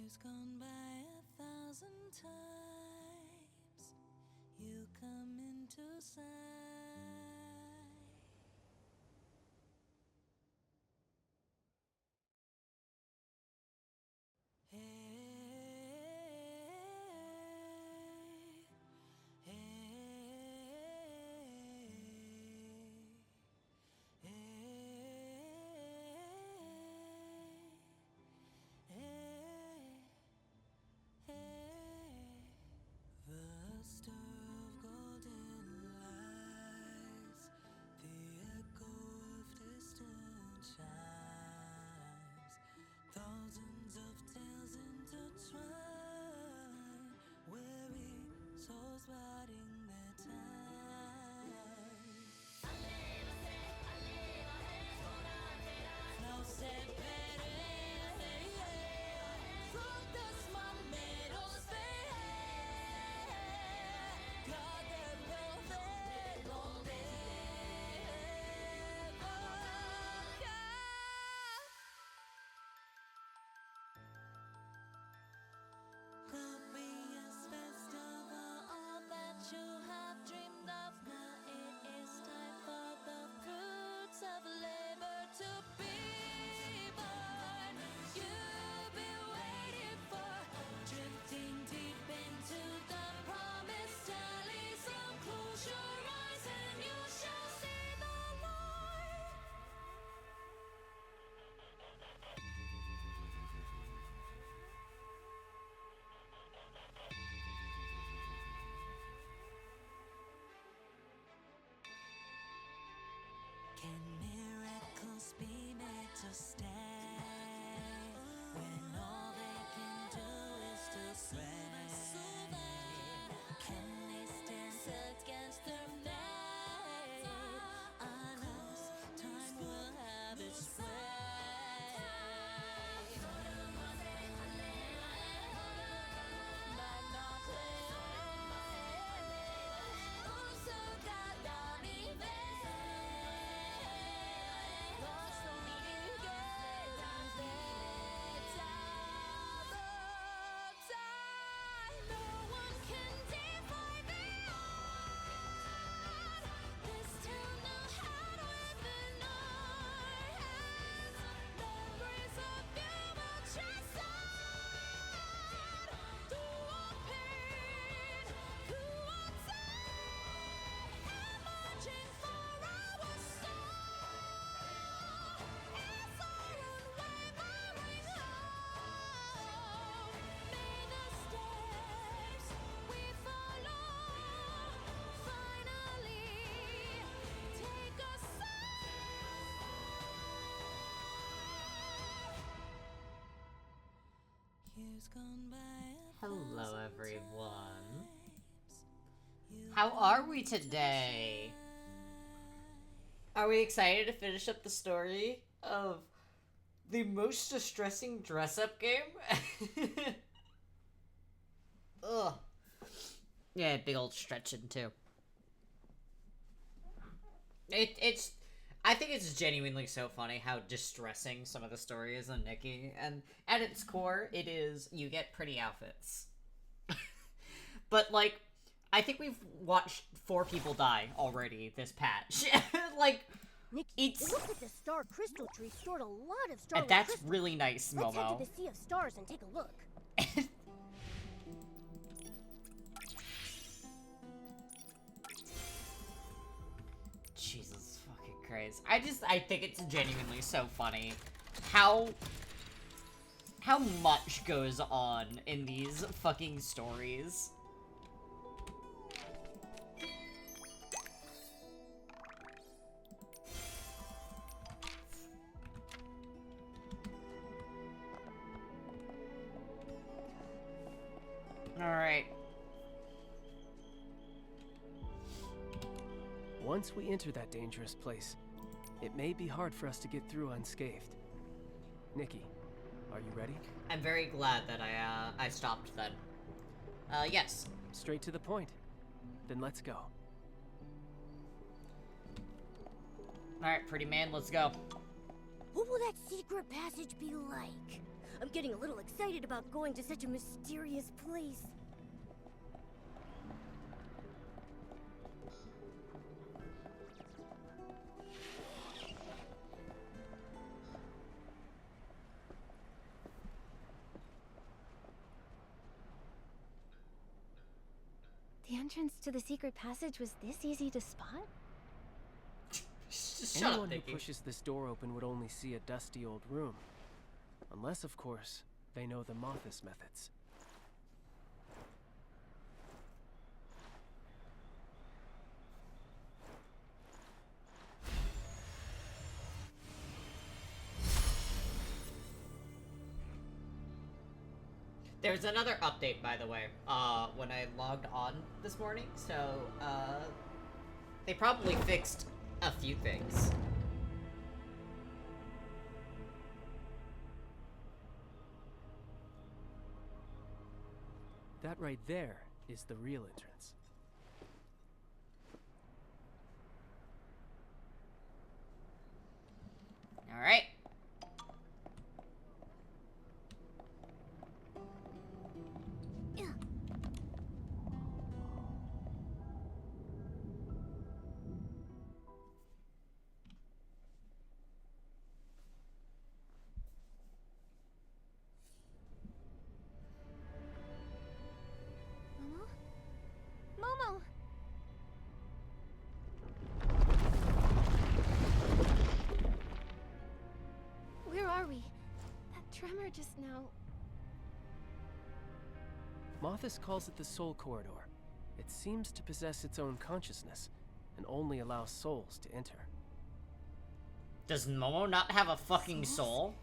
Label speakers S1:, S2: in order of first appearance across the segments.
S1: Years gone by 1,000 times, you come into sight. Hey, hey, hey, the stir of golden lights, the echo of distant chimes, thousands of tales intertwine, weary souls biding their time. No se frutas malmeros God del donde glorious festival, all that you have dreamed of. Now it is time for the fruits of labor to be born. You've been waiting for, drifting deep into the promised valley. So close your eyes and you shall see the light. Can miracles be made to stay when all they can do is to sway? Can they stand against their fate? I know time will have its way.
S2: Hello, everyone. How are we today? Are we excited to finish up the story of the most distressing dress-up game? Ugh. Yeah, big old stretching too. It's I think it's genuinely so funny how distressing some of the story is on Nikki, and at its core, it is you get pretty outfits. But, like, I think we've watched 4 people die already this patch. Like,
S3: Nikki,
S2: it's...
S3: it looks like the star crystal tree stored a lot of starlit
S2: That's
S3: crystals.
S2: really nice,
S3: Let's head
S2: Momo.
S3: to the Sea of Stars and take a look.
S2: Jesus fucking Christ. I think it's genuinely so funny how much goes on in these fucking stories. Alright.
S4: Once we enter that dangerous place, it may be hard for us to get through unscathed. Nikki, are you ready?
S2: I'm very glad that I stopped then. Yes.
S4: Straight to the point. Then let's go.
S2: Alright, pretty man, let's go.
S3: What will that secret passage be like? I'm getting a little excited about going to such a mysterious place.
S5: The entrance to the secret passage was this easy to spot?
S2: Just shut up,
S4: Anyone who
S2: Nikki.
S4: pushes this door open would only see a dusty old room. Unless, of course, they know the Mothis methods.
S2: There's another update, by the way, when I logged on this morning, so, they probably fixed a few things.
S4: That right there is the real entrance.
S2: Alright.
S5: Momo? Momo! Where are we? That tremor just now.
S4: Mothis calls it the Soul Corridor. It seems to possess its own consciousness, and only allows souls to enter.
S2: Does Momo not have a fucking
S5: Souls?
S2: soul?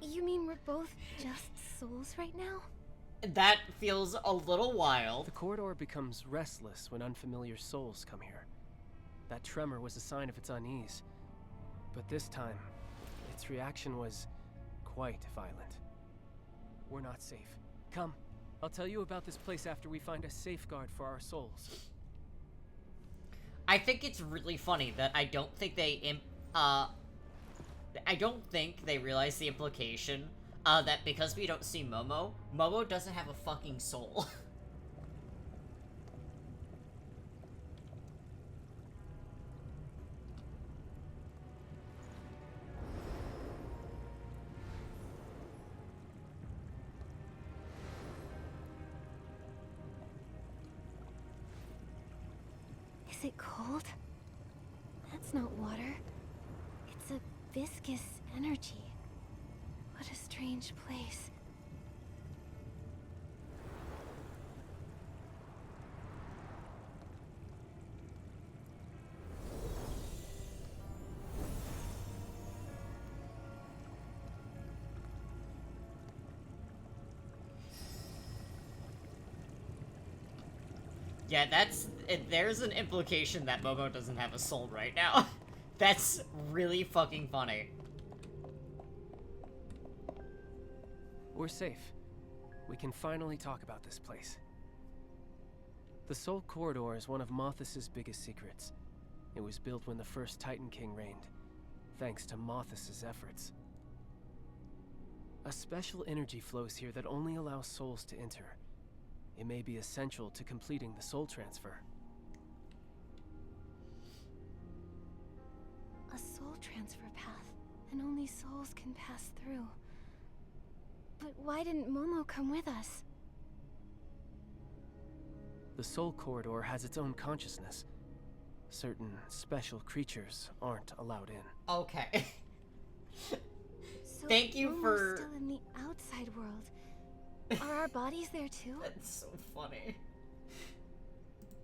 S5: You mean we're both just souls right now?
S2: That feels a little wild.
S4: The corridor becomes restless when unfamiliar souls come here. That tremor was a sign of its unease. But this time, its reaction was quite violent. We're not safe. Come, I'll tell you about this place after we find a safeguard for our souls.
S2: I think it's really funny that I don't think they realize the implication that because we don't see Momo, Momo doesn't have a fucking soul.
S5: Is it cold? That's not water. It's a viscous energy. What a strange place.
S2: Yeah, there's an implication that Momo doesn't have a soul right now. That's really fucking funny.
S4: We're safe. We can finally talk about this place. The Soul Corridor is one of Mothis's biggest secrets. It was built when the first Titan King reigned, thanks to Mothis's efforts. A special energy flows here that only allows souls to enter. It may be essential to completing the soul transfer.
S5: A soul transfer path, and only souls can pass through. But why didn't Momo come with us?
S4: The Soul Corridor has its own consciousness. Certain special creatures aren't allowed in.
S2: Okay.
S5: So
S2: Thank you
S5: Momo's
S2: for-
S5: still in the outside world. Are our bodies there too?
S2: That's so funny.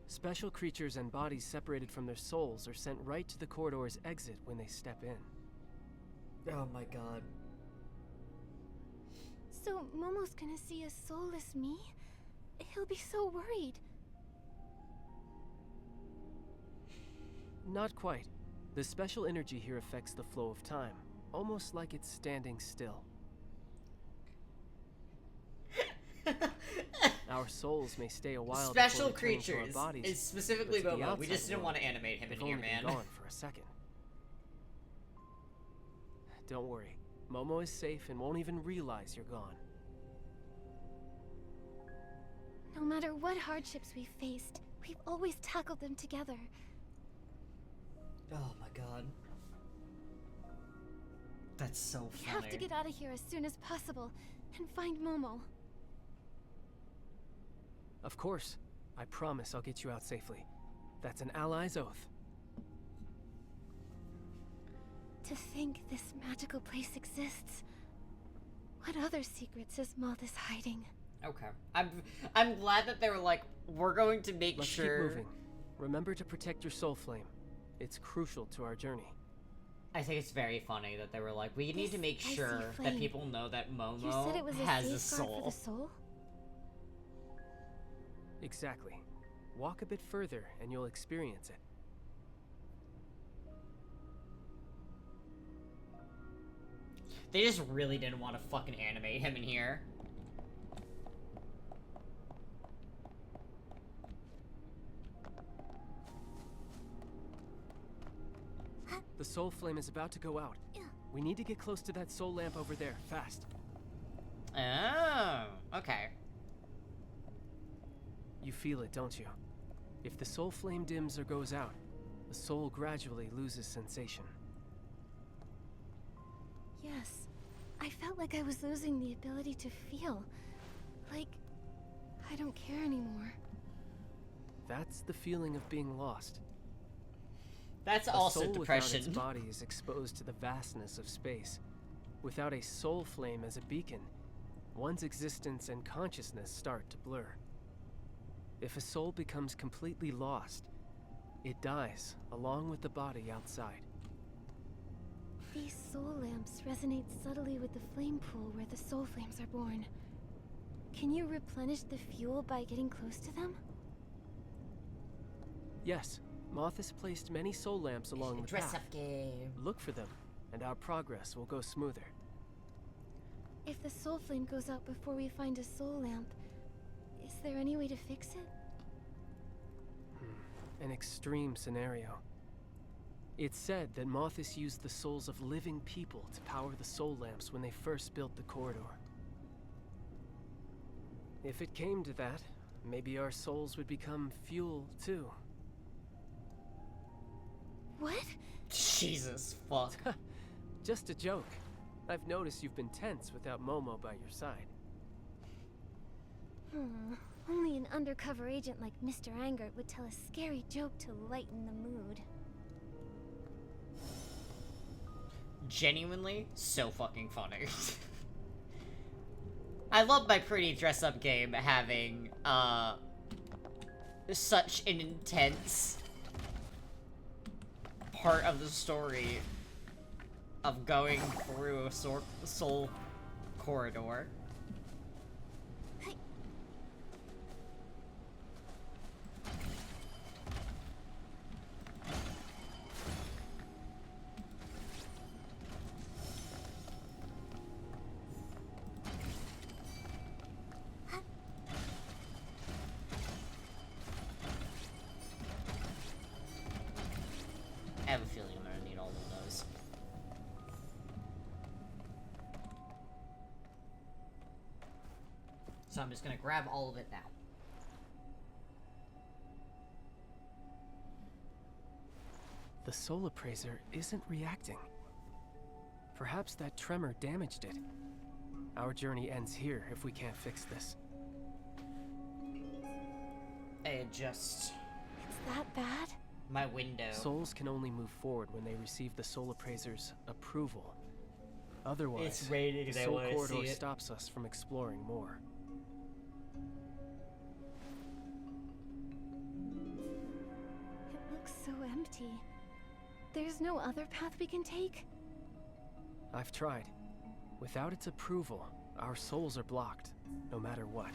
S4: Special creatures and bodies separated from their souls are sent right to the corridor's exit when they step in.
S2: Oh my god.
S5: So Momo's gonna see a soulless me? He'll be so worried.
S4: Not quite. The special energy here affects the flow of time, almost like it's standing still. Our souls may stay a while
S2: Special
S4: before returning to our
S2: creatures
S4: bodies,
S2: is specifically
S4: but to the
S2: Momo. We
S4: outside
S2: just didn't
S4: world,
S2: want to animate him in
S4: they've
S2: here,
S4: only
S2: man.
S4: been gone for a second. Don't worry. Momo is safe and won't even realize you're gone.
S5: No matter what hardships we've faced, we've always tackled them together.
S2: Oh my god. That's so
S5: We
S2: funny.
S5: have to get out of here as soon as possible and find Momo.
S4: Of course. I promise I'll get you out safely. That's an ally's oath.
S5: To think this magical place exists. What other secrets is Moth is hiding?
S2: Okay. I'm glad that they were like, we're going to make
S4: Let's
S2: sure.
S4: keep moving. Remember to protect your soul flame. It's crucial to our journey.
S2: I think it's very funny that they were like, we need to
S5: This
S2: make
S5: icy
S2: sure that
S5: flame.
S2: people know that Momo
S5: You said it was
S2: has
S5: a
S2: a
S5: safeguard
S2: soul.
S5: for the soul?
S4: Exactly. Walk a bit further and you'll experience it.
S2: They just really didn't want to fucking animate him in here.
S4: The soul flame is about to go out. We need to get close to that soul lamp over there, fast.
S2: Oh, okay.
S4: You feel it, don't you? If the soul flame dims or goes out, the soul gradually loses sensation.
S5: Yes. I felt like I was losing the ability to feel. Like, I don't care anymore.
S4: That's the feeling of being lost.
S2: That's
S4: A
S2: also
S4: soul
S2: depression.
S4: without its body is exposed to the vastness of space. Without a soul flame as a beacon, one's existence and consciousness start to blur. If a soul becomes completely lost, it dies along with the body outside.
S5: These soul lamps resonate subtly with the flame pool where the soul flames are born. Can you replenish the fuel by getting close to them?
S4: Yes, Moth has placed many soul lamps along the
S2: Dress
S4: path.
S2: up game.
S4: Look for them, and our progress will go smoother.
S5: If the soul flame goes out before we find a soul lamp, is there any way to fix it?
S4: An extreme scenario. It's said that Mothis used the souls of living people to power the soul lamps when they first built the corridor. If it came to that, maybe our souls would become fuel too.
S5: What?
S2: Jesus fuck.
S4: Just a joke. I've noticed you've been tense without Momo by your side.
S5: Only an undercover agent like Mr. Angert would tell a scary joke to lighten the mood.
S2: Genuinely so fucking funny. I love my pretty dress up game having such an intense part of the story of going through a soul corridor. I have a feeling I'm gonna need all of those. So I'm just gonna grab all of it now.
S4: The soul appraiser isn't reacting. Perhaps that tremor damaged it. Our journey ends here if we can't fix this.
S2: It just...
S5: It's that bad?
S2: my window.
S4: Souls can only move forward when they receive the soul appraiser's approval. Otherwise,
S2: It's raining,
S4: the
S2: they
S4: soul
S2: wanna
S4: corridor
S2: see it.
S4: stops us from exploring more.
S5: It looks so empty. There's no other path we can take?
S4: I've tried. Without its approval, our souls are blocked, no matter what.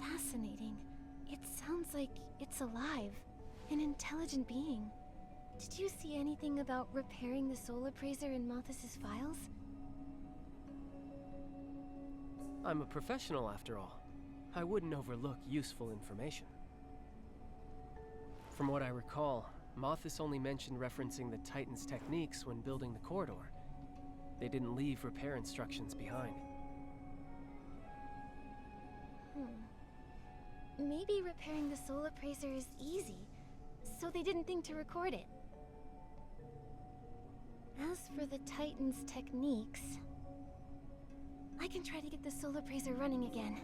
S5: Fascinating. It sounds like it's alive. An intelligent being. Did you see anything about repairing the soul appraiser in Mothis' files?
S4: I'm a professional after all. I wouldn't overlook useful information. From what I recall, Mothis only mentioned referencing the Titan's techniques when building the corridor. They didn't leave repair instructions behind.
S5: Maybe repairing the Soul Appraiser is easy, so they didn't think to record it. As for the Titan's techniques, I can try to get the Soul Appraiser running again.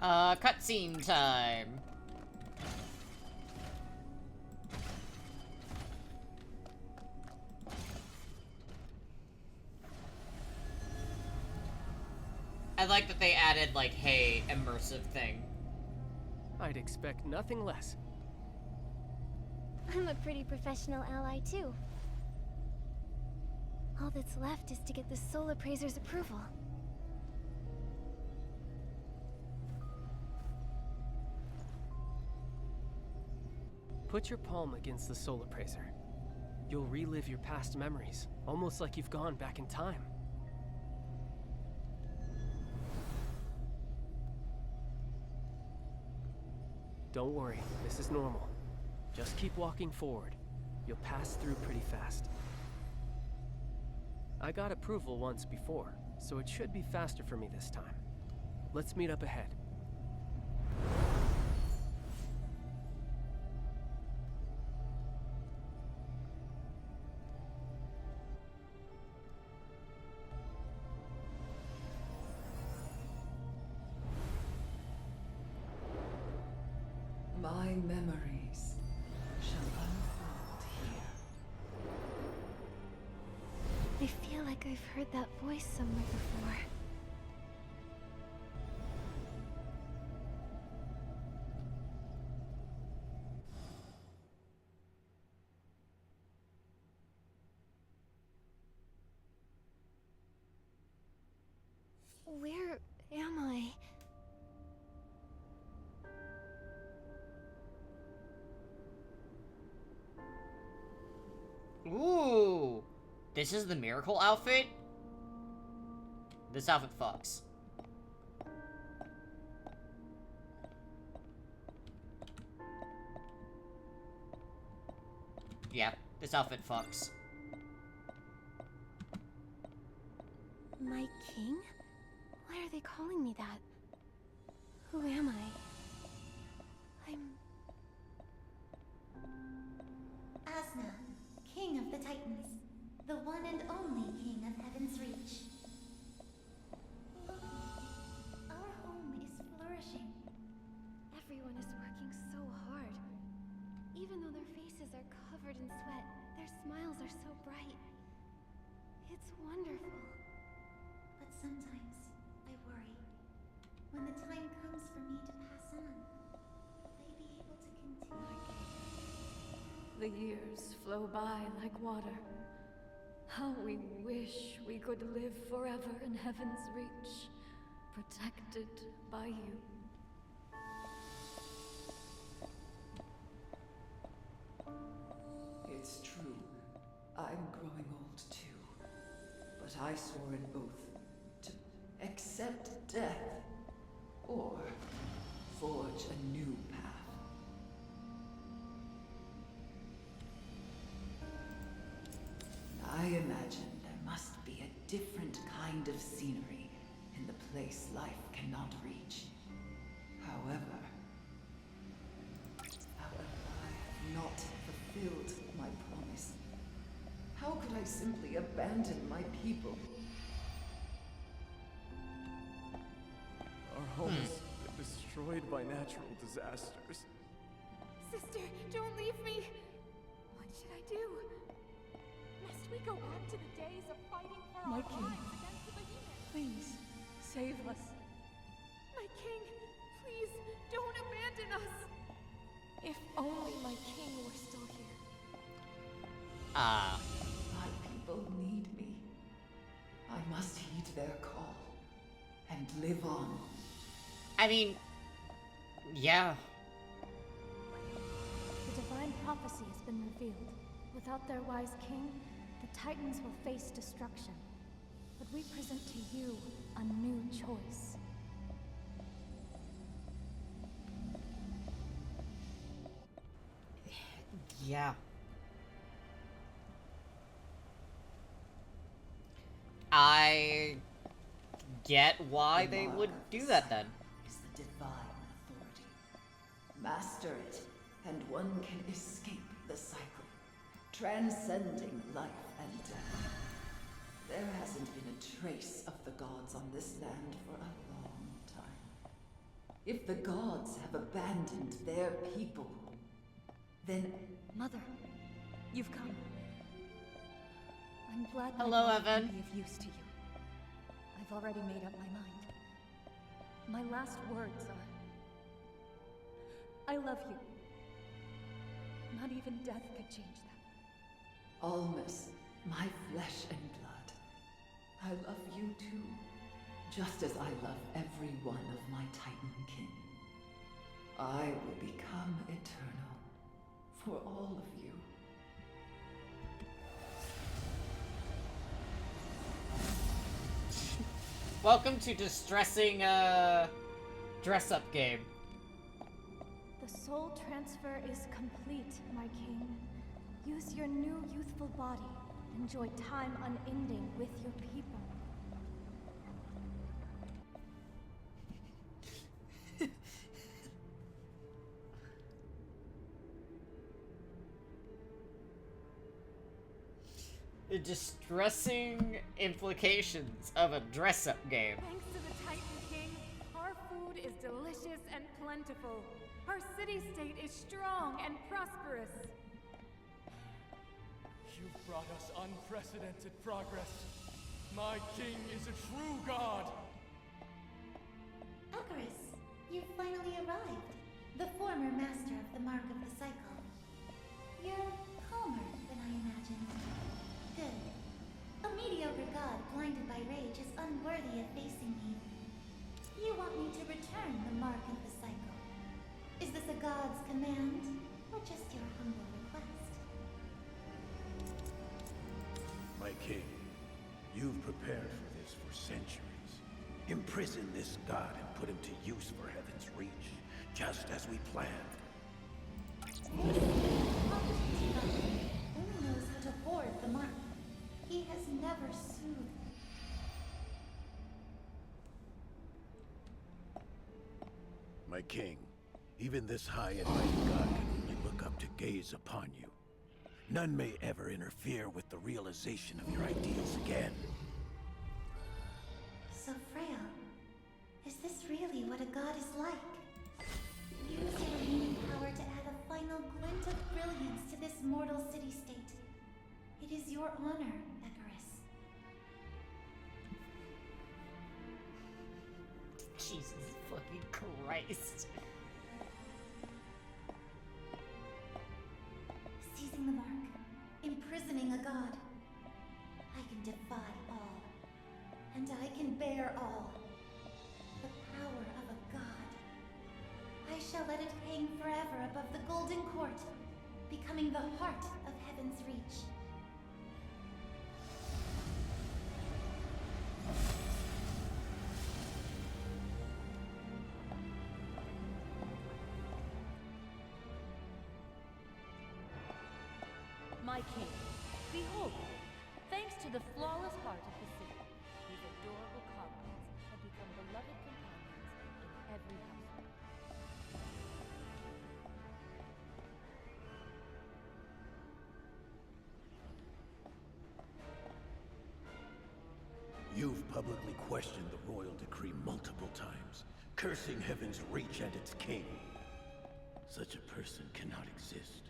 S2: Cutscene time. I like that they added, like, hey, immersive thing.
S4: I'd expect nothing less.
S5: I'm a pretty professional ally, too. All that's left is to get the Soul Appraiser's approval.
S4: Put your palm against the Soul Appraiser. You'll relive your past memories, almost like you've gone back in time. Don't worry, this is normal. Just keep walking forward. You'll pass through pretty fast. I got approval once before, so it should be faster for me this time. Let's meet up ahead.
S6: My memories shall unfold here.
S5: I feel like I've heard that voice somewhere before. Where am I?
S2: Ooh! This is the miracle outfit? This outfit fucks. Yeah, this outfit fucks.
S5: My king? Why are they calling me that? Who am I? I'm...
S7: Asna, King of the Titans, the one and only King of Heaven's Reach. Our home is flourishing.
S5: Everyone is working so hard. Even though their faces are covered in sweat, their smiles are so bright. It's wonderful.
S7: But sometimes I worry. When the time comes for me to pass on, will they be able to continue?
S8: The years flow by like water. How we wish we could live forever in Heaven's Reach, protected by you.
S6: It's true. I'm growing old too. But I swore an oath to accept death or forge a new path. I imagine there must be a different kind of scenery in the place life cannot reach. However, I have not fulfilled my promise. How could I simply abandon my people?
S9: Our home has been destroyed by natural disasters.
S5: Sister, don't leave me! What should I do? Must we go back to the days of fighting for
S8: My
S5: our
S8: king.
S5: lives against the behemoth?
S8: Please, save us.
S5: My king, please, don't abandon us! If only my king were still here.
S6: My people need me. I must heed their call and live on.
S2: I mean, yeah.
S5: The divine prophecy has been revealed. Without their wise king, the Titans will face destruction.
S8: but we present to you a new choice.
S2: Yeah. I get why
S6: The
S2: they
S6: mark
S2: would
S6: of
S2: do
S6: the
S2: that then.
S6: cycle is the divine authority. Master it, and one can escape the cycle, transcending life and death. There hasn't been a trace of the gods on this land for a long time. If the gods have abandoned their people, then
S5: Mother, you've come.
S8: I'm glad my
S2: Hello,
S8: body
S2: Evan.
S8: can be of use to you. I've already made up my mind. My last words are, I love you. Not even death could change that.
S6: Almas, my flesh and blood. I love you too, just as I love every one of my Titan kin. I will become eternal for all of you.
S2: Welcome to distressing dress-up game.
S8: The soul transfer is complete, my king. Use your new youthful body. Enjoy time unending with your people.
S2: The distressing implications of a dress-up game.
S10: Thanks to the Titan King, our food is delicious and plentiful. Our city-state is strong and prosperous.
S9: You've brought us unprecedented progress. My king is a true god.
S7: Icarus, you've finally arrived. The former master of the Mark of the Cycle. You're calmer than I imagined. Good. A mediocre god blinded by rage is unworthy of facing me. You want me to return the Mark of the Cycle. Is this a god's command, or just your humble request?
S11: My king, you've prepared for this for centuries. Imprison this god and put him to use for Heaven's Reach, just as we planned.
S7: Omnipotent God only knows how to hoard the Mark. He has never soothed.
S11: My king, even this high and mighty god can only look up to gaze upon you. None may ever interfere with the realization of your ideals again.
S7: So frail. Is this really what a god is like? Use your remaining power to add a final glint of brilliance to this mortal city-state. It is your honor, Icarus.
S2: Jesus fucking Christ.
S7: Seizing the mark. Imprisoning a god. I can defy all. And I can bear all. The power of a god. I shall let it hang forever above the Golden Court, becoming the heart of Heaven's Reach.
S10: My king, behold, thanks to the flawless heart of the city, these adorable comrades have become beloved companions in every household.
S11: You've publicly questioned the royal decree multiple times, cursing Heaven's Reach and its king. Such a person cannot exist.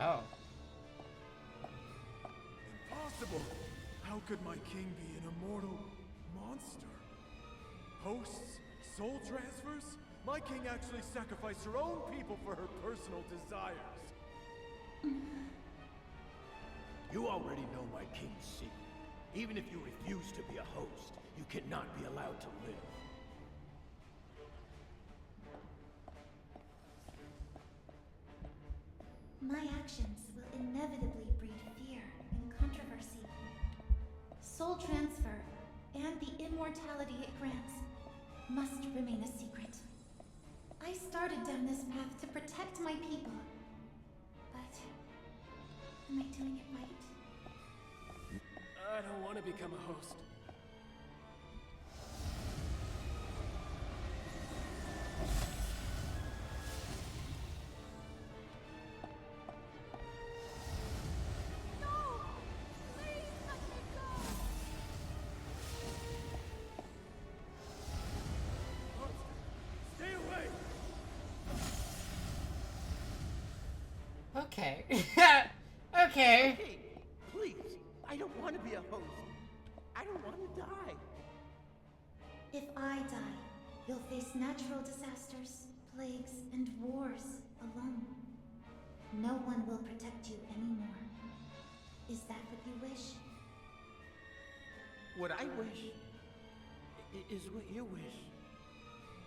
S2: Oh.
S9: Impossible! How could my king be an immortal monster? Hosts? Soul transfers? My king actually sacrificed her own people for her personal desires.
S11: You already know my king's secret. Even if you refuse to be a host, you cannot be allowed to live.
S7: My actions will inevitably breed fear. soul transfer and the immortality it grants must remain a secret. I started down this path to protect my people. But am I doing it right?
S4: I don't want to become a host.
S9: Stay away!
S2: Okay. Okay.
S12: Hey, please. I don't want to be a host. I don't want to die.
S7: If I die, you'll face natural disasters, plagues, and wars alone. No one will protect you anymore. Is that what you wish?
S12: What I wish is what you wish.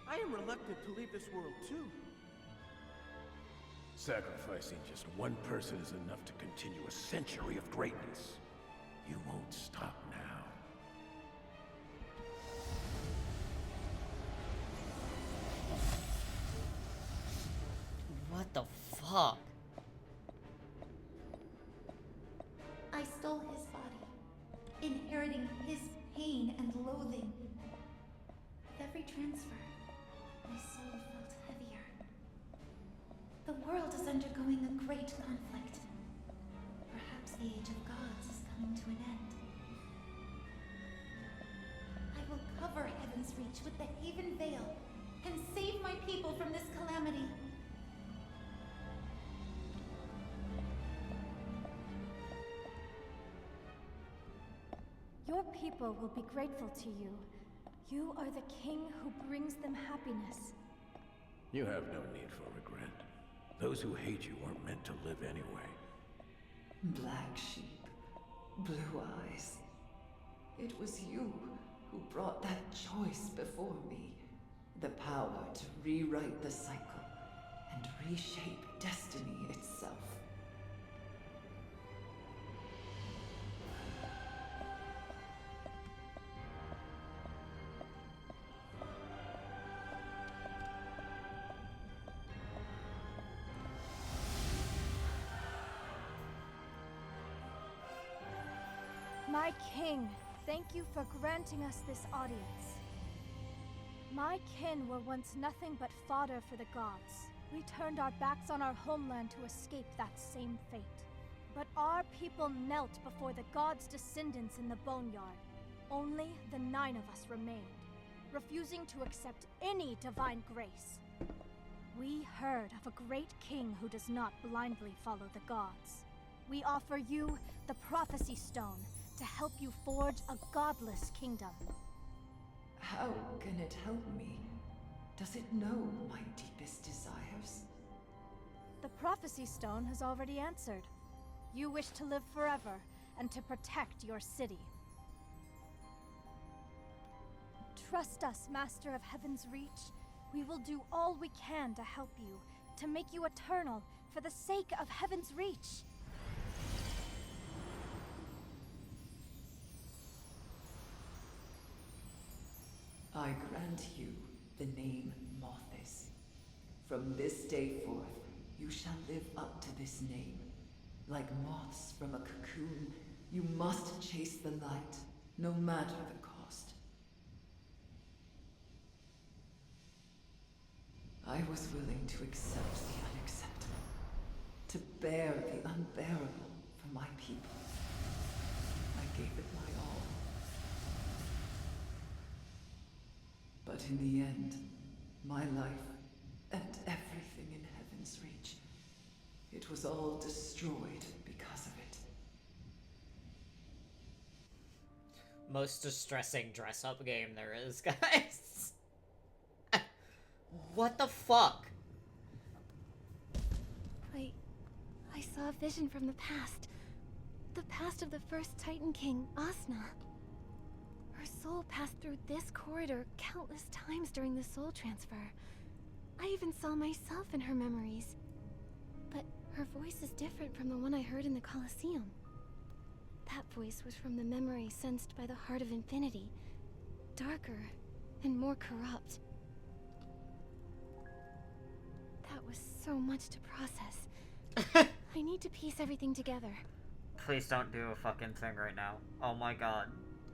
S12: I am reluctant to leave this world too.
S11: Sacrificing just one person is enough to continue a century of greatness. You won't stop now.
S2: What the fuck?
S7: I stole his body, inheriting his pain and loathing. With every transfer, my soul felt heavier. The world is undergoing a great conflict. Perhaps the Age of Gods is coming to an end. I will cover Heaven's Reach with the Haven Veil and save my people from this calamity.
S8: Your people will be grateful to you. You are the king who brings them happiness.
S11: You have no need for regret. Those who hate you weren't meant to live anyway.
S6: Black sheep, blue eyes. It was you who brought that choice before me. The power to rewrite the cycle and reshape destiny itself.
S8: My king, thank you for granting us this audience. My kin were once nothing but fodder for the gods. We turned our backs on our homeland to escape that same fate. But our people knelt before the gods' descendants in the boneyard. Only the 9 of us remained, refusing to accept any divine grace. We heard of a great king who does not blindly follow the gods. We offer you the Prophecy Stone to help you forge a godless kingdom.
S6: How can it help me? Does it know my deepest desires?
S8: The Prophecy Stone has already answered. You wish to live forever and to protect your city. Trust us, Master of Heaven's Reach. We will do all we can to help you, to make you eternal for the sake of Heaven's Reach.
S6: I grant you the name Mothis. From this day forth, you shall live up to this name. Like moths from a cocoon, you must chase the light, no matter the cost. I was willing to accept the unacceptable, to bear the unbearable for my people. I gave it my all. But in the end, my life and everything in Heaven's Reach, it was all destroyed because of it.
S2: Most distressing dress-up game there is, guys. What the fuck?
S5: I saw a vision from the past. The past of the first Titan King, Asna. Her soul passed through this corridor countless times during the soul transfer. I even saw myself in her memories. But her voice is different from the one I heard in the Colosseum. That voice was from the memory sensed by the Heart of Infinity. Darker and more corrupt. That was so much to process. I need to piece everything together.
S2: Please don't do a fucking thing right now. Oh my god.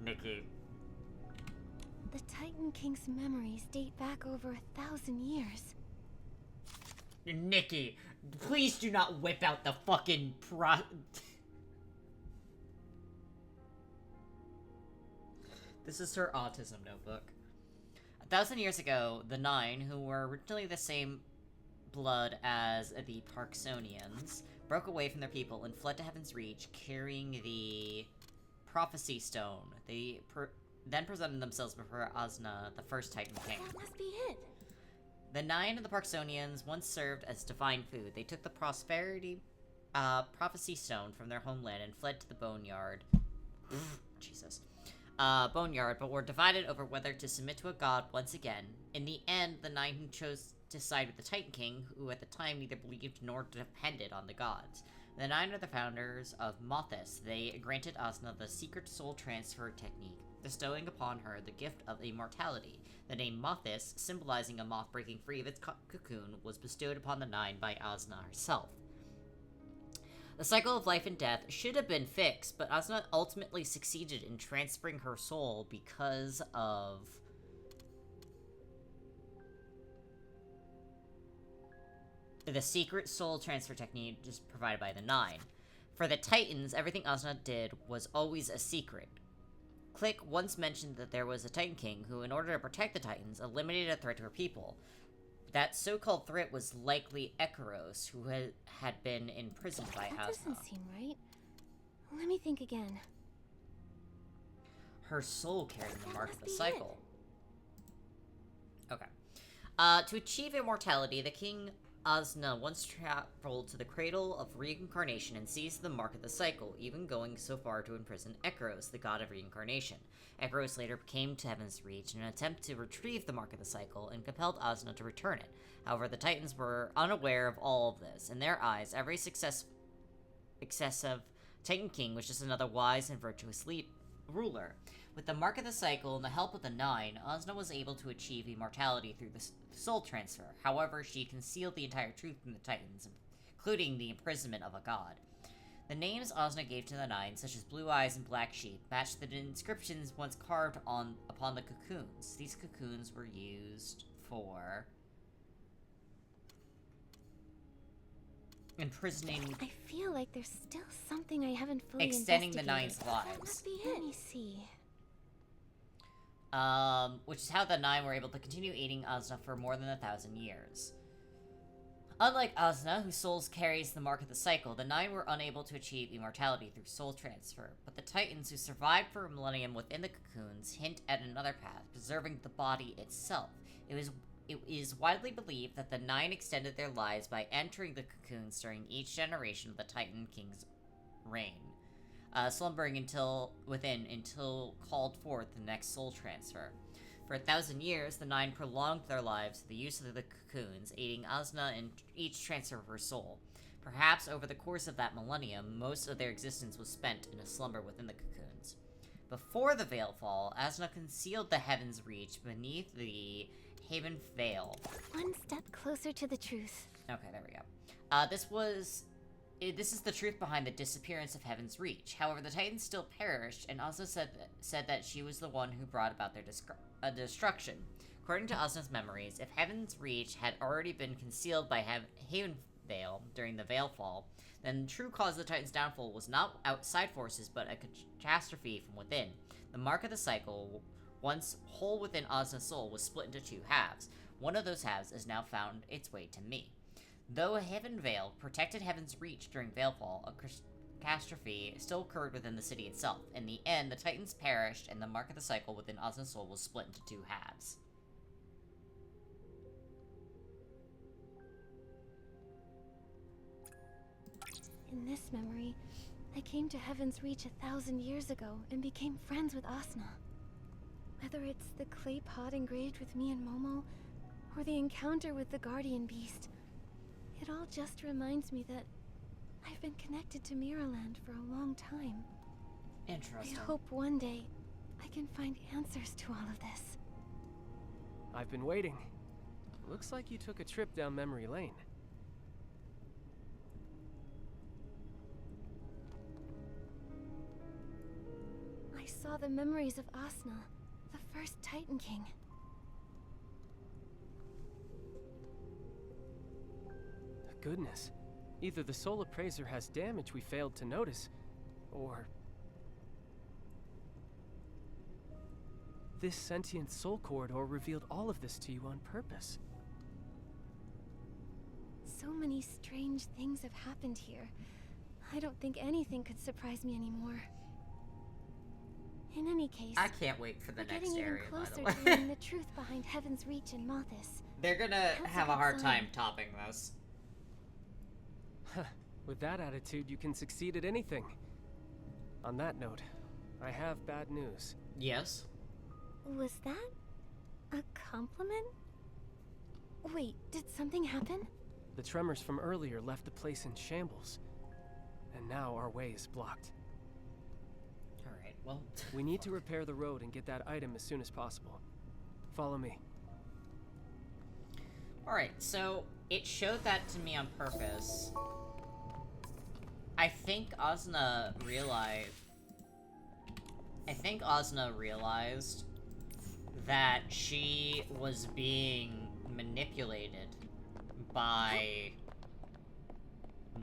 S2: Nikki.
S5: The Titan King's memories date back over 1,000 years.
S2: Nikki, please do not whip out the fucking This is her autism notebook. 1,000 years ago, the Nine, who were originally the same blood as the Parksonians, broke away from their people and fled to Heaven's Reach, carrying the Prophecy Stone. They then presented themselves before Osna, the first Titan King.
S5: That must be it.
S2: The Nine and the Parksonians once served as divine food. They took the Prophecy Stone from their homeland and fled to the Boneyard. Jesus. Boneyard, but were divided over whether to submit to a god once again. In the end, the Nine chose to side with the Titan King, who at the time neither believed nor depended on the gods. The Nine are the founders of Mothis. They granted Asuna the secret soul transfer technique, bestowing upon her the gift of immortality. The name Mothis, symbolizing a moth breaking free of its cocoon, was bestowed upon the Nine by Asuna herself. The cycle of life and death should have been fixed, but Asuna ultimately succeeded in transferring her soul because of the secret soul transfer technique just provided by the Nine. For the Titans, everything Asuna did was always a secret. Click once mentioned that there was a Titan King who, in order to protect the Titans, eliminated a threat to her people. That so-called threat was likely Ekaros, who had been imprisoned by Asuna.
S5: That doesn't seem right. Let me think again.
S2: Her soul carrying the mark of the cycle. Okay. To achieve immortality, the King Asuna once traveled to the Cradle of Reincarnation and seized the Mark of the Cycle, even going so far to imprison Ekaros, the god of reincarnation. Ekaros later came to Heaven's Reach in an attempt to retrieve the Mark of the Cycle and compelled Asuna to return it. However, the Titans were unaware of all of this. In their eyes, every excessive Titan King was just another wise and virtuous ruler. With the Mark of the Cycle and the help of the Nine, Asuna was able to achieve immortality through the soul transfer. However, she concealed the entire truth from the Titans, including the imprisonment of a god. The names Asuna gave to the Nine, such as Blue Eyes and Black Sheep, matched the inscriptions once carved upon the cocoons. These cocoons were used for imprisoning.
S5: I feel like there's still something I haven't fully
S2: extending the
S5: investigated.
S2: Nine's
S5: That
S2: lives.
S5: must be it. Let me see.
S2: Which is how the Nine were able to continue aiding Asuna for more than 1,000 years. Unlike Asuna, whose soul carries the Mark of the Cycle, the Nine were unable to achieve immortality through soul transfer, but the Titans, who survived for a millennium within the cocoons, hint at another path, preserving the body itself. It is widely believed that the Nine extended their lives by entering the cocoons during each generation of the Titan King's reign, slumbering until called forth the next soul transfer. For 1,000 years, the Nine prolonged their lives through the use of the cocoons, aiding Asuna in each transfer of her soul. Perhaps over the course of that millennium, most of their existence was spent in a slumber within the cocoons. Before the Veilfall, Asuna concealed the Heaven's Reach beneath the Haven Veil.
S5: One step closer to the truth.
S2: Okay, there we go. This is the truth behind the disappearance of Heaven's Reach. However, the Titans still perished, and Asuna said that she was the one who brought about their destruction. According to Asuna's memories, if Heaven's Reach had already been concealed by Haven Veil during the Veilfall, then the true cause of the Titans' downfall was not outside forces, but a catastrophe from within. The Mark of the Cycle, once whole within Asuna's soul, was split into two halves. One of those halves has now found its way to me. Though Haven Veil protected Heaven's Reach during Veilfall, a catastrophe still occurred within the city itself. In the end, the Titans perished, and the Mark of the Cycle within Asuna's soul was split into two halves.
S5: In this memory, I came to Heaven's Reach 1,000 years ago and became friends with Asuna. Whether it's the clay pot engraved with me and Momo, or the encounter with the Guardian Beast, it all just reminds me that I've been connected to Mirrorland for a long time. I
S2: Interesting.
S5: hope one day I can find answers to all of this.
S4: I've been waiting. Looks like you took a trip down memory lane.
S5: I saw the memories of Asna, the first Titan King.
S4: Goodness. Either the Soul Appraiser has damage we failed to notice, or... This sentient soul corridor revealed all of this to you on purpose.
S5: So many strange things have happened here. I don't think anything could surprise me anymore. In any case,
S2: I can't wait for the
S5: we're
S2: next
S5: getting even
S2: area, by
S5: closer
S2: the way.
S5: to learning the truth behind Heaven's Reach and Mothis.
S2: They're gonna
S5: That's a
S2: have a
S5: good
S2: hard
S5: sign.
S2: time topping this.
S4: With that attitude, you can succeed at anything. On that note, I have bad news.
S2: Yes?
S5: Was that a compliment? Wait, did something happen?
S4: The tremors from earlier left the place in shambles, and now our way is blocked.
S2: Alright, well...
S4: We need to repair the road and get that item as soon as possible. Follow me.
S2: Alright, so it showed that to me on purpose. I think Asna realized that she was being manipulated by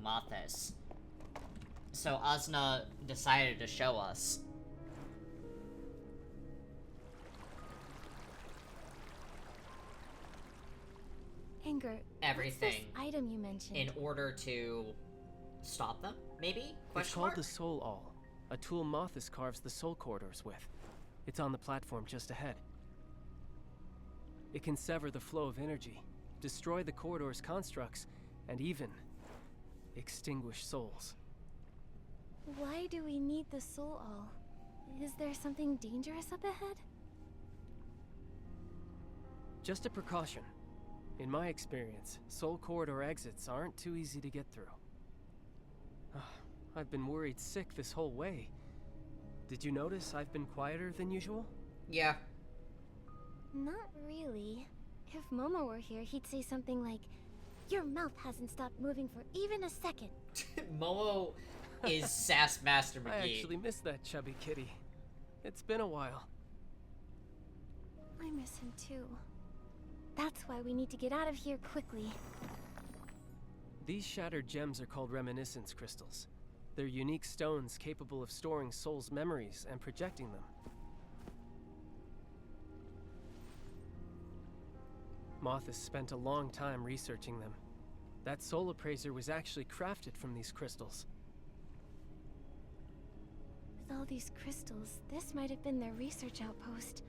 S2: Mothis. So Asna decided to show us.
S5: Anger.
S2: Everything.
S5: What's this item you mentioned?
S2: In order to stop them, maybe?
S4: It's called the Soul Awl, a tool Mothis carves the soul corridors with. It's on the platform just ahead. It can sever the flow of energy, destroy the corridor's constructs, and even extinguish souls.
S5: Why do we need the Soul Awl? Is there something dangerous up ahead?
S4: Just a precaution. In my experience, soul corridor exits aren't too easy to get through. I've been worried sick this whole way. Did you notice I've been quieter than usual?
S2: Yeah.
S5: Not really. If Momo were here, he'd say something like, "Your mouth hasn't stopped moving for even a second."
S2: Momo is Sass Master McGee.
S4: I actually miss that chubby kitty. It's been a while.
S5: I miss him too. That's why we need to get out of here quickly.
S4: These shattered gems are called reminiscence crystals. They're unique stones capable of storing souls' memories and projecting them. Mothis spent a long time researching them. That Soul Appraiser was actually crafted from these crystals.
S5: With all these crystals, this might have been their research outpost.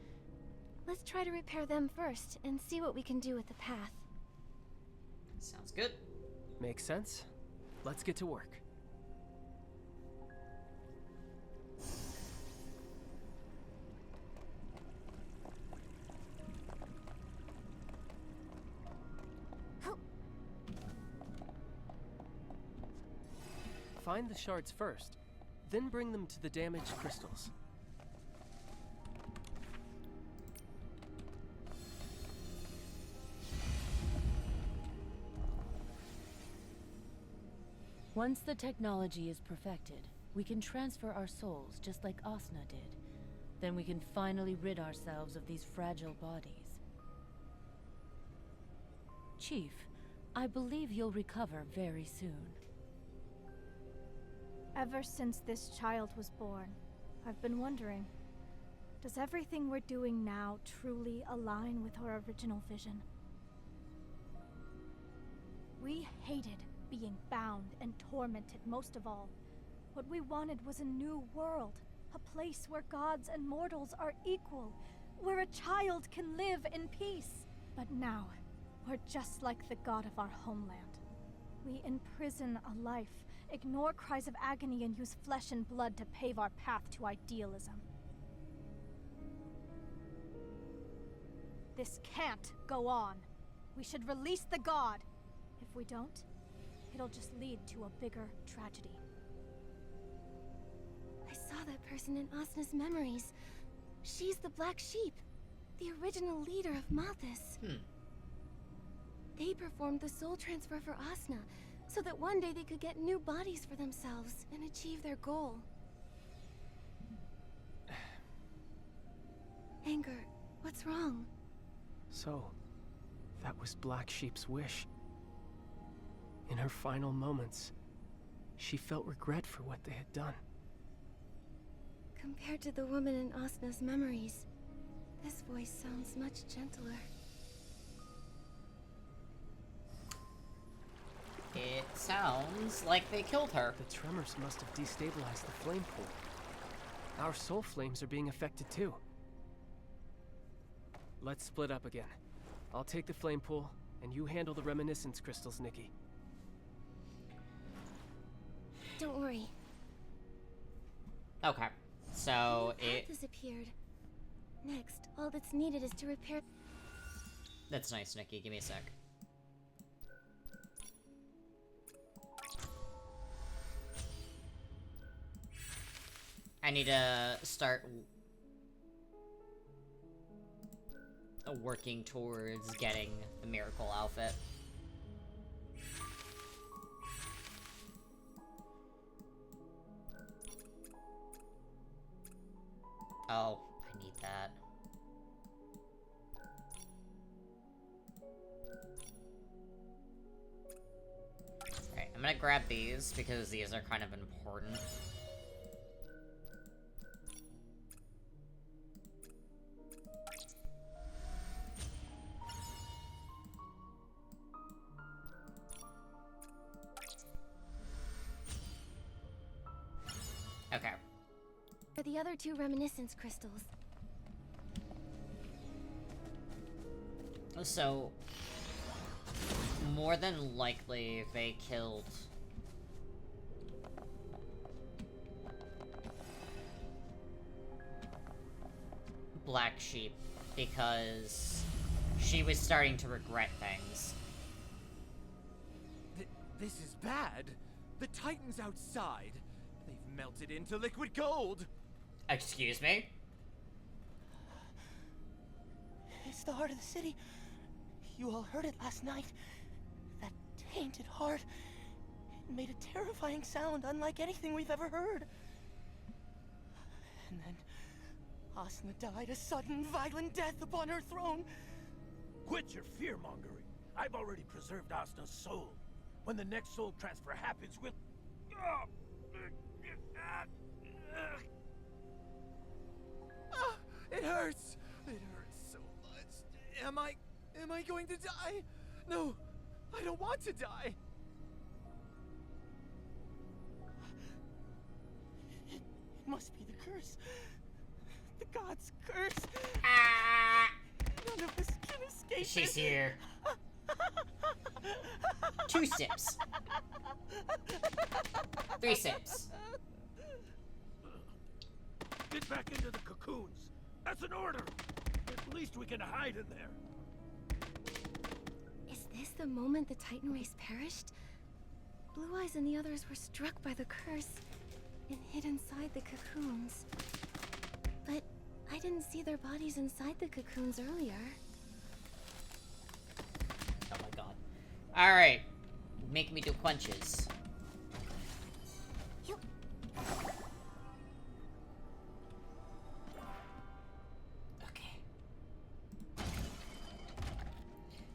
S5: Let's try to repair them first and see what we can do with the path.
S2: Sounds good.
S4: Makes sense. Let's get to work. Find the shards first, then bring them to the damaged crystals.
S10: Once the technology is perfected, we can transfer our souls just like Asna did. Then we can finally rid ourselves of these fragile bodies. Chief, I believe you'll recover very soon.
S13: Ever since this child was born, I've been wondering, does everything we're doing now truly align with our original vision? We hated being bound and tormented most of all. What we wanted was a new world, a place where gods and mortals are equal, where a child can live in peace. But now, we're just like the god of our homeland. We imprison a life, ignore cries of agony, and use flesh and blood to pave our path to idealism. This can't go on. We should release the god. If we don't, it'll just lead to a bigger tragedy.
S5: I saw that
S3: person in Asna's memories. She's the Black Sheep, the original leader of Mothis. They performed the soul transfer for Asna, so that one day they could get new bodies for themselves and achieve their goal. Anger, what's wrong?
S4: So, that was Black Sheep's wish. In her final moments, she felt regret for what they had done.
S3: Compared to the woman in Asna's memories, this voice sounds much gentler.
S2: It sounds like they killed her.
S4: The tremors must have destabilized the flame pool. Our soul flames are being affected too. Let's split up again. I'll take the flame pool, and you handle the reminiscence crystals, Nikki.
S3: Don't worry.
S2: Okay, so
S3: The path has appeared. Next, all that's needed is to repair.
S2: That's nice, Nikki. Give me a sec. I need to start working towards getting the miracle outfit. Oh, I need that. Alright, I'm gonna grab these because these are kind of important. Okay.
S3: For the other two reminiscence crystals.
S2: So, more than likely, they killed Black Sheep because she was starting to regret things.
S9: This is bad. The Titans outside. They've melted into liquid gold.
S2: Excuse me?
S12: It's the heart of the city. You all heard it last night. That tainted heart. It made a terrifying sound unlike anything we've ever heard. And then Asna died a sudden, violent death upon her throne.
S11: Quit your fear-mongering. I've already preserved Asna's soul. When the next soul transfer happens, we'll...
S9: It hurts. It hurts so much. Am I going to die? No, I don't want to die.
S12: It must be the curse. The god's curse. None of us can escape
S2: She's
S12: it.
S2: here. 2 sips. 3 sips.
S11: Get back into the cocoons. That's an order. At least we can hide in there.
S3: Is this the moment the Titan race perished? Blue Eyes and the others were struck by the curse and hid inside the cocoons. But I didn't see their bodies inside the cocoons earlier.
S2: Oh my god. Alright. Make me do quenches.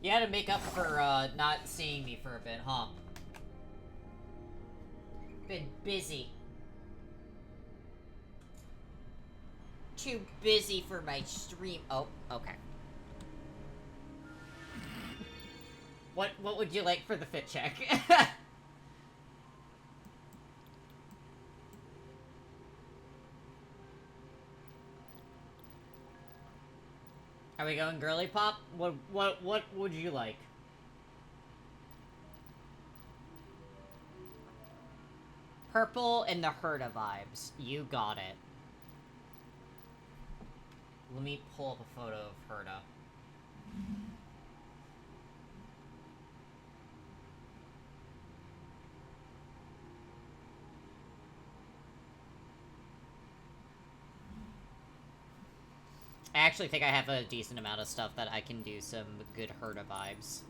S2: You had to make up for, not seeing me for a bit, huh? Been busy. Too busy for my stream. Oh, okay. What would you like for the fit check? Are we going girly pop? What would you like? Purple and the Herta vibes. You got it. Let me pull up a photo of Herta. I actually think I have a decent amount of stuff that I can do some good Herta vibes.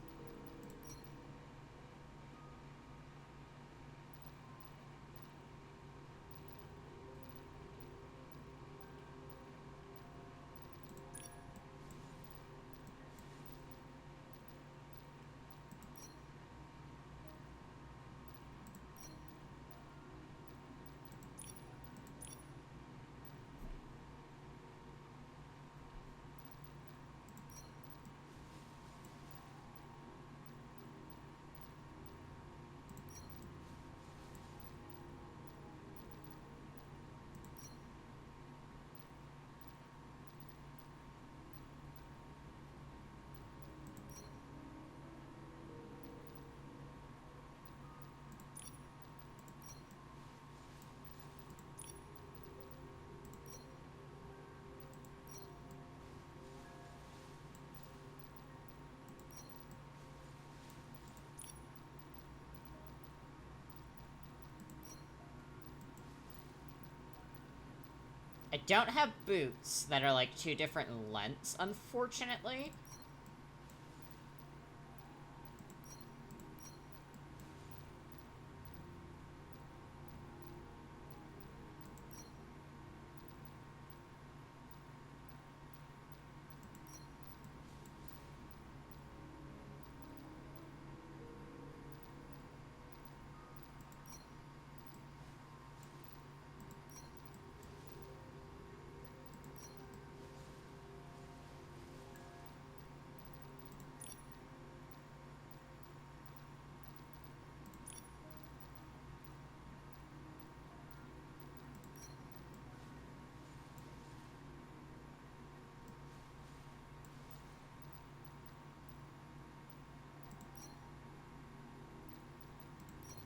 S2: I don't have boots that are like 2 different lengths, unfortunately.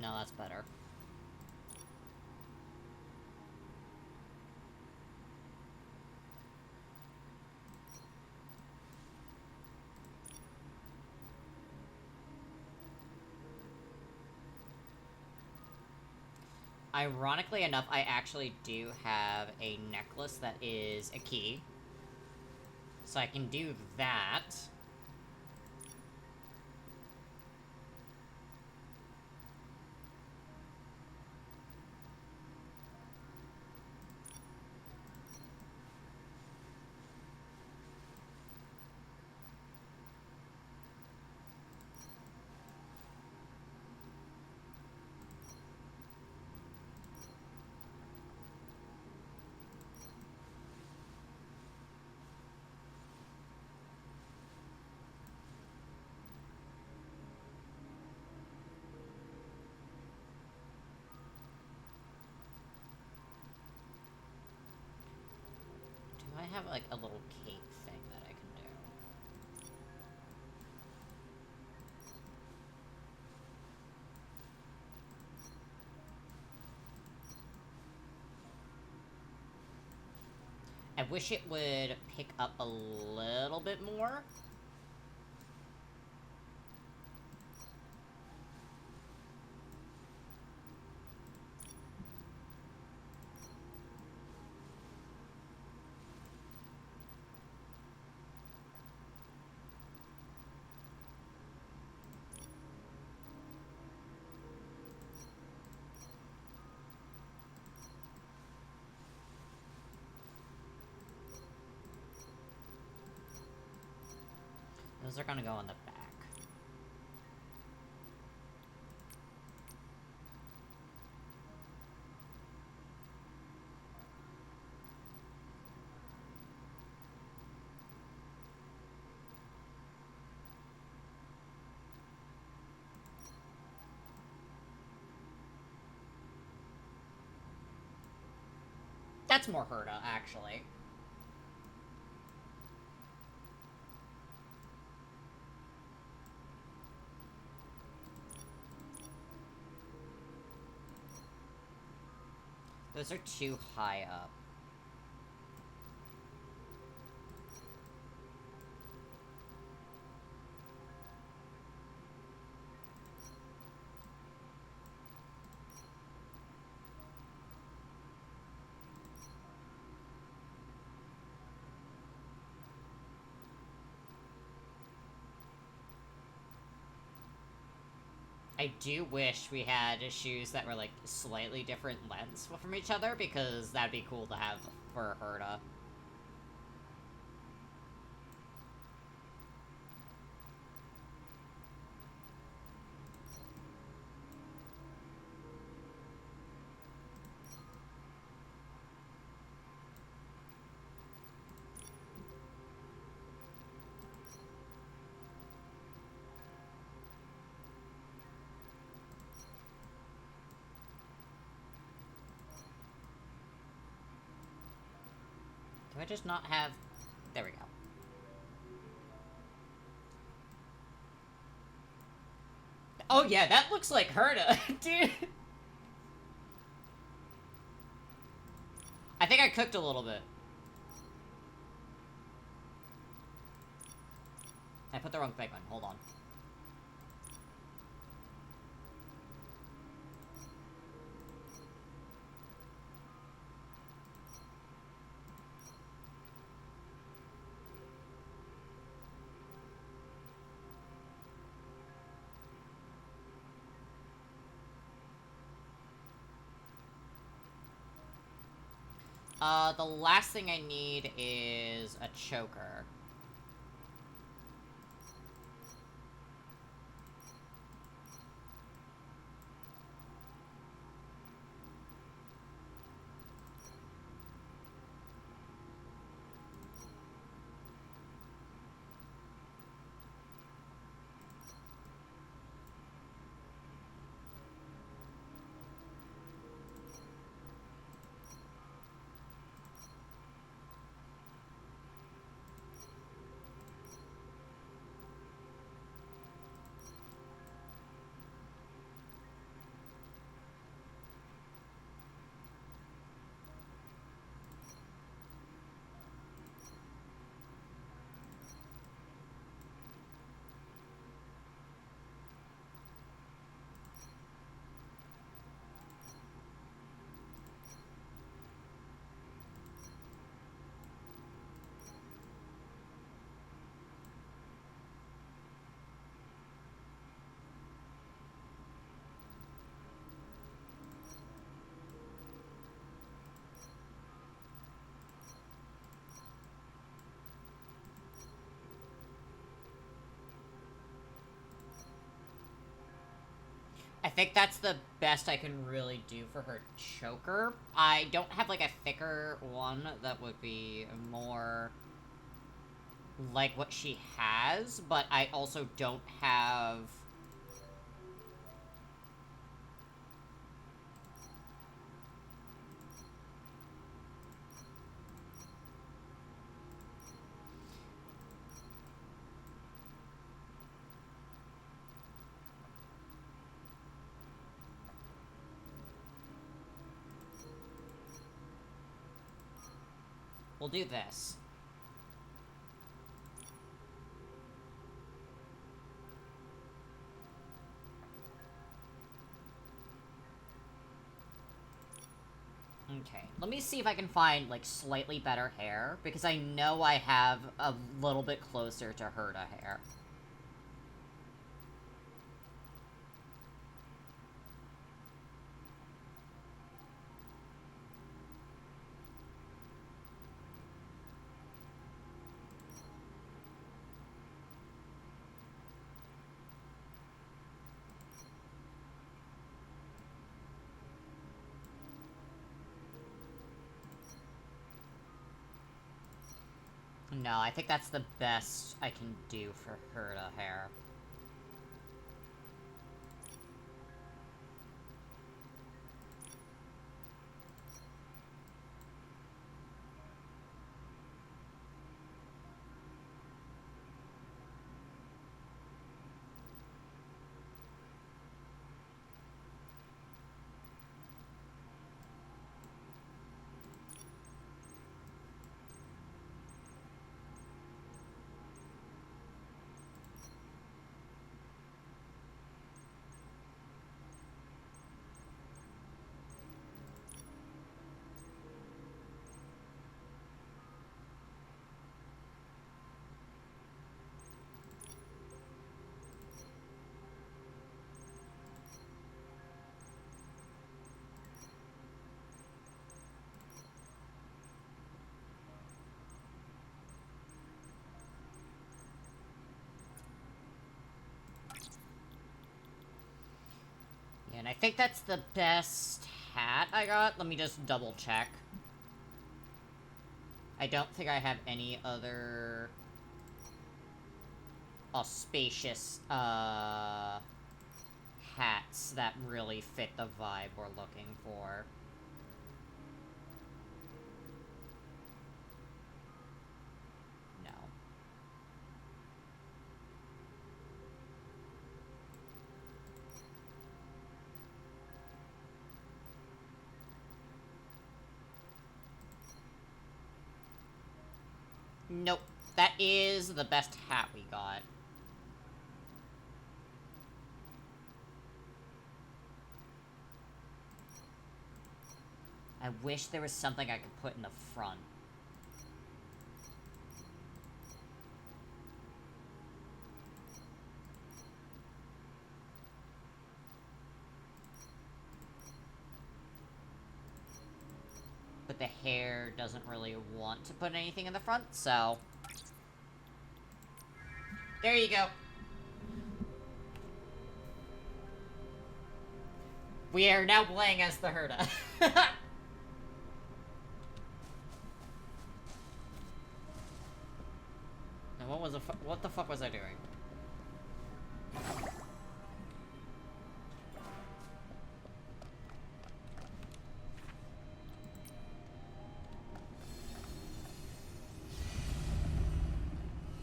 S2: No, that's better. Ironically enough, I actually do have a necklace that is a key. So I can do that. Do I have, like, a little cape thing that I can do? I wish it would pick up a little bit more. Those are gonna go on the back. That's more Herta, actually. Those are too high up. I do wish we had shoes that were, like, slightly different lengths from each other, because that'd be cool to have for Herta. Do I just not have... There we go. Oh yeah, that looks like Herta, dude. I think I cooked a little bit. I put the wrong thing on. Hold on. The last thing I need is a choker. I think that's the best I can really do for her choker. I don't have, like, a thicker one that would be more like what she has, but I also don't have... We'll do this. Okay, let me see if I can find, like, slightly better hair, because I know I have a little bit closer to Herta hair. No, I think that's the best I can do for Herta hair. I think that's the best hat I got. Let me just double check. I don't think I have any other auspicious hats that really fit the vibe we're looking for. No. Nope. That is the best hat we got. I wish there was something I could put in the front. But the hair doesn't really want to put anything in the front, so... There you go. We are now playing as the Herda. And what the fuck was I doing?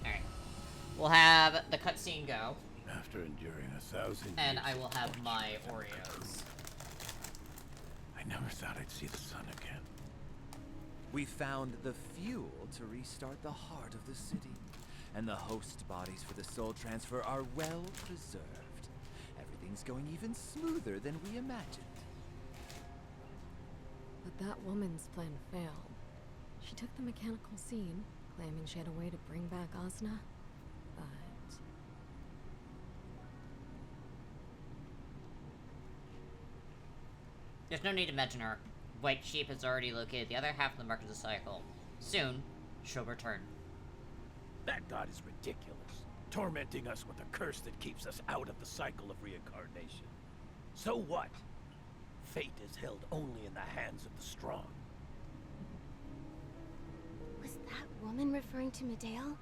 S2: Alright. We'll have the cutscene go.
S11: After enduring 1,000
S2: And
S11: years
S2: I will have my Oreos.
S11: I never thought I'd see the sun again.
S14: We found the fuel to restart the heart of the city. And the host bodies for the soul transfer are well preserved. Everything's going even smoother than we imagined.
S8: But that woman's plan failed. She took the mechanical scene, claiming she had a way to bring back Asna. But...
S2: There's no need to mention her. White Sheep has already located the other half of the Mark of the Cycle. Soon, she'll return.
S11: That god is ridiculous, tormenting us with a curse that keeps us out of the cycle of reincarnation. So what? Fate is held only in the hands of the strong.
S3: Was that woman referring to Medale?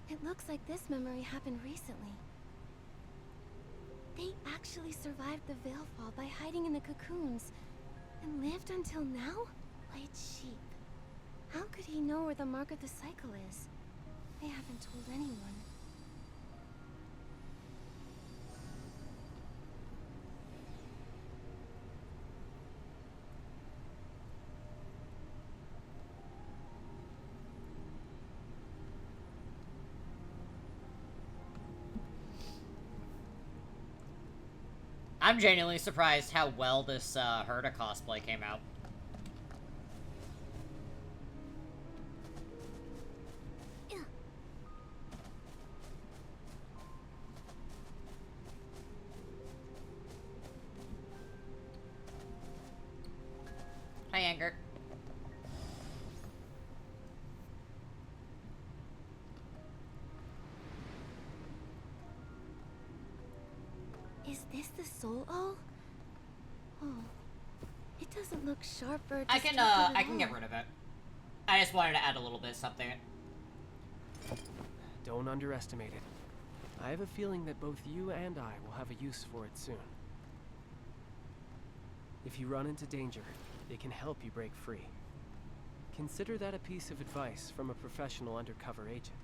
S3: It looks like this memory happened recently. They actually survived the Veilfall by hiding in the cocoons, and lived until now? White Sheep. How could he know where the Mark of the Cycle is? They haven't told anyone.
S2: I'm genuinely surprised how well this Herda cosplay came out. Hi, Anger.
S3: Is this the Soul All? Oh. It doesn't look sharp or
S2: I
S3: destructive
S2: can get rid of it. I just wanted to add a little bit of something.
S4: Don't underestimate it. I have a feeling that both you and I will have a use for it soon. If you run into danger, it can help you break free. Consider that a piece of advice from a professional undercover agent.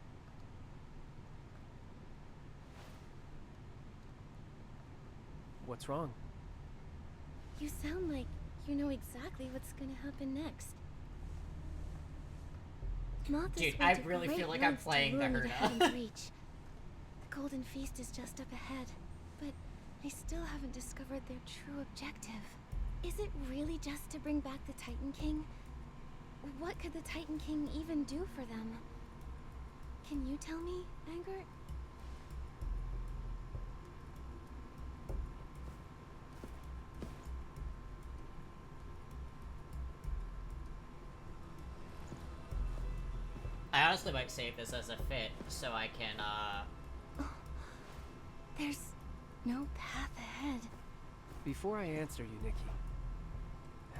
S4: What's wrong?
S3: You sound like you know exactly what's gonna happen next. Malthus
S2: Dude,
S3: went
S2: I
S3: to
S2: really
S3: great
S2: feel like I'm
S3: lengths to
S2: playing the
S3: lure me to
S2: Herda.
S3: Heaven's Reach. The Golden Feast is just up ahead, but I still haven't discovered their true objective. Is it really just to bring back the Titan King? What could the Titan King even do for them? Can you tell me, Anger?
S2: I honestly might save this as a fit, so I can,
S3: There's no path ahead.
S4: Before I answer you, Nikki,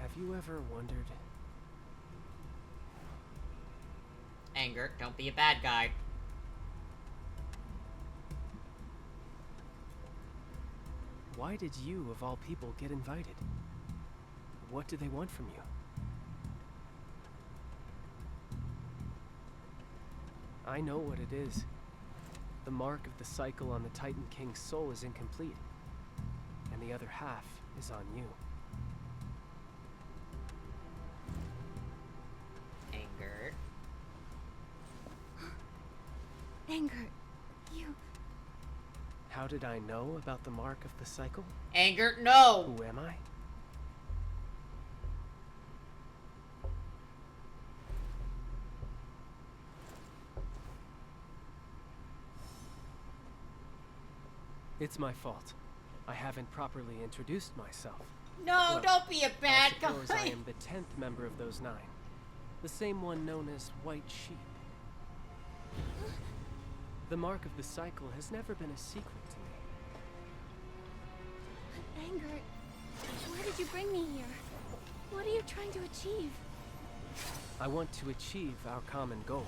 S4: have you ever wondered...
S2: Anger, don't be a bad guy.
S4: Why did you, of all people, get invited? What do they want from you? I know what it is. The mark of the cycle on the Titan King's soul is incomplete, and the other half is on you.
S2: Anger.
S3: Anger, you...
S4: How did I know about the mark of the cycle?
S2: Anger, no!
S4: Who am I? It's my fault. I haven't properly introduced myself.
S2: No,
S4: Well,
S2: don't be a bad
S4: I suppose I
S2: guy!
S4: am the 10th member of those 9. The same one known as White Sheep. The mark of the cycle has never been a secret to me.
S3: Anger, why did you bring me here? What are you trying to achieve?
S4: I want to achieve our common goal.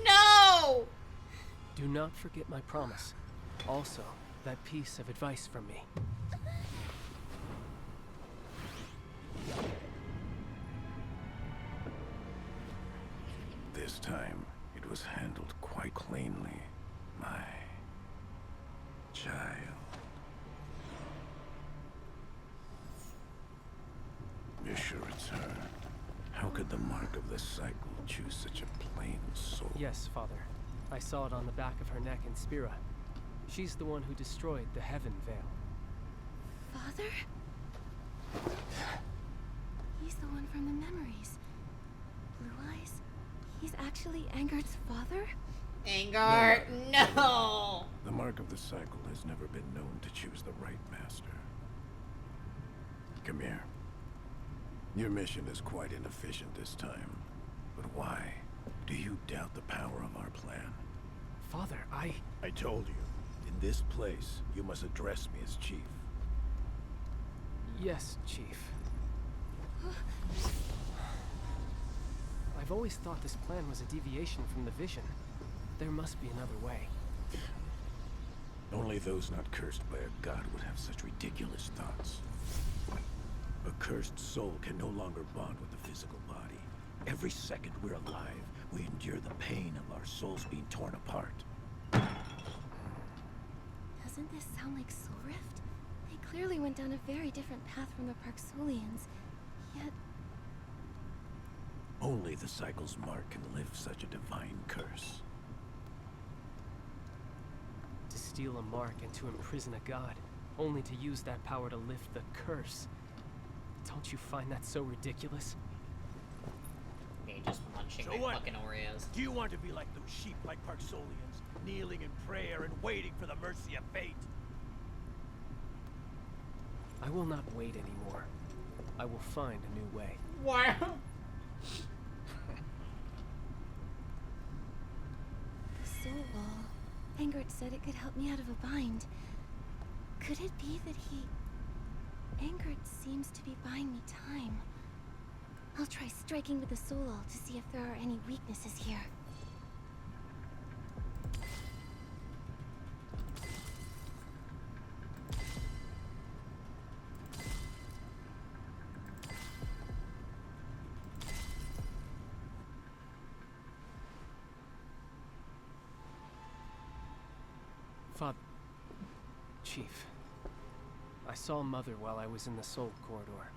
S2: No!
S4: Do not forget my promise. Also, that piece of advice from me.
S11: This time, it was handled quite cleanly, my child. You're sure it's her? How could the mark of the cycle choose such a plain soul?
S4: Yes, Father. I saw it on the back of her neck in Spira. She's the one who destroyed the Heaven Veil.
S3: Father? He's the one from the memories. Blue eyes? He's actually Anger's father?
S2: Anger, no!
S11: The mark of the cycle has never been known to choose the right master. Come here. Your mission is quite inefficient this time. But why? Do you doubt the power of our plan?
S4: Father, I
S11: told you. In this place, you must address me as Chief.
S4: Yes, Chief. I've always thought this plan was a deviation from the vision. There must be another way.
S11: Only those not cursed by a god would have such ridiculous thoughts. A cursed soul can no longer bond with the physical body. Every second we're alive, we endure the pain of our souls being torn apart.
S3: Doesn't this sound like Soul Rift? They clearly went down a very different path from the Parksolians. Yet...
S11: Only the cycle's mark can lift such a divine curse.
S4: To steal a mark and to imprison a god, only to use that power to lift the curse. Don't you find that so ridiculous?
S2: Me just munching
S11: So
S2: my
S11: what?
S2: fucking Oreos.
S11: Do you want to be like those sheep like Parksolians, kneeling in prayer and waiting for the mercy of fate?
S4: I will not wait anymore. I will find a new way.
S2: Wow.
S3: The soul wall. Angert said it could help me out of a bind. Could it be that he... Angert seems to be buying me time. I'll try striking with the soul wall to see if there are any weaknesses here.
S4: Father... Chief. I saw Mother while I was in the Soul Corridor.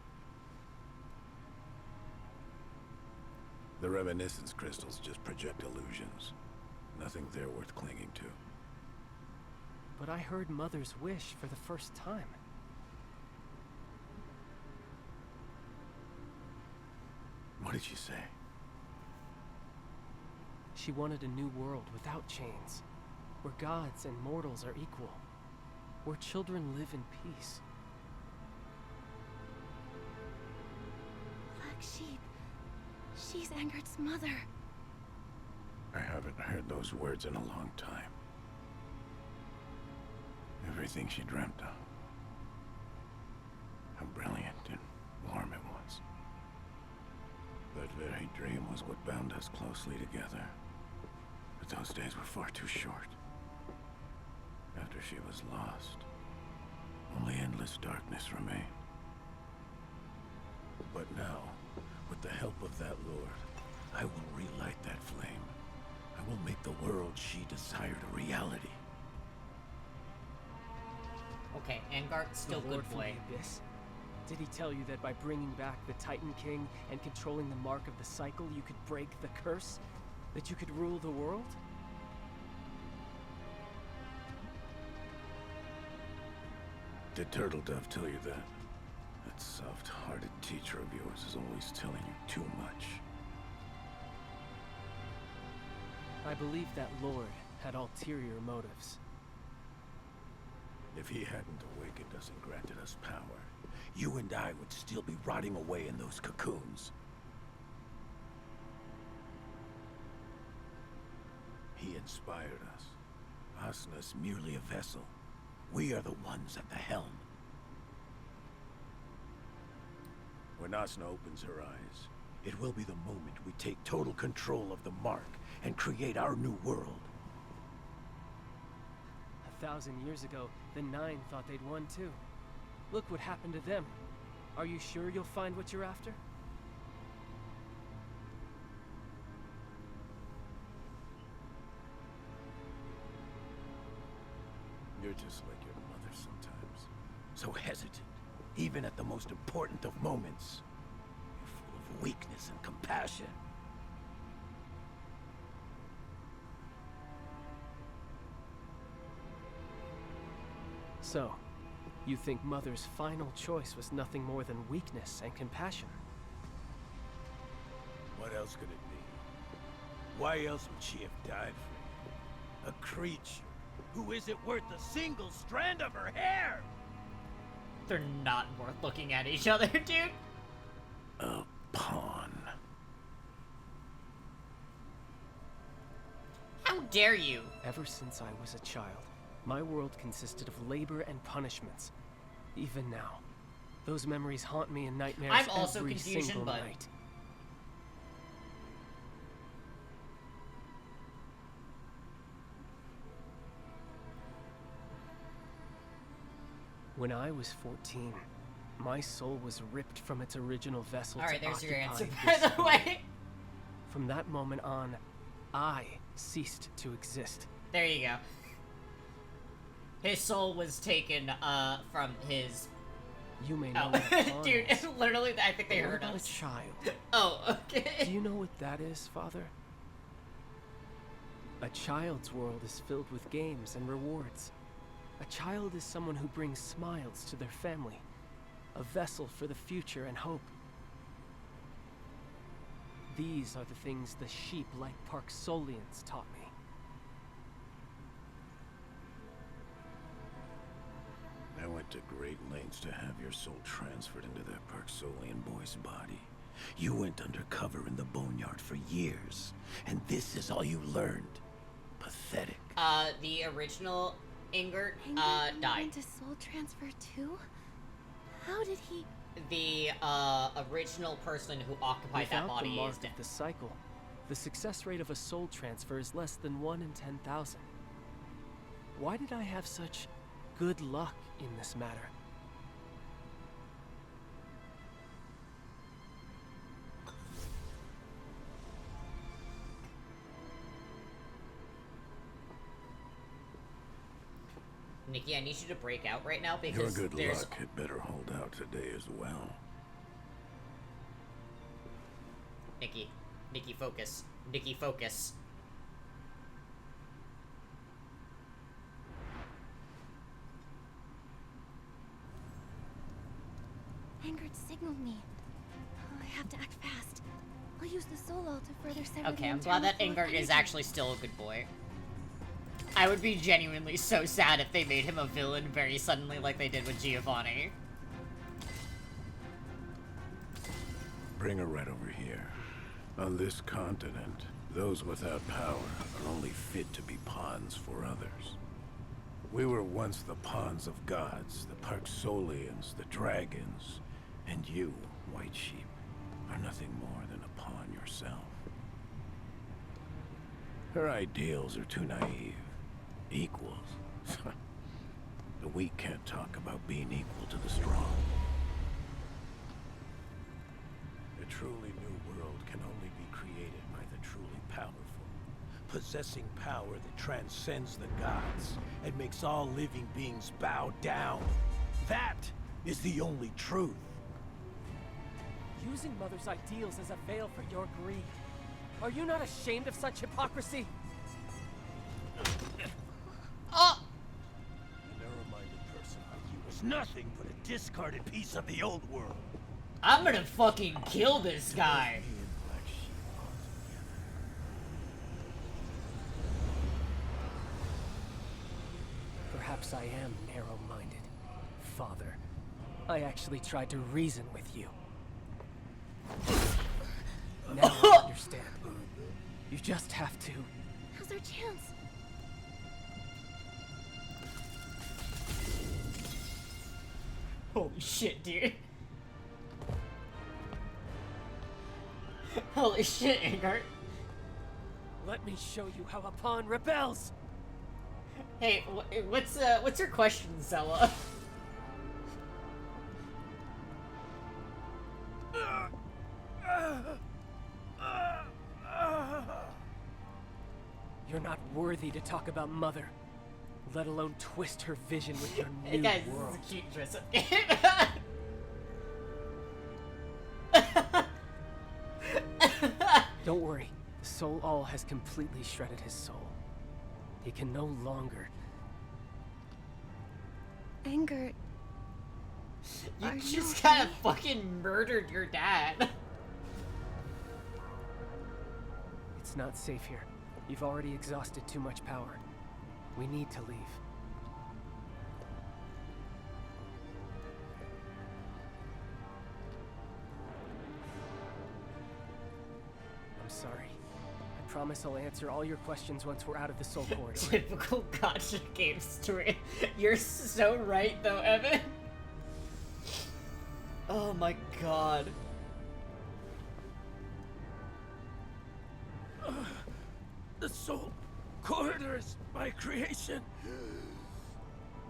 S11: The reminiscence crystals just project illusions. Nothing there worth clinging to.
S4: But I heard Mother's wish for the first time.
S11: What did she say?
S4: She wanted a new world without chains, where gods and mortals are equal, where children live in peace.
S3: Black Sheep. She's Angert's mother.
S11: I haven't heard those words in a long time.
S15: Everything she dreamt of. How brilliant and warm it was. That very dream was what bound us closely together. But those days were far too short. After she was lost, only endless darkness remained. But now, with the help of that Lord, I will relight that flame. I will make the world she desired a reality.
S2: Okay, Angart's still
S4: The
S2: good
S4: Lord from
S2: boy.
S4: the Abyss. Did he tell you that by bringing back the Titan King and controlling the mark of the cycle, you could break the curse? That you could rule the world?
S15: Did Turtle Dove tell you that? That soft-hearted teacher of yours is always telling you too much.
S4: I believe that Lord had ulterior motives.
S15: If he hadn't awakened us and granted us power, you and I would still be rotting away in those cocoons. He inspired us. Asna's merely a vessel. We are the ones at the helm. When Asna opens her eyes, it will be the moment we take total control of the mark and create our new world.
S4: 1,000 years ago, the Nine thought they'd won too. Look what happened to them. Are you sure you'll find what you're after?
S15: You're just like your mother sometimes. So hesitant, even at the most important of moments. You're full of weakness and compassion.
S4: So, you think Mother's final choice was nothing more than weakness and compassion?
S15: What else could it be? Why else would she have died for you? A creature who isn't worth a single strand of her hair!
S2: They're not worth looking at each other, dude.
S15: A pawn.
S2: How dare you?
S4: Ever since I was a child, my world consisted of labor and punishments. Even now, those memories haunt me in nightmares
S2: I'm also
S4: every
S2: confusion,
S4: single
S2: but
S4: night. When I was 14, my soul was ripped from its original vessel
S2: All right,
S4: to
S2: there's your
S4: occupy
S2: answer, by
S4: this
S2: the way.
S4: From that moment on, I ceased to exist.
S2: There you go. His soul was taken from his.
S4: You may know
S2: Oh,
S4: what pawn
S2: dude,
S4: is.
S2: literally, I think they
S4: But what
S2: heard
S4: about
S2: us.
S4: a child?
S2: Oh, okay.
S4: Do you know what that is, Father? A child's world is filled with games and rewards. A child is someone who brings smiles to their family, a vessel for the future and hope. These are the things the sheep like Parksolians taught me.
S15: I went to great lengths to have your soul transferred into that Parksolian boy's body. You went undercover in the Boneyard for years, and this is all you learned. Pathetic.
S2: The original Ingert,
S3: Ingert
S2: died.
S3: went to soul transfer too? How did he?
S2: The, original person who occupied that
S4: Without the
S2: body
S4: mark
S2: is dead.
S4: of the cycle, the success rate of a soul transfer is less than 1 in 10,000. Why did I have such good luck in this matter?
S2: Nikki, I need you to break out right now
S15: Your
S2: because
S15: good
S2: there's.
S15: luck had better hold out today as well.
S2: Nikki, focus. Nikki, focus.
S3: Ingrid signaled me. I have to act fast. I'll use the soul to further sever
S2: Okay,
S3: the
S2: I'm glad that
S3: internal flow of
S2: Ingard is
S3: energy.
S2: actually still a good boy. I would be genuinely so sad if they made him a villain very suddenly like they did with Giovanni.
S15: Bring her right over here. On this continent, those without power are only fit to be pawns for others. We were once the pawns of gods, the Parksolians, the dragons, and you, White Sheep, are nothing more than a pawn yourself. Her ideals are too naive. Equals? The weak can't talk about being equal to the strong. A truly new world can only be created by the truly powerful, possessing power that transcends the gods and makes all living beings bow down. That is the only truth.
S4: Using Mother's ideals as a veil for your greed. Are you not ashamed of such hypocrisy?
S2: Oh!
S11: A narrow-minded person like you is nothing but a discarded piece of the old world.
S2: I'm gonna fucking kill this guy.
S4: Perhaps I am narrow-minded, Father. I actually tried to reason with you. Now I understand. You just have to...
S3: Now's our chance.
S2: Holy shit, dude. Holy shit, Angart.
S4: Let me show you how a pawn rebels!
S2: Hey, what's your question, Zella?
S4: You're not worthy to talk about Mother, let alone twist her vision with your
S2: Hey
S4: new
S2: guys,
S4: world.
S2: this is a cute dress-up game.
S4: Don't worry, Soul All has completely shredded his soul. He can no longer...
S3: Anger.
S2: You just kind of fucking murdered your dad.
S4: It's not safe here. You've already exhausted too much power. We need to leave. I'm sorry. I promise I'll answer all your questions once we're out of the Soul Corridor.
S2: Typical gotcha game story. You're so right, though, Evan. Oh my god.
S11: The Soul Corridor is my creation.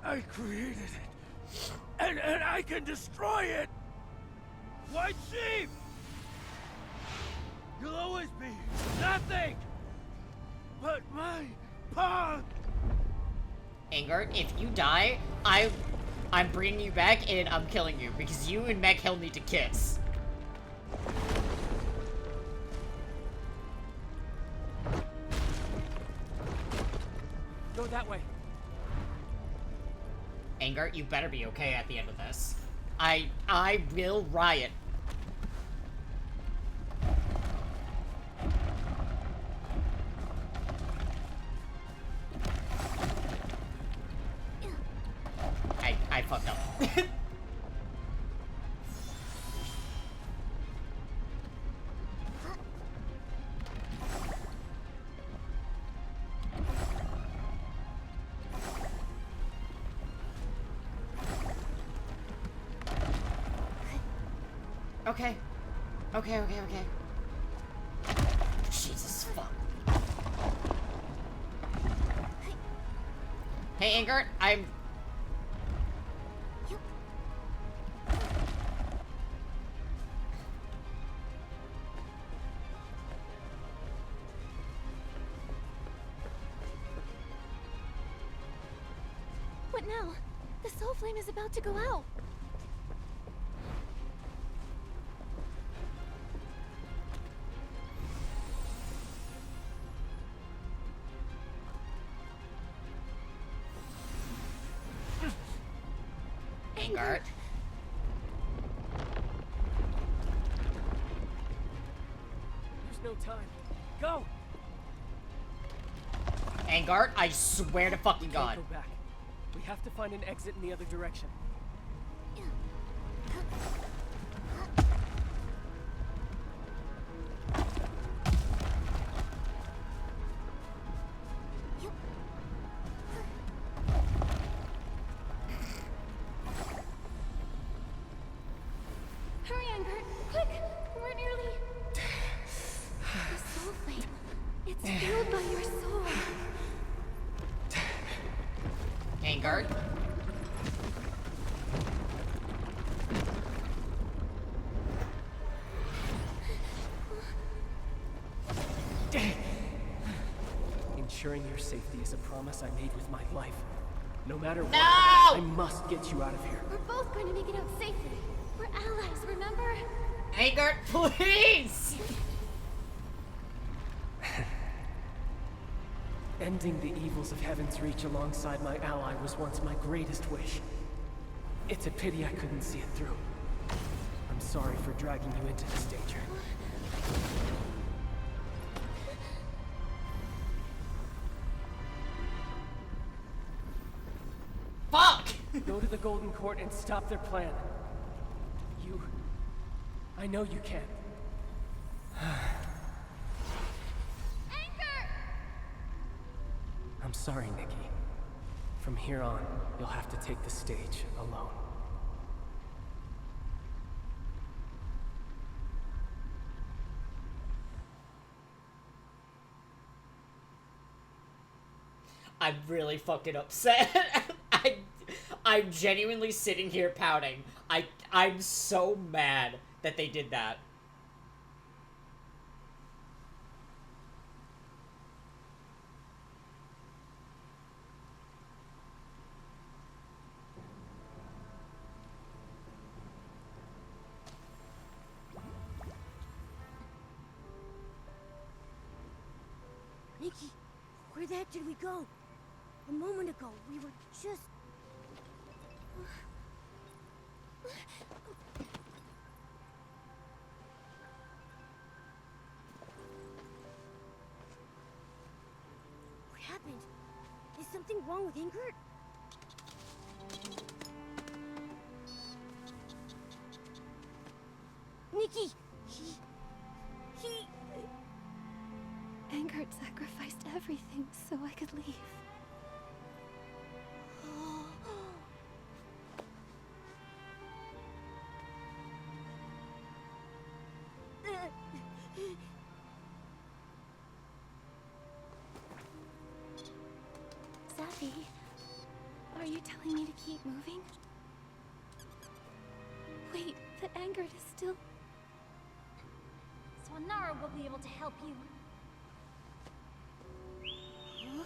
S11: I created it. And I can destroy it! White Sheep! You'll always be nothing but my pawn!
S2: Angart, if you die, I'm bringing you back and I'm killing you because you and Meg Hill need to kiss.
S4: Go that way.
S2: Angart, you better be okay at the end of this. I will riot. I fucked up. Okay. Okay. Jesus, fuck. Hey, Angart, I'm...
S3: What now? The soul flame is about to go out.
S2: Angart.
S4: There's no time. Go!
S2: Angart, I swear to fucking God.
S4: Go back. We have to find an exit in the other direction.
S3: Angert! Quick! We're nearly... The soul flame. It's fueled by your soul.
S2: Angard?
S4: Ensuring your safety is a promise I made with my life. No matter what,
S2: No!
S4: I must get you out of here.
S3: We're both going to make it out safely. We're allies, remember?
S2: Angard, please!
S4: Ending the evils of Heaven's Reach alongside my ally was once my greatest wish. It's a pity I couldn't see it through. I'm sorry for dragging you into this danger.
S2: Fuck!
S4: Go to the Golden Court and stop their plan. I know you can.
S3: Anger!
S4: I'm sorry, Nikki. From here on, you'll have to take the stage alone.
S2: I'm really fucking upset. I'm genuinely sitting here pouting. I'm so mad that they did that.
S5: Nikki, where the heck did we go? A moment ago, we were just... What happened? Is something wrong with Ingrid? Nikki! He...
S3: Angert sacrificed everything so I could leave. Zappy, are you telling me to keep moving? Wait, but Angert is still...
S13: Swanara will be able to help you.
S3: Huh?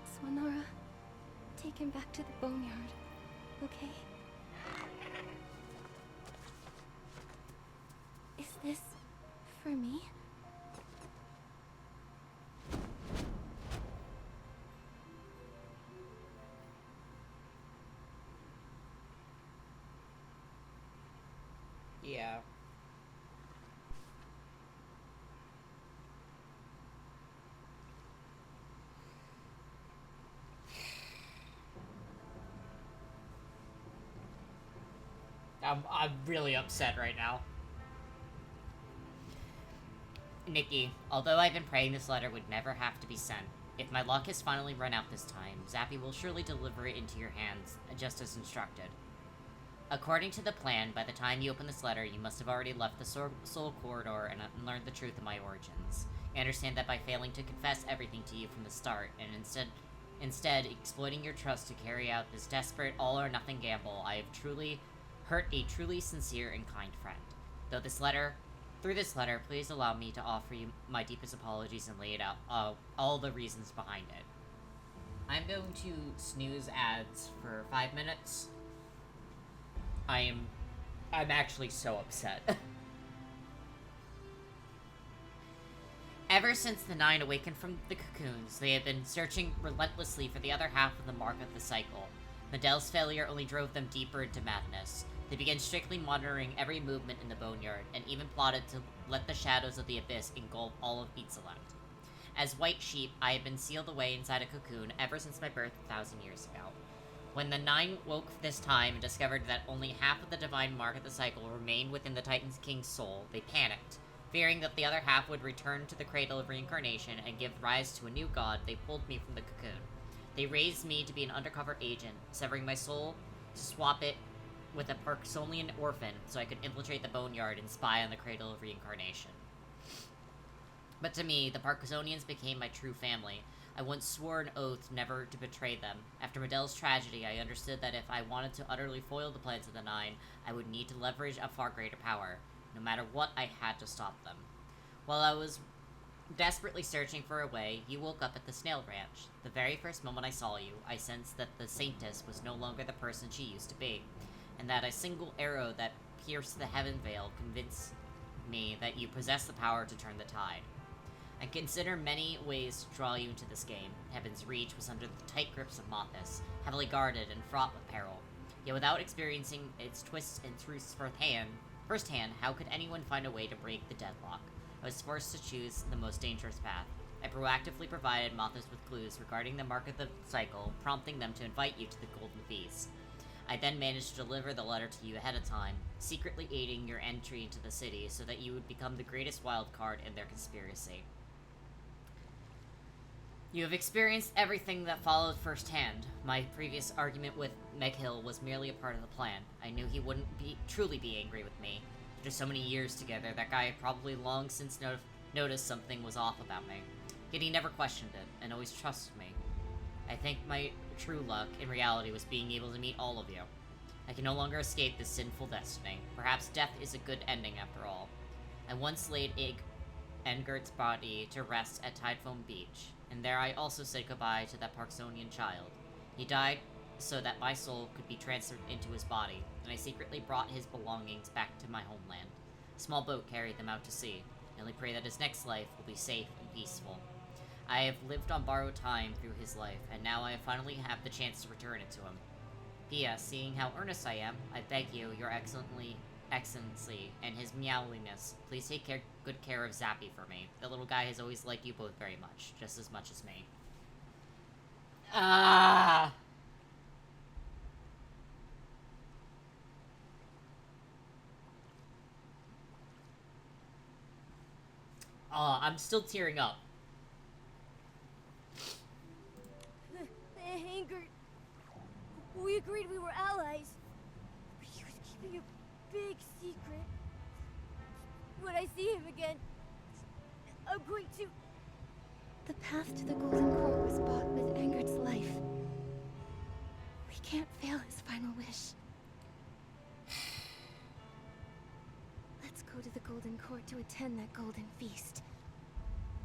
S3: Swanara, take him back to the boneyard, okay? Is this for me?
S2: Yeah. I'm really upset right now. Nikki, although I've been praying this letter would never have to be sent, if my luck has finally run out this time, Zappy will surely deliver it into your hands, just as instructed. According to the plan, by the time you open this letter, you must have already left the Soul Corridor and learned the truth of my origins. I understand that by failing to confess everything to you from the start, and instead exploiting your trust to carry out this desperate all-or-nothing gamble, I have truly hurt a truly sincere and kind friend. Through this letter, please allow me to offer you my deepest apologies and lay it out, all the reasons behind it. I'm going to snooze ads for 5 minutes. I'm actually so upset. Ever since the Nine awakened from the cocoons, they have been searching relentlessly for the other half of the mark of the cycle. Medel's failure only drove them deeper into madness. They began strictly monitoring every movement in the boneyard, and even plotted to let the shadows of the abyss engulf all of Ixalant. As White Sheep, I have been sealed away inside a cocoon ever since my birth 1,000 years ago. When the Nine woke this time and discovered that only half of the divine mark of the cycle remained within the Titan King's soul, they panicked. Fearing that the other half would return to the cradle of reincarnation and give rise to a new god, they pulled me from the cocoon. They raised me to be an undercover agent, severing my soul to swap it with a Parksonian orphan so I could infiltrate the Boneyard and spy on the cradle of reincarnation. But to me, the Parksonians became my true family. I once swore an oath never to betray them. After Medel's tragedy, I understood that if I wanted to utterly foil the plans of the Nine, I would need to leverage a far greater power. No matter what, I had to stop them. While I was desperately searching for a way, you woke up at the Snail Ranch. The very first moment I saw you, I sensed that the Saintess was no longer the person she used to be, and that a single arrow that pierced the heaven veil convinced me that you possess the power to turn the tide. I consider many ways to draw you into this game. Heaven's Reach was under the tight grips of Mothis, heavily guarded and fraught with peril. Yet without experiencing its twists and truths firsthand, how could anyone find a way to break the deadlock? I was forced to choose the most dangerous path. I proactively provided Mothis with clues regarding the mark of the cycle, prompting them to invite you to the Golden Feast. I then managed to deliver the letter to you ahead of time, secretly aiding your entry into the city so that you would become the greatest wild card in their conspiracy. You have experienced everything that followed firsthand. My previous argument with Meghill was merely a part of the plan. I knew he wouldn't truly be angry with me. After so many years together, that guy had probably long since noticed something was off about me. Yet he never questioned it, and always trusted me. I think my true luck, in reality, was being able to meet all of you. I can no longer escape this sinful destiny. Perhaps death is a good ending after all. I once laid Engert's body to rest at Tidefoam Beach, and there I also said goodbye to that Parksonian child. He died so that my soul could be transferred into his body, and I secretly brought his belongings back to my homeland. A small boat carried them out to sea. I only pray that his next life will be safe and peaceful. I have lived on borrowed time through his life, and now I finally have the chance to return it to him. P.S. Seeing how earnest I am, I beg you, your Excellency, and his meowliness, please take good care of Zappy for me. The little guy has always liked you both very much, just as much as me. I'm still tearing up.
S5: Engert, we agreed we were allies, but he was keeping a big secret. When I see him again, I'm going to... The path to the Golden Court was bought with Engert's life. We can't fail his final wish. Let's go to the Golden Court to attend that Golden Feast.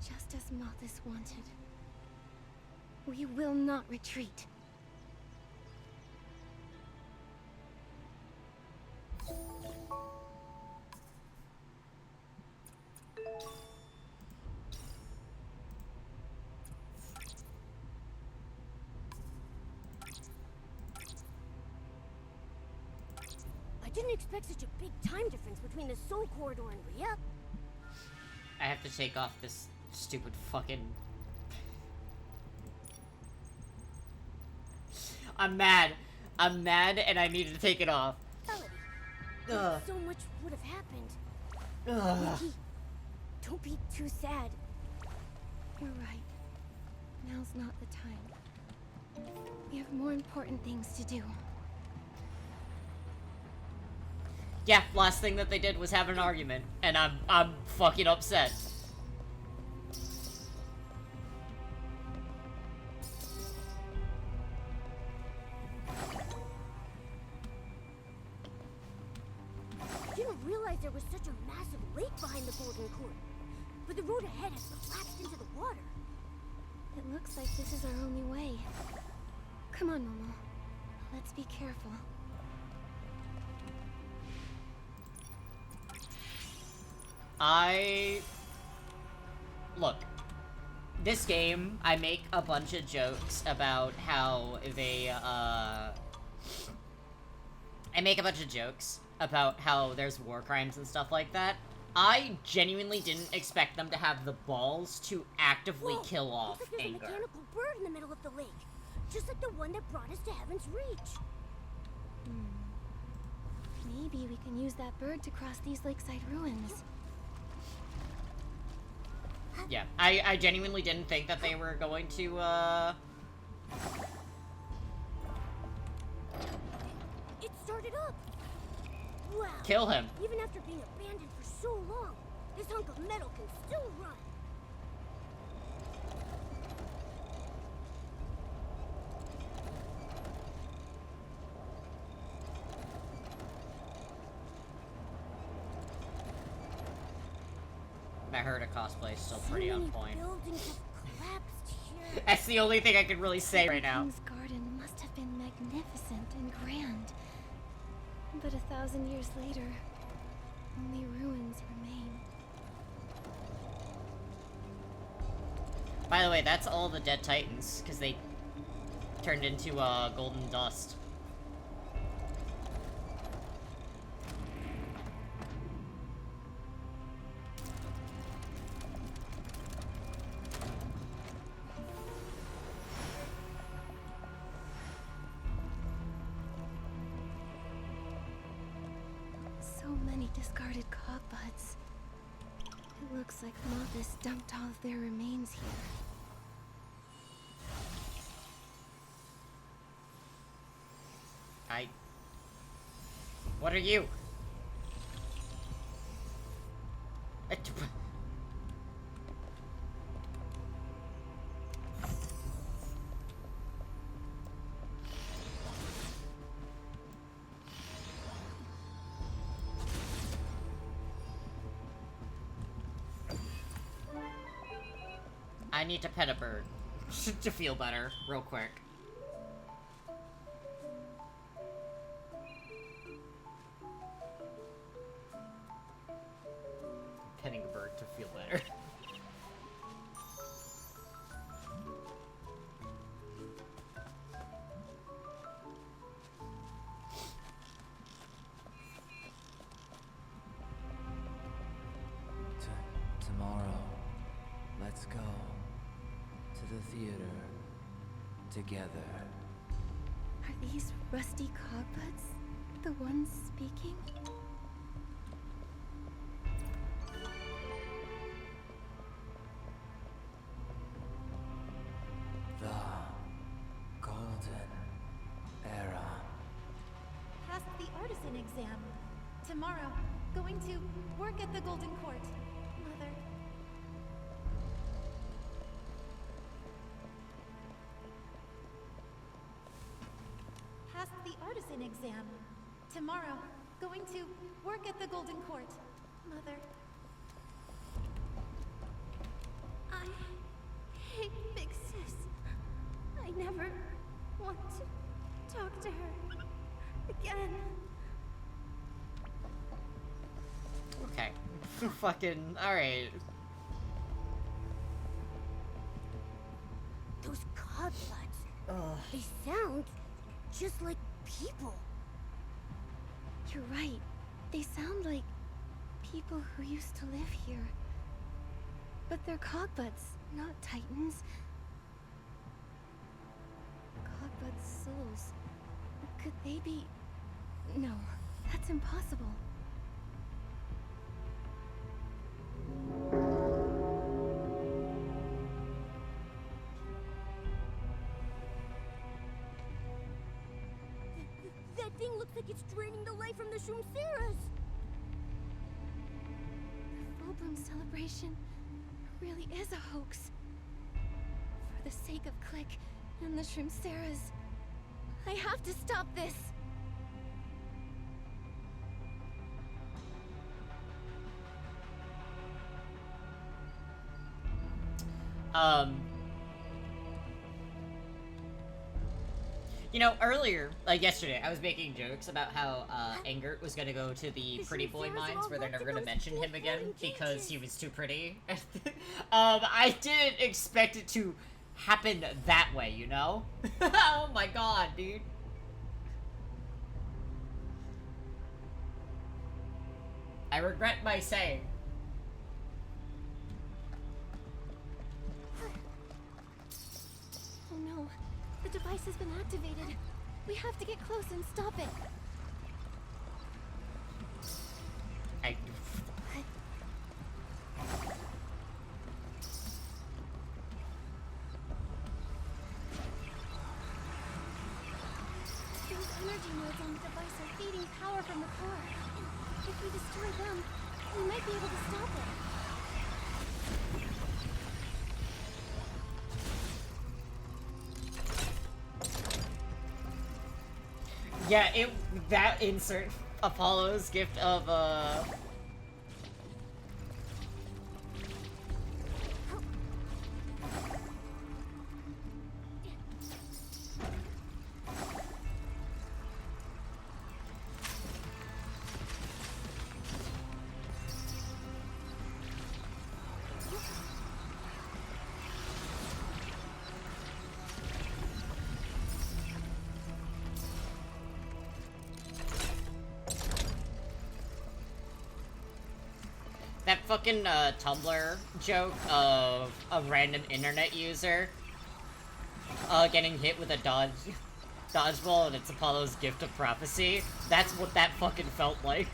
S5: Just as Mothis wanted. We will not retreat. I didn't expect such a big time difference between the Soul Corridor and Rhea.
S2: I have to take off this stupid fucking... I'm mad, and I needed to take it off.
S5: Ugh. So much would have happened. Nikki, don't be too sad. You're right. Now's not the time. We have more important things to do.
S2: Yeah, last thing that they did was have an argument, and I'm fucking upset.
S5: I didn't realize there was such a massive lake behind the Golden Court, but the road ahead has collapsed into the water. It looks like this is our only way. Come on, Momo. Let's be careful.
S2: Look, this game, I make a bunch of jokes about how they, I make a bunch of jokes about how there's war crimes and stuff like that. I genuinely didn't expect them to have the balls to actively kill off
S5: Looks like there's
S2: Anger.
S5: a mechanical bird in the middle of the lake. Just like the one that brought us to Heaven's Reach. Maybe we can use that bird to cross these lakeside ruins.
S2: Yeah, I genuinely didn't think that they were going to,
S5: It started up! Wow.
S2: kill him.
S5: Even after being abandoned for so long, this hunk of metal can still run.
S2: I heard a cosplay is still pretty on point.
S5: Buildings have collapsed here.
S2: That's the only thing I could really say right now.
S5: King's Garden must have been magnificent and grand. But 1,000 years later, only ruins remain.
S2: By the way, that's all the dead titans, because they turned into, golden dust.
S5: So many discarded cogbuds. It looks like Mothis dumped all of their remains here.
S2: What are you? I need to pet a bird to feel better, real quick. Petting a bird to feel better.
S14: Tomorrow, let's go to the theater together.
S5: Are these rusty cogbuds the ones speaking?
S14: The Golden Era.
S7: Passed the artisan exam. Tomorrow, going to work at the Golden Court. Mother. Passed the artisan exam. Tomorrow, going to work at the Golden Court. Mother.
S5: I hate Big Sis. I never want to talk to her again.
S2: Okay. Fucking, alright.
S5: Those cogbuds. They sound just like people. You're right. They sound like people who used to live here. But they're cogbuds, not titans. Cogbuds' souls. Could they be... No, that's impossible. That thing looks like it's draining the life from the Shroomceras! The Fulbroom celebration really is a hoax. For the sake of Click and the Shroomceras, I have to stop this!
S2: You know, earlier, like yesterday, I was making jokes about how, Engert was gonna go to the Pretty Boy Mines where they're never gonna mention him again because he was too pretty. I didn't expect it to happen that way, you know? Oh my god, dude. I regret my saying.
S5: Oh no,
S3: The device has been activated. We have to get close and stop it. Those energy nodes on the device are feeding power from the core. If we destroy them, we might be able to stop it.
S2: Yeah, that insert Apollo's gift of that fucking Tumblr joke of a random internet user getting hit with a dodgeball and it's Apollo's gift of prophecy. That's what that fucking felt like.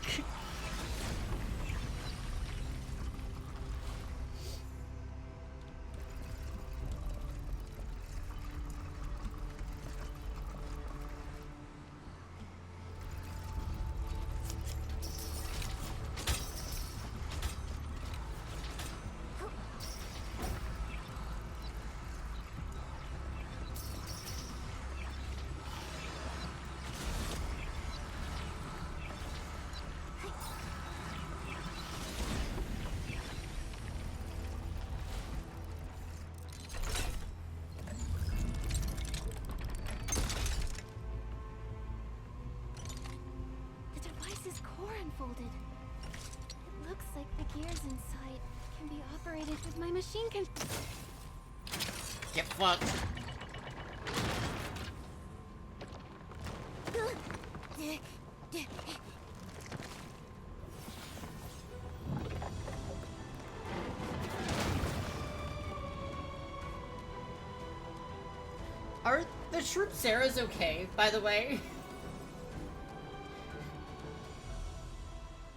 S3: Unfolded. It looks like the gears inside can be operated with my machine can.
S2: Get fucked. Are the Shroop Sarahs okay, by the way?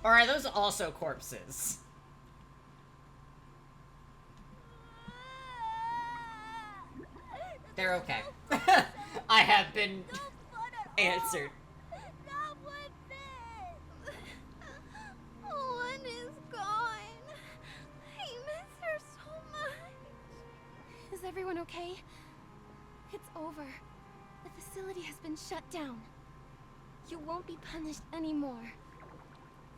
S2: Or are those also corpses? They're okay. I have been answered.
S3: One is gone. I miss her so much. Is everyone okay? It's over. The facility has been shut down. You won't be punished anymore.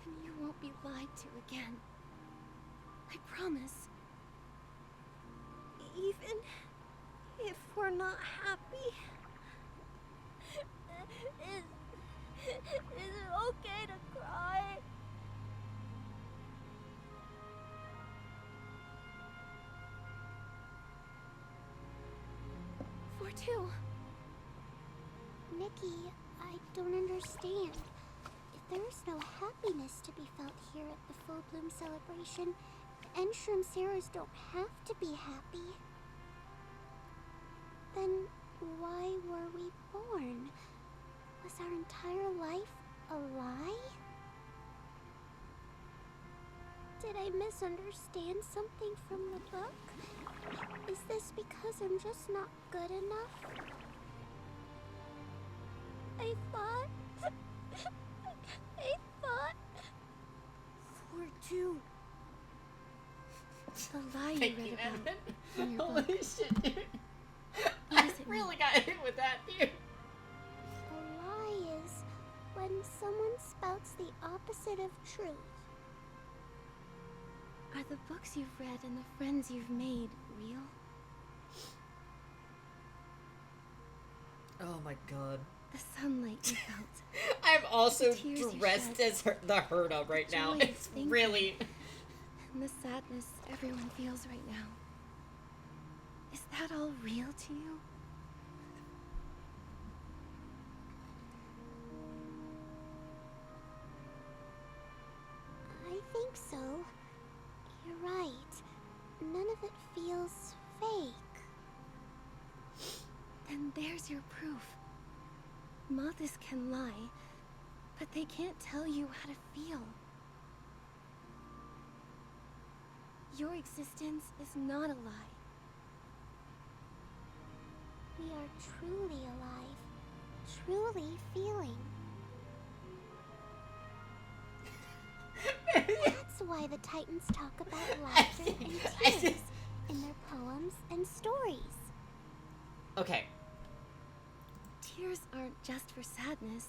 S3: And you won't be lied to again. I promise. Even if we're not happy. Is it okay to cry? For two.
S16: Nikki, I don't understand. If there is no happiness to be felt here at the Full Bloom celebration, the Enshroom Sarahs don't have to be happy. Then why were we born? Was our entire life a lie? Did I misunderstand something from the book? Is this because I'm just not good enough? I thought...
S3: For two. The lie you
S2: Thank
S3: read
S2: you,
S3: about
S2: Evan.
S3: in your
S2: Holy
S3: book.
S2: shit, dude. I really got hit with that, dude.
S16: A lie is when someone spouts the opposite of truth.
S3: Are the books you've read and the friends you've made real?
S2: Oh my god.
S3: The sunlight you felt.
S2: I'm also
S3: The tears you
S2: dressed
S3: shed.
S2: as the Herda right
S3: The
S2: now.
S3: joy of
S2: It's
S3: thinking.
S2: really...
S3: And the sadness everyone feels right now. Is that all real to you?
S16: I think so. You're right. None of it feels fake.
S3: Then there's Here's your proof. Mothas can lie, but they can't tell you how to feel. Your existence is not a lie.
S16: We are truly alive, truly feeling. That's why the Titans talk about laughter and tears in their poems and stories.
S2: Okay.
S3: Tears aren't just for sadness.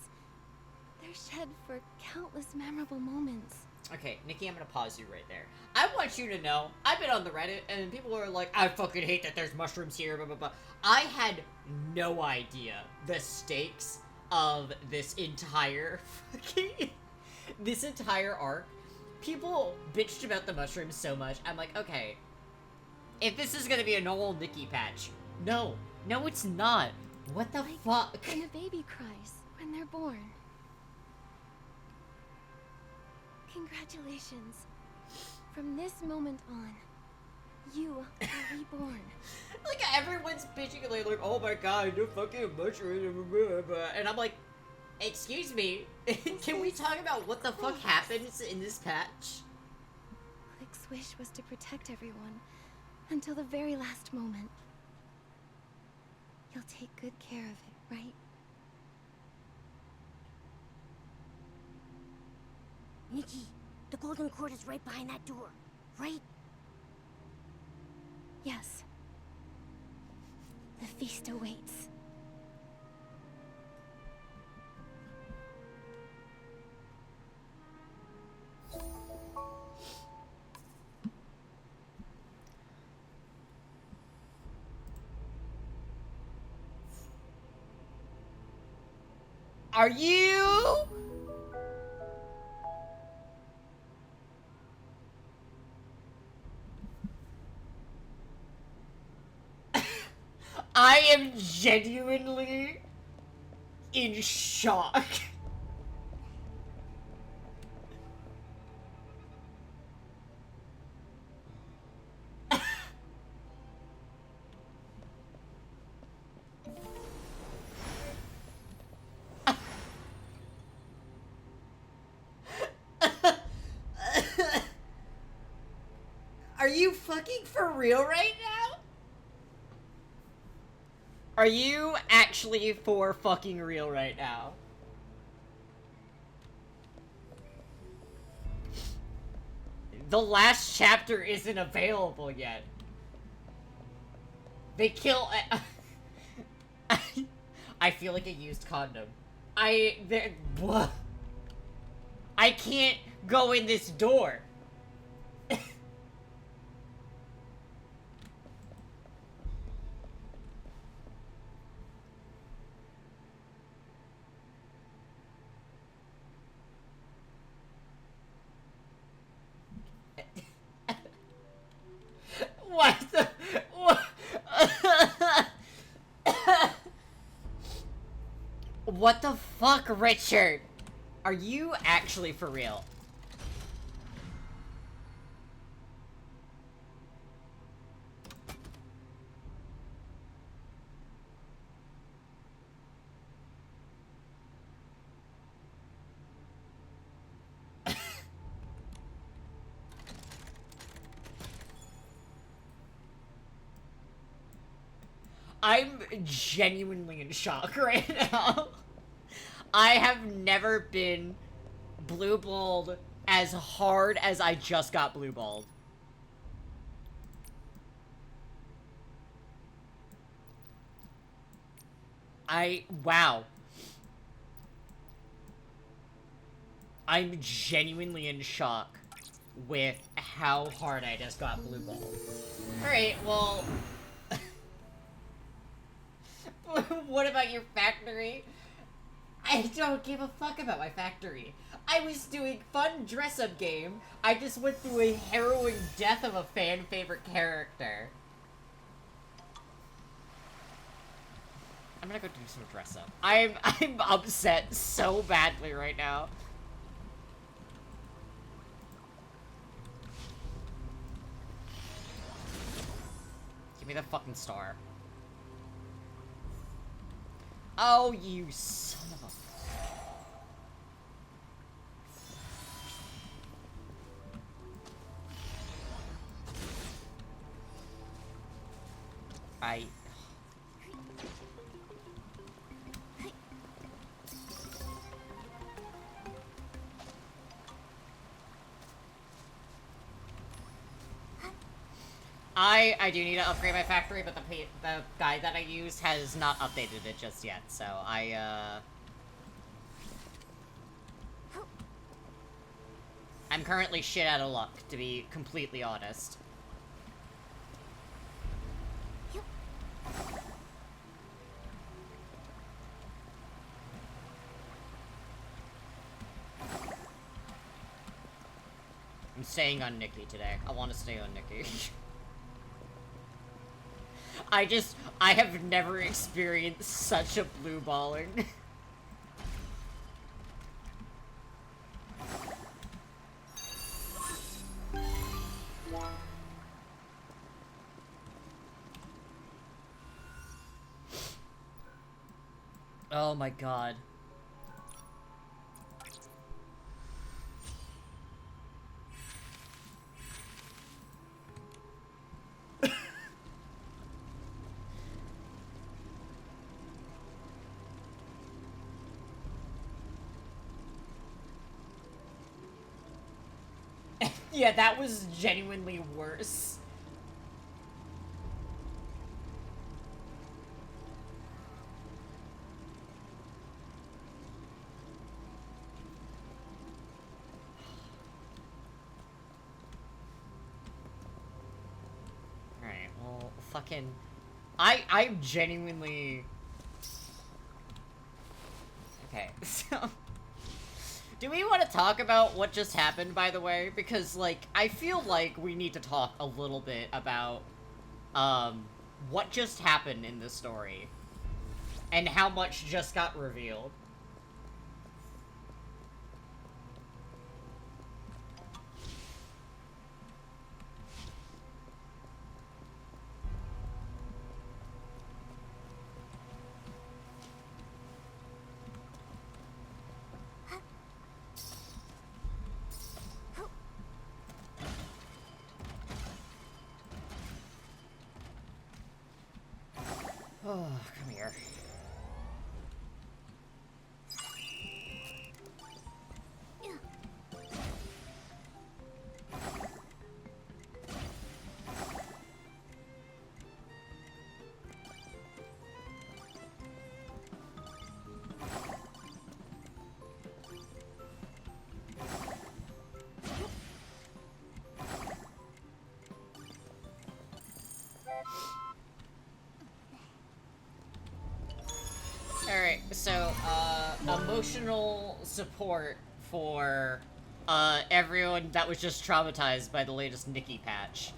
S3: They're shed for countless memorable moments.
S2: Okay, Nikki, I'm gonna pause you right there. I want you to know, I've been on the Reddit, and people are like, I fucking hate that there's mushrooms here, blah, blah, blah. I had no idea the stakes of this entire fucking... this entire arc. People bitched about the mushrooms so much, I'm like, okay, if this is gonna be a normal Nikki patch, no, it's not. What the fuck?
S3: When a baby cries when they're born. Congratulations. From this moment on, you are reborn.
S2: Like, everyone's bitching like, oh my god, the fucking mushrooms, and I'm like, excuse me, can we talk about what the fuck happens in this patch?
S3: Click's wish was to protect everyone until the very last moment. You'll take good care of it, right?
S16: Nikki, the golden cord is right behind that door, right?
S3: Yes. The feast awaits.
S2: Are you? I am genuinely in shock. Are you fucking for real right now? Are you actually for fucking real right now? The last chapter isn't available yet. They kill... I feel like a used condom. I can't go in this door. What the... What the fuck, Richard? Are you actually for real? I'm genuinely in shock right now. I have never been blue-balled as hard as I just got blue-balled. Wow. I'm genuinely in shock with how hard I just got blue-balled. Alright, well... What about your factory? I don't give a fuck about my factory. I was doing fun dress-up game. I just went through a harrowing death of a fan-favorite character. I'm gonna go do some dress-up. I'm upset so badly right now. Give me the fucking star. Oh, you son of a... I do need to upgrade my factory, but the guy that I use has not updated it just yet, so I'm currently shit out of luck, to be completely honest. I'm staying on Nikki today. I want to stay on Nikki. I have never experienced such a blue balling. Oh my god. Yeah, that was genuinely worse. Alright, well, fucking... I'm genuinely... Okay, so... Do we want to talk about what just happened, by the way? Because, like, I feel like we need to talk a little bit about, what just happened in this story. And how much just got revealed. Oh, come here. Alright, so, emotional support for, everyone that was just traumatized by the latest Nikki patch.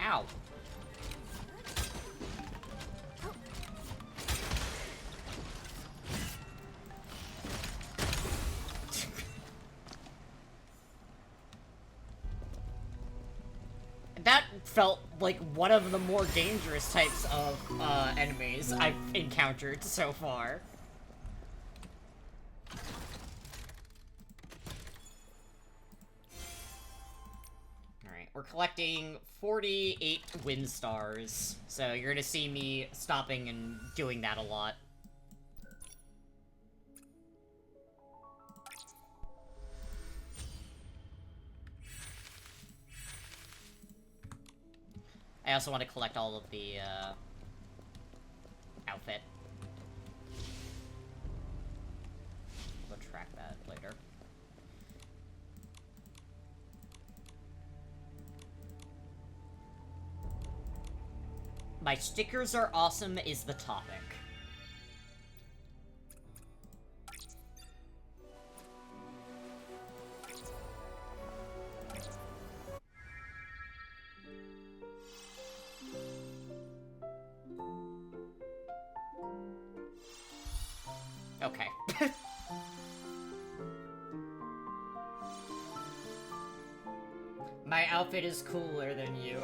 S2: Ow. That felt like one of the more dangerous types of, enemies I've encountered so far. Alright, we're collecting 48 win stars, so you're gonna see me stopping and doing that a lot. I also want to collect all of the, outfit. We'll track that later. My stickers are awesome is the topic. Okay. My outfit is cooler than you.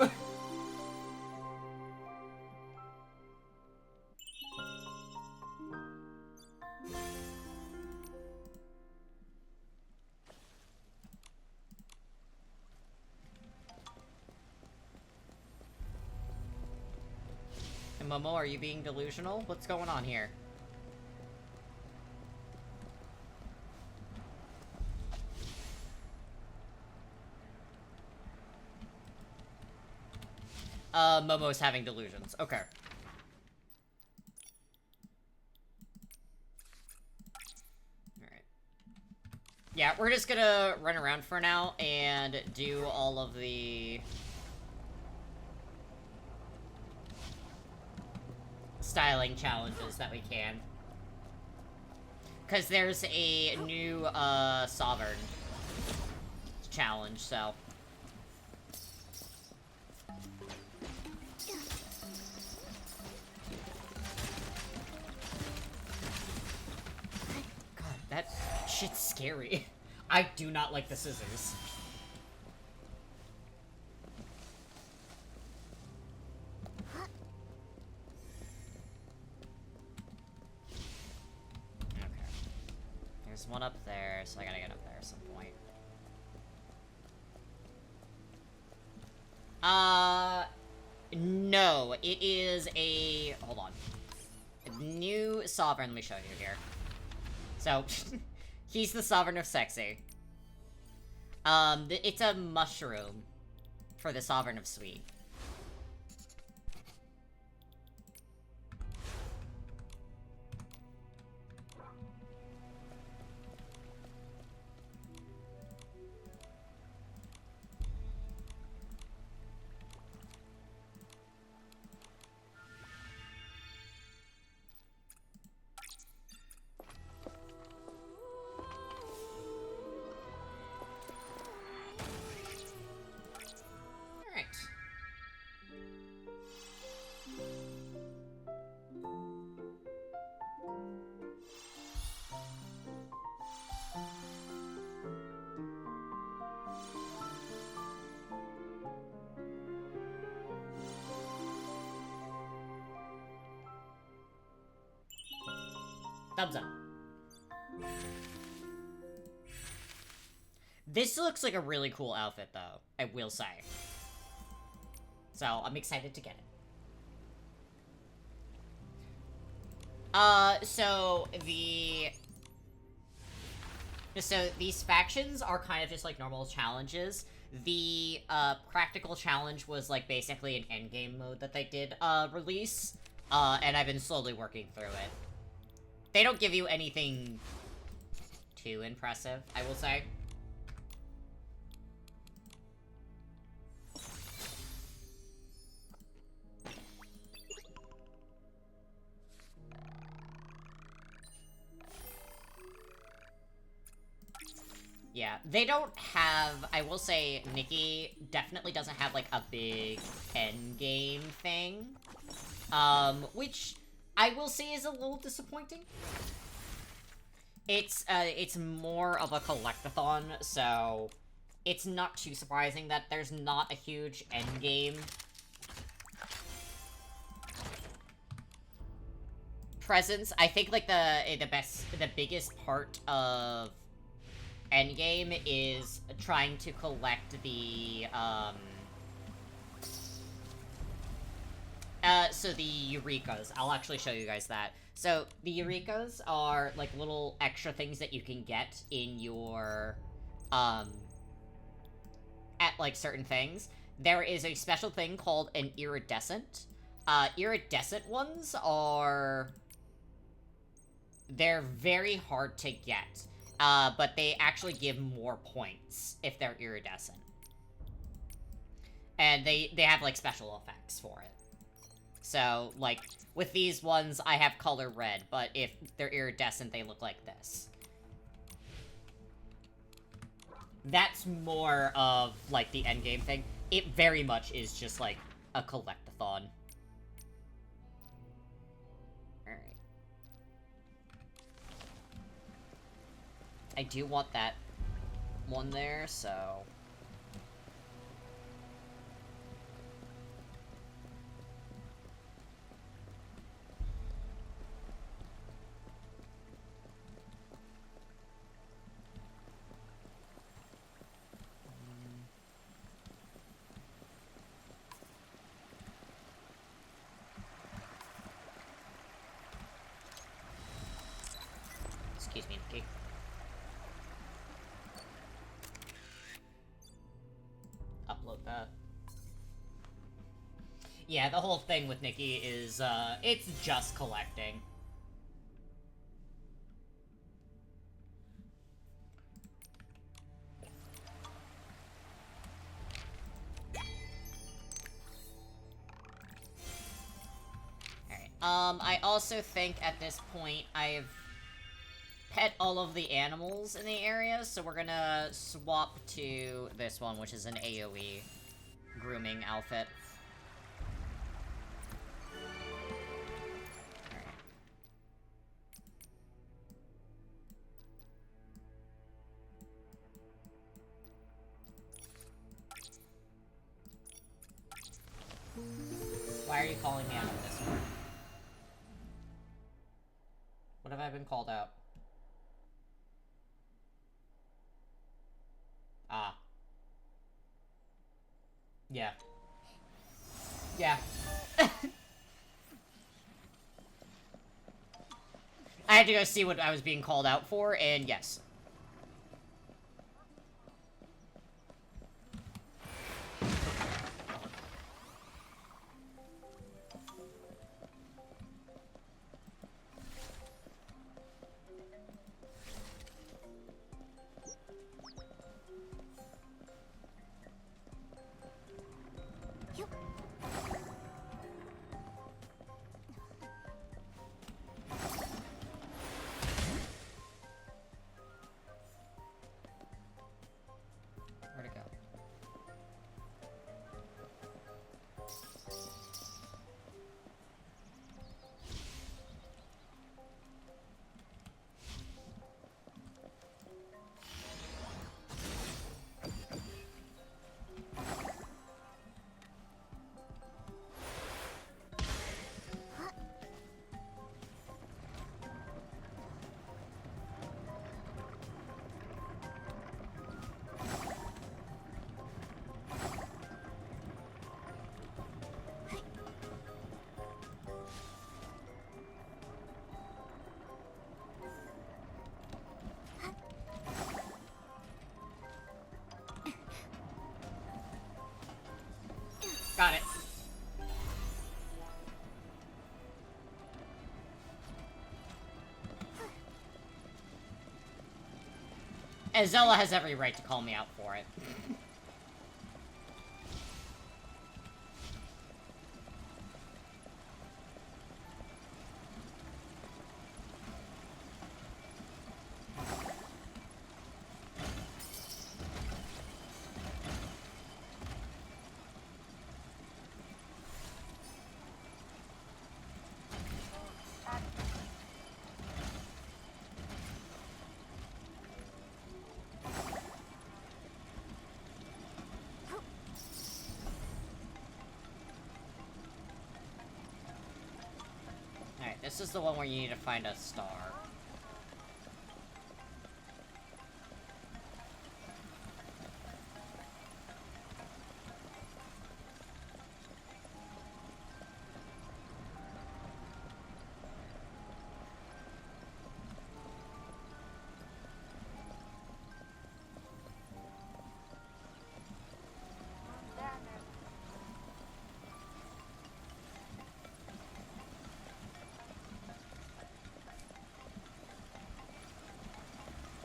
S2: And Momo, are you being delusional? What's going on here? Momo's having delusions. Okay. Alright. Yeah, we're just gonna run around for now and do all of the styling challenges that we can. Because there's a new, Sovereign challenge, so... That shit's scary. I do not like the scissors. Okay. There's one up there, so I gotta get up there at some point. No. It is a... Hold on. A new Sovereign, let me show you here. So, he's the Sovereign of Sexy. It's a mushroom for the Sovereign of Sweet. Thumbs up. This looks like a really cool outfit, though, I will say. So, I'm excited to get it. So these factions are kind of just like normal challenges. The, practical challenge was, like, basically an endgame mode that they did, release. And I've been slowly working through it. They don't give you anything too impressive, I will say. Yeah, they don't have, I will say, Nikki definitely doesn't have, like, a big endgame thing. Which I will say is a little disappointing. It's more of a collectathon, so it's not too surprising that there's not a huge endgame presence. I think, like, the biggest part of endgame is trying to collect the, so the Eurekas. I'll actually show you guys that. So, the Eurekas are, like, little extra things that you can get in your, at, like, certain things. There is a special thing called an iridescent. Iridescent ones are... They're very hard to get. But they actually give more points if they're iridescent. And they have, like, special effects for it. So, like, with these ones, I have color red, but if they're iridescent, they look like this. That's more of, like, the endgame thing. It very much is just, like, a collectathon. Alright. I do want that one there, so... Excuse me, Nikki. Upload that. Yeah, the whole thing with Nikki is, it's just collecting. Alright, I also think at this point I've pet all of the animals in the area, so we're gonna swap to this one, which is an AoE grooming outfit. Why are you calling me out on this one? What have I been called out? Ah. Yeah. Yeah. I had to go see what I was being called out for, and yes. Where'd it go? Got it. Azella has every right to call me out for it. Alright, this is the one where you need to find a star.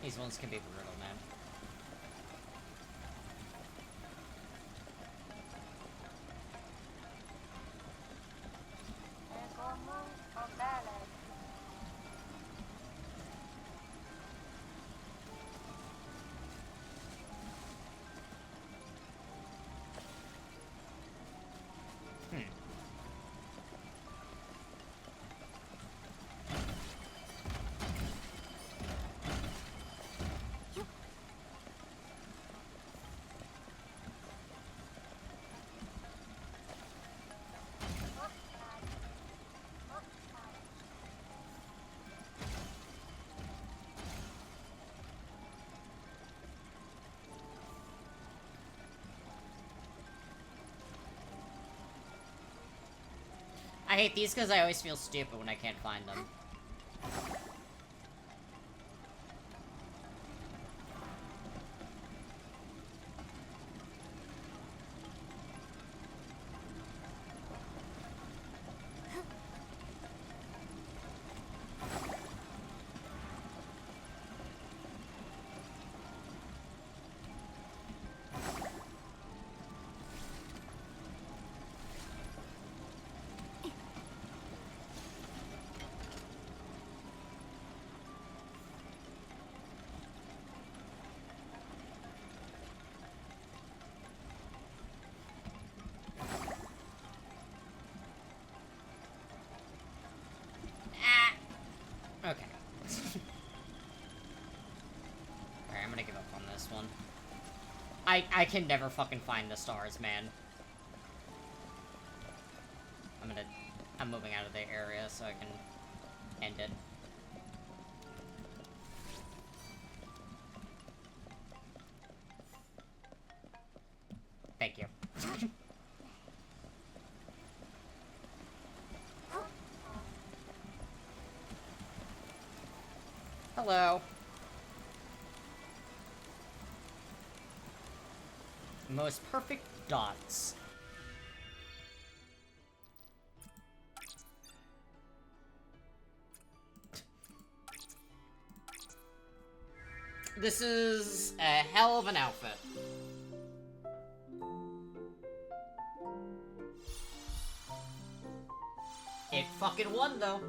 S2: These ones can be brutal, man. I hate these because I always feel stupid when I can't find them. Okay. Alright, I'm gonna give up on this one. I can never fucking find the stars, man. I'm moving out of the area so I can end it. Thank you. Hello. Most perfect dots. This is a hell of an outfit. It fucking won, though.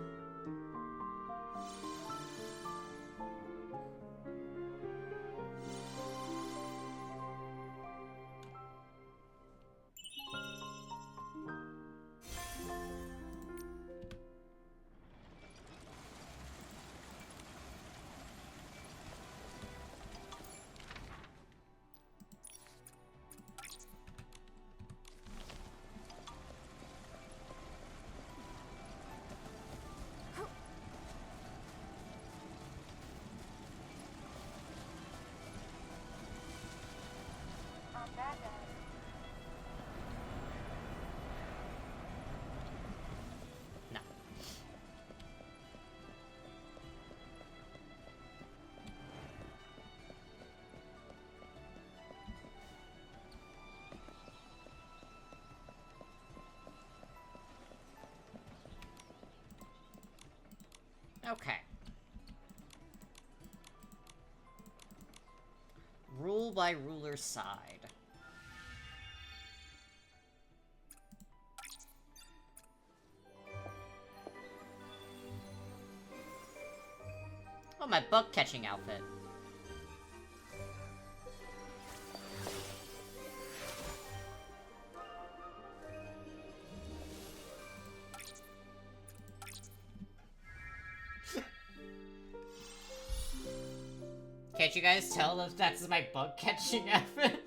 S2: No. Okay. Rule by ruler's side. Oh, my bug catching outfit. Can't you guys tell if that's my bug catching outfit?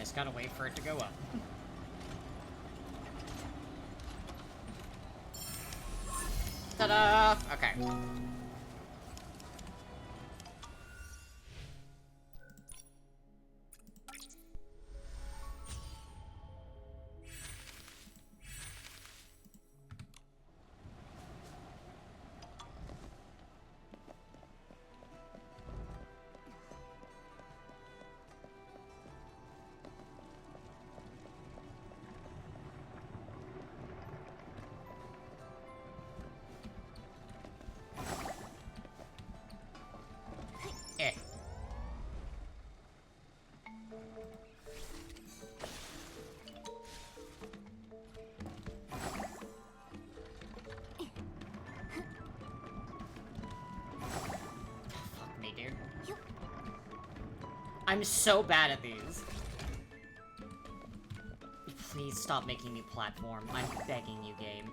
S2: just gotta wait for it to go up. Ta-da! Okay. I'm so bad at these. Please stop making me platform. I'm begging you, game.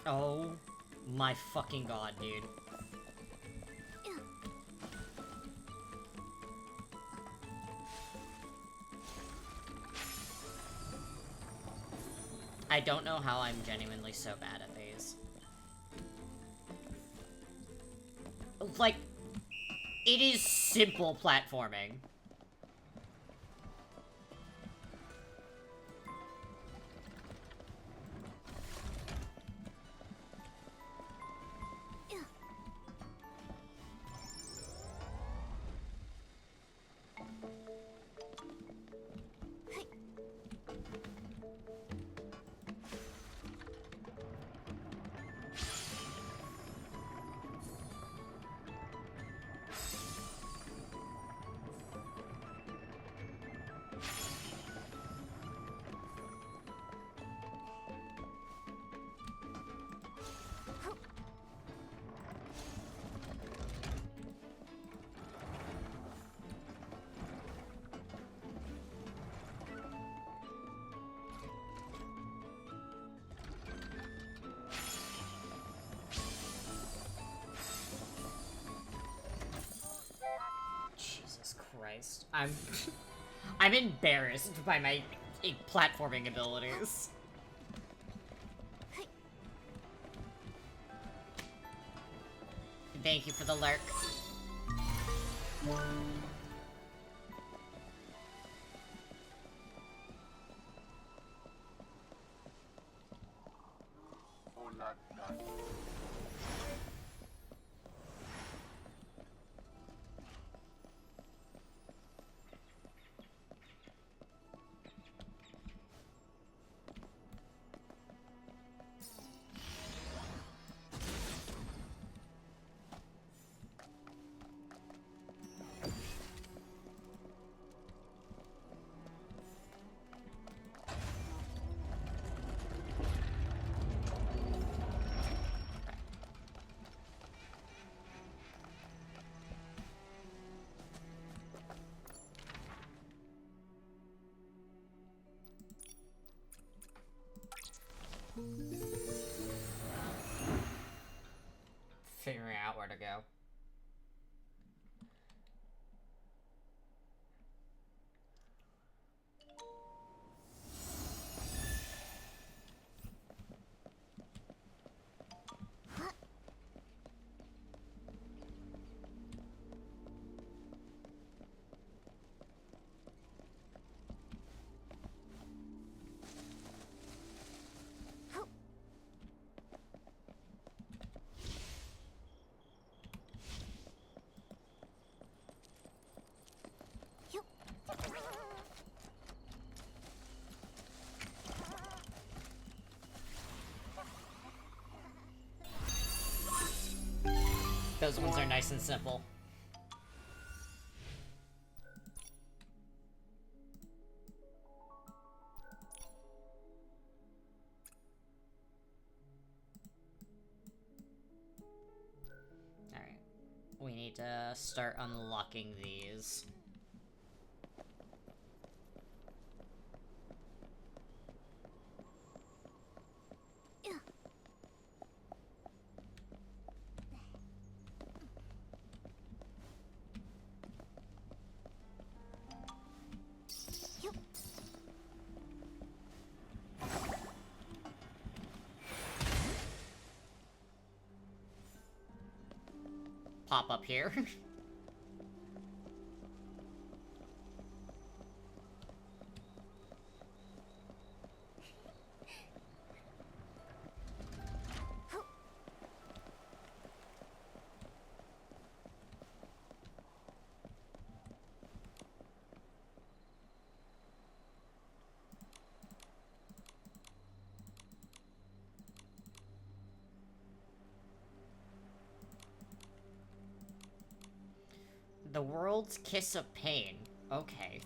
S2: Oh my fucking god, dude. I don't know how I'm genuinely so bad at these. Like, it is simple platforming. Christ. I'm embarrassed by my platforming abilities. Thank you for the lurk. Figuring out where to go. Those ones are nice and simple. Alright. We need to start unlocking these. Pop up here. The world's kiss of pain. Okay.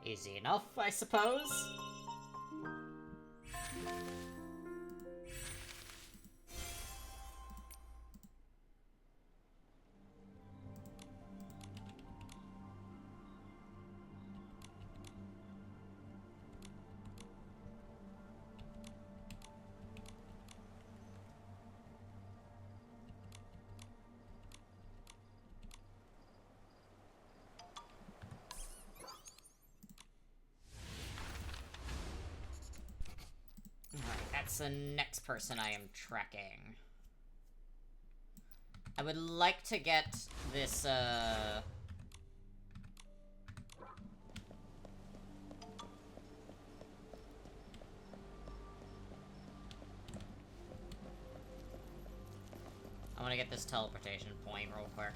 S2: Easy enough, I suppose. That's the next person I am tracking. I would like to get this, I want to get this teleportation point real quick.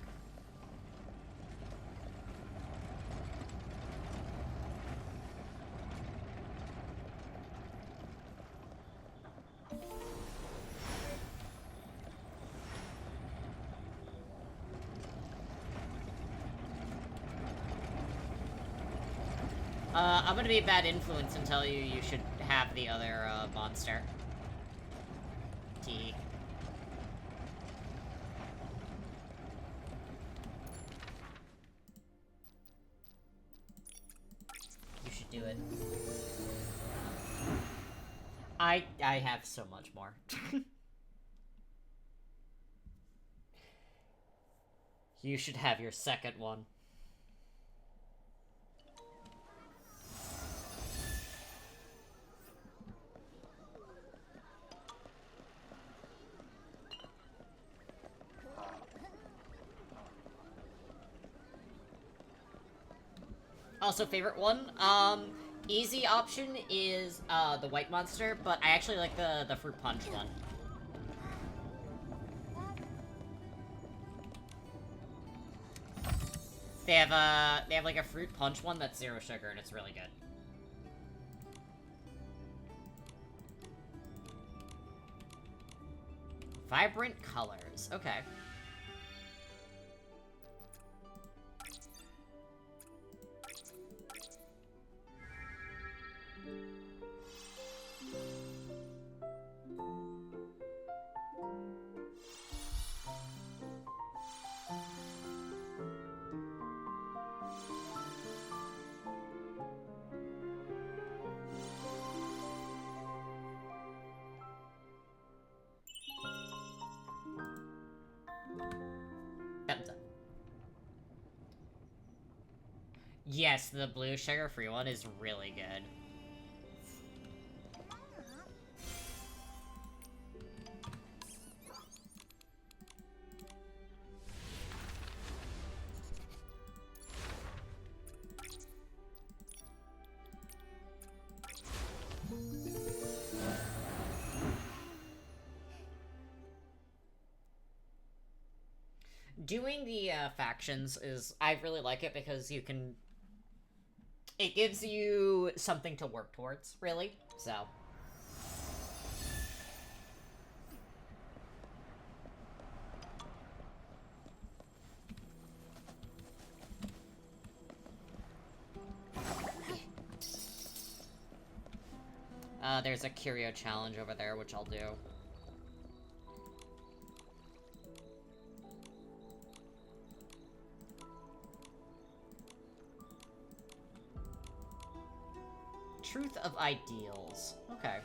S2: I'm gonna be a bad influence and tell you you should have the other, monster. T. You should do it. I have so much more. You should have your second one. Also, favorite one, easy option is, the white monster, but I actually like the fruit punch one. They have like a fruit punch one that's 0 sugar, and it's really good. Vibrant colors, okay. Yes, the blue sugar-free one is really good. doing the factions is, I really like it because you can, it gives you something to work towards, really, so. There's a curio challenge over there, which I'll do. Truth of Ideals. Okay.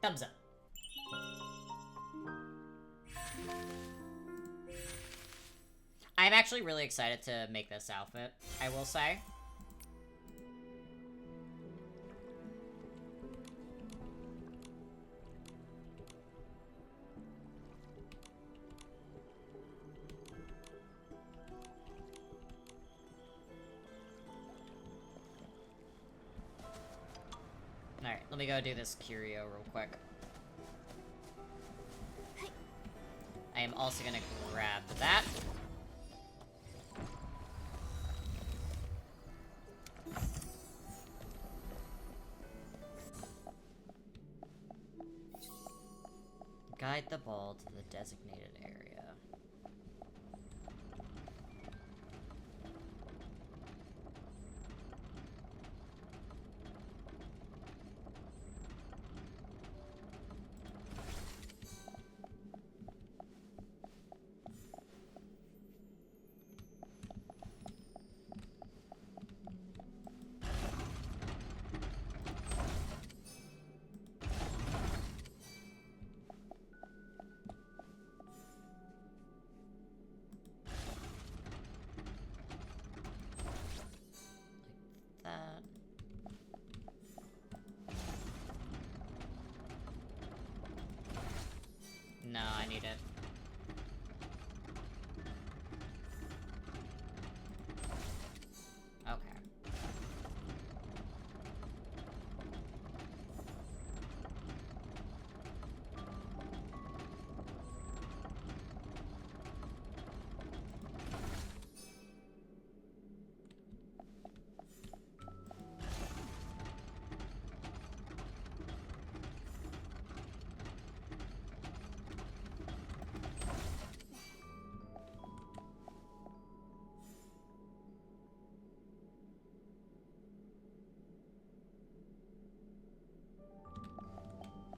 S2: Thumbs up. I'm actually really excited to make this outfit, I will say. Alright, let me go do this curio real quick. I am also gonna grab that. Guide the ball to the designated area. That. No, I need it. Okay.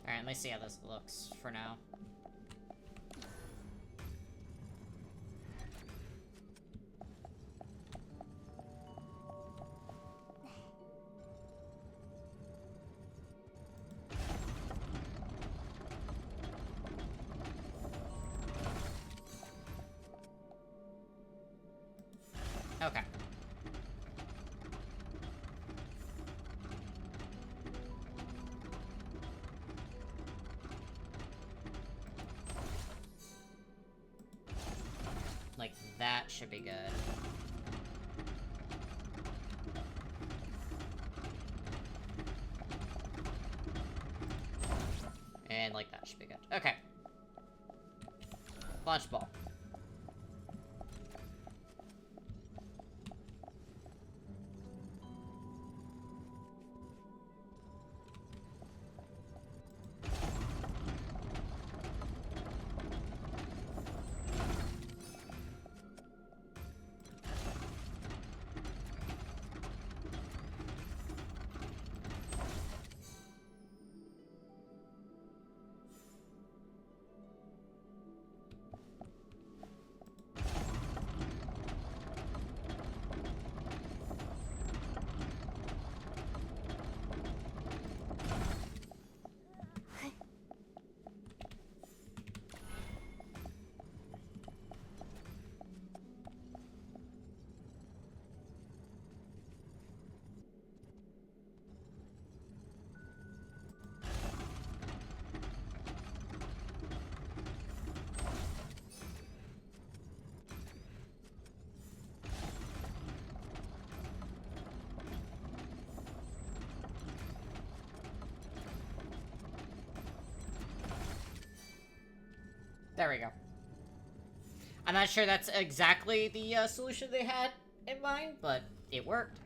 S2: Alright, let me see how this looks for now. Okay. Like, that should be good. And, like, that should be good. Okay. Launch ball. There we go. I'm not sure that's exactly the solution they had in mind, but it worked.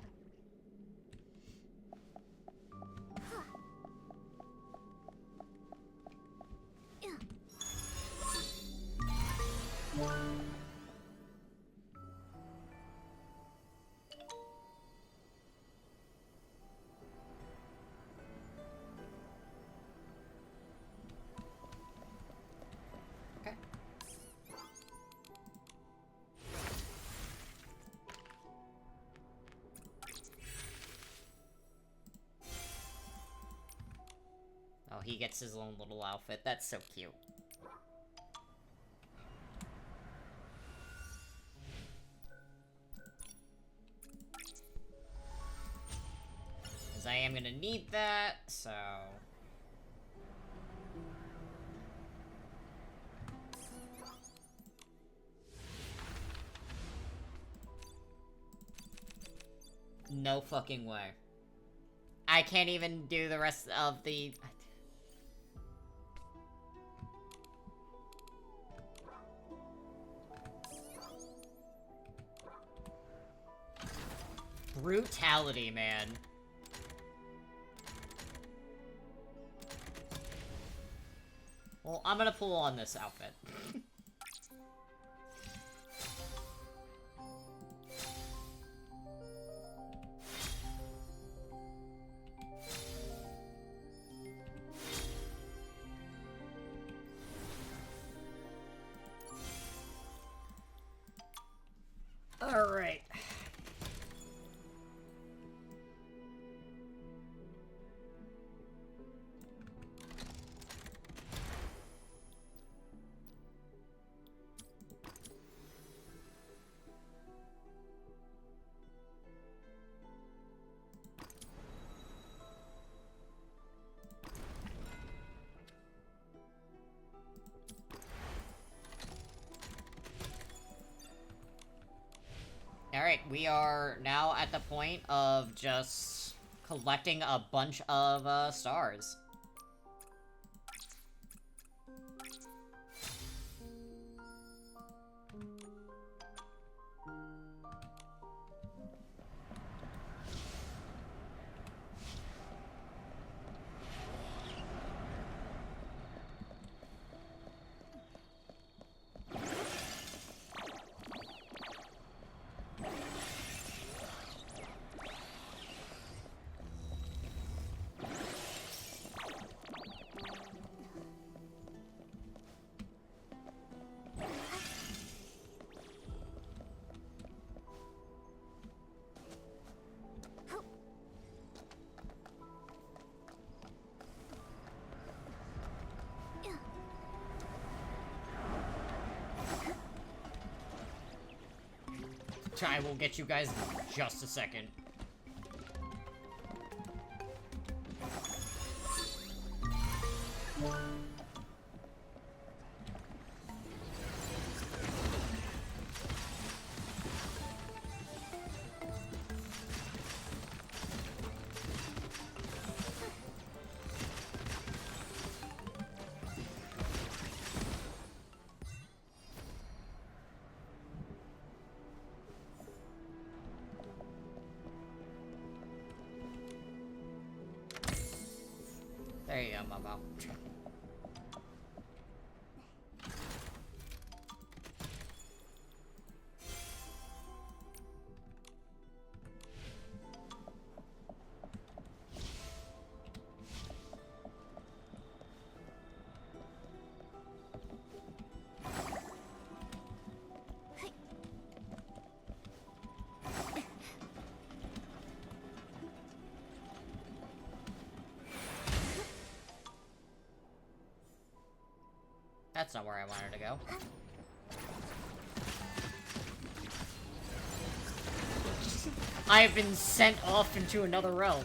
S2: Oh, he gets his own little outfit. That's so cute. Because I am gonna need that, so... No fucking way. I can't even do the rest of the... Brutality, man. Well, I'm gonna pull on this outfit. Alright. Alright, we are now at the point of just collecting a bunch of stars. I will get you guys in just a second. There you go, Momo. That's not where I wanted to go. I have been sent off into another realm.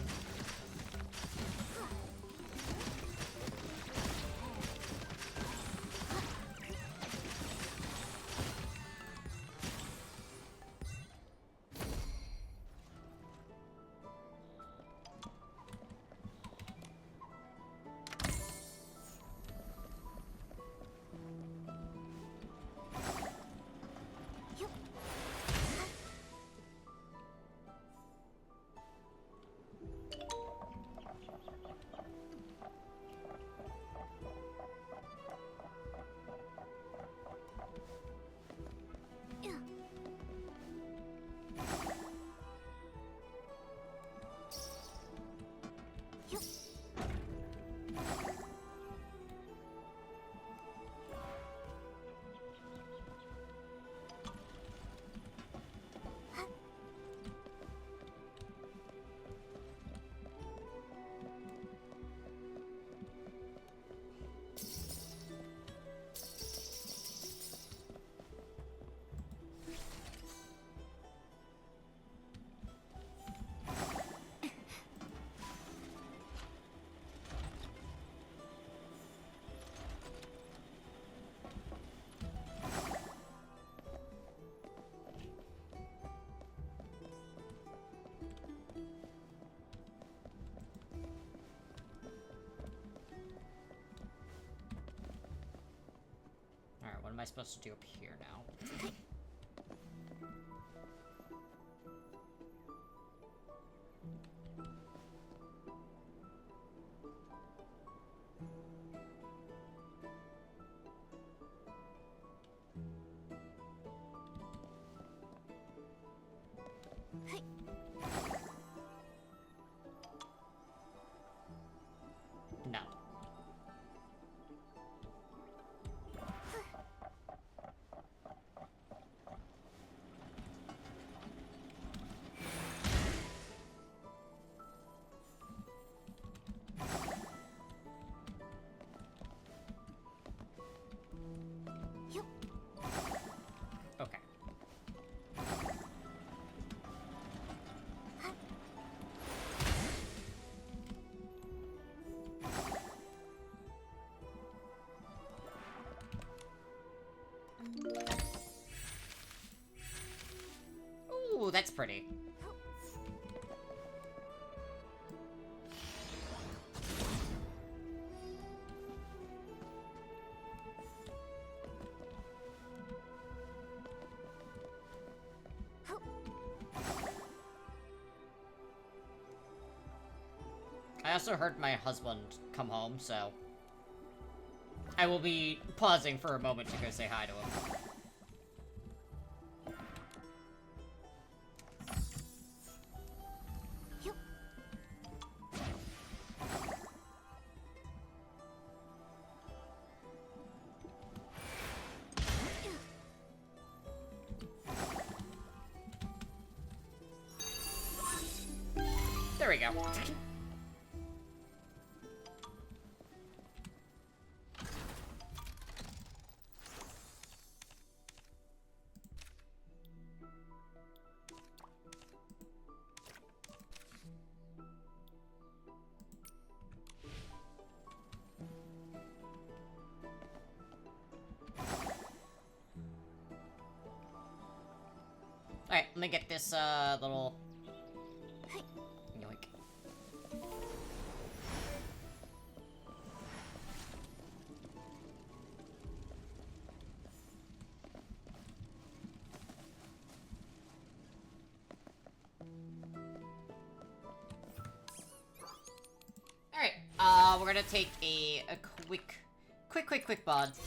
S2: I supposed to do up here now? No. Okay. Ooh, that's pretty. I also heard my husband come home, so I will be pausing for a moment to go say hi to him. There we go. Alright, let me get this, little... Yoink. Alright, we're gonna take a quick pause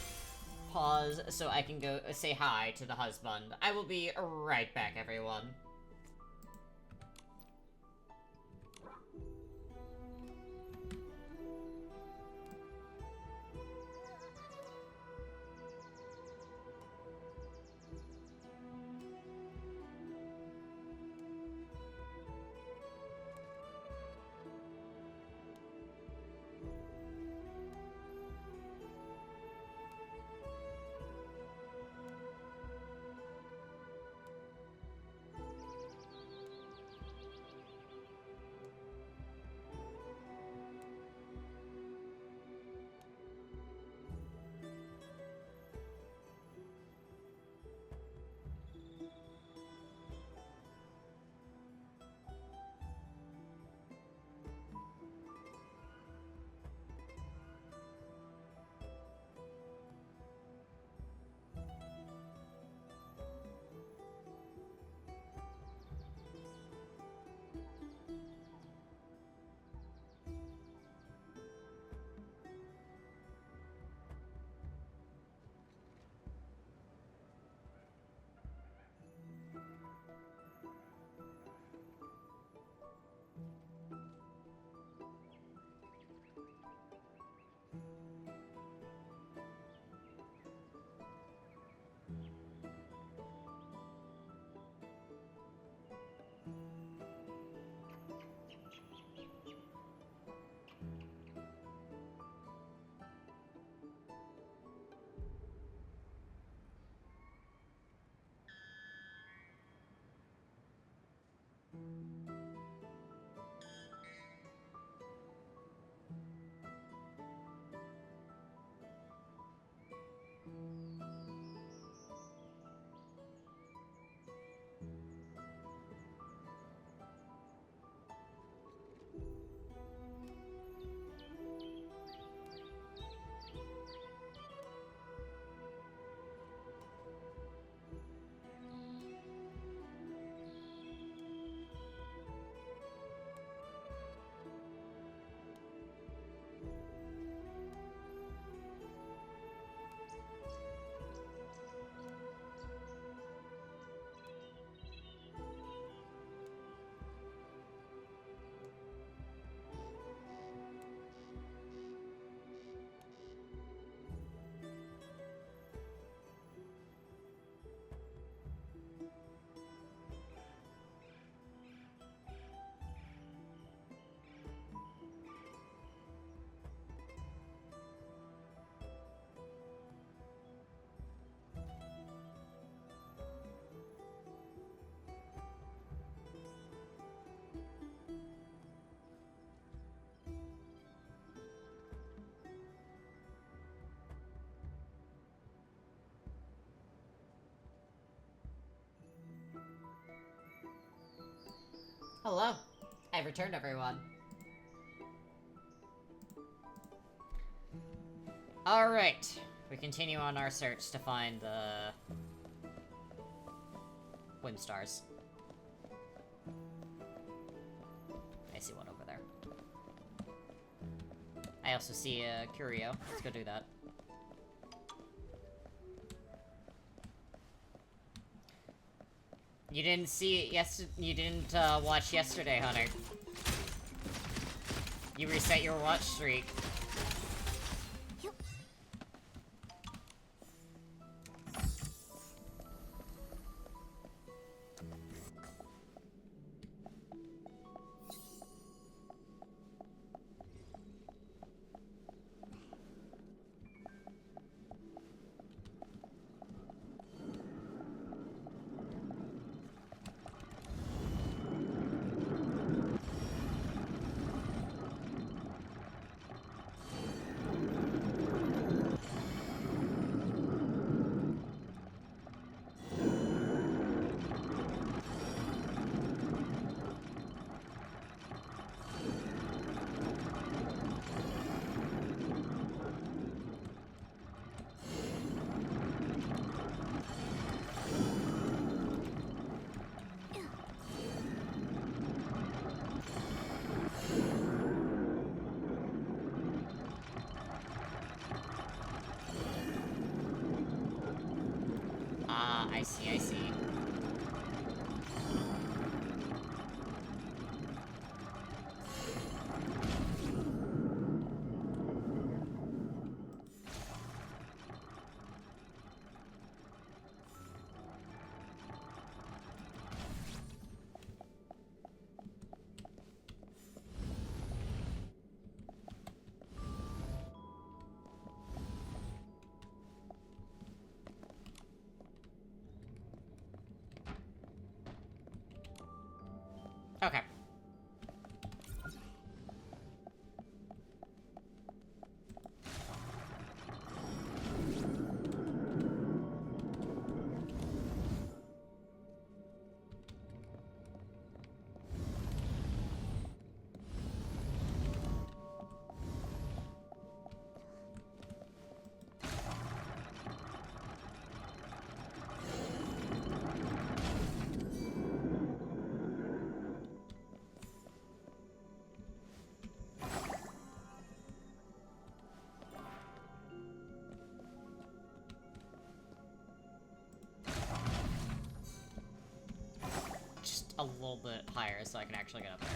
S2: so I can go say hi to the husband. I will be right back, everyone. Hello. I've returned, everyone. Alright. We continue on our search to find the Whimstars. I see one over there. I also see a Curio. Let's go do that. You didn't see it you didn't watch yesterday, Hunter. You reset your watch streak. I see. Okay. A little bit higher so I can actually get up there.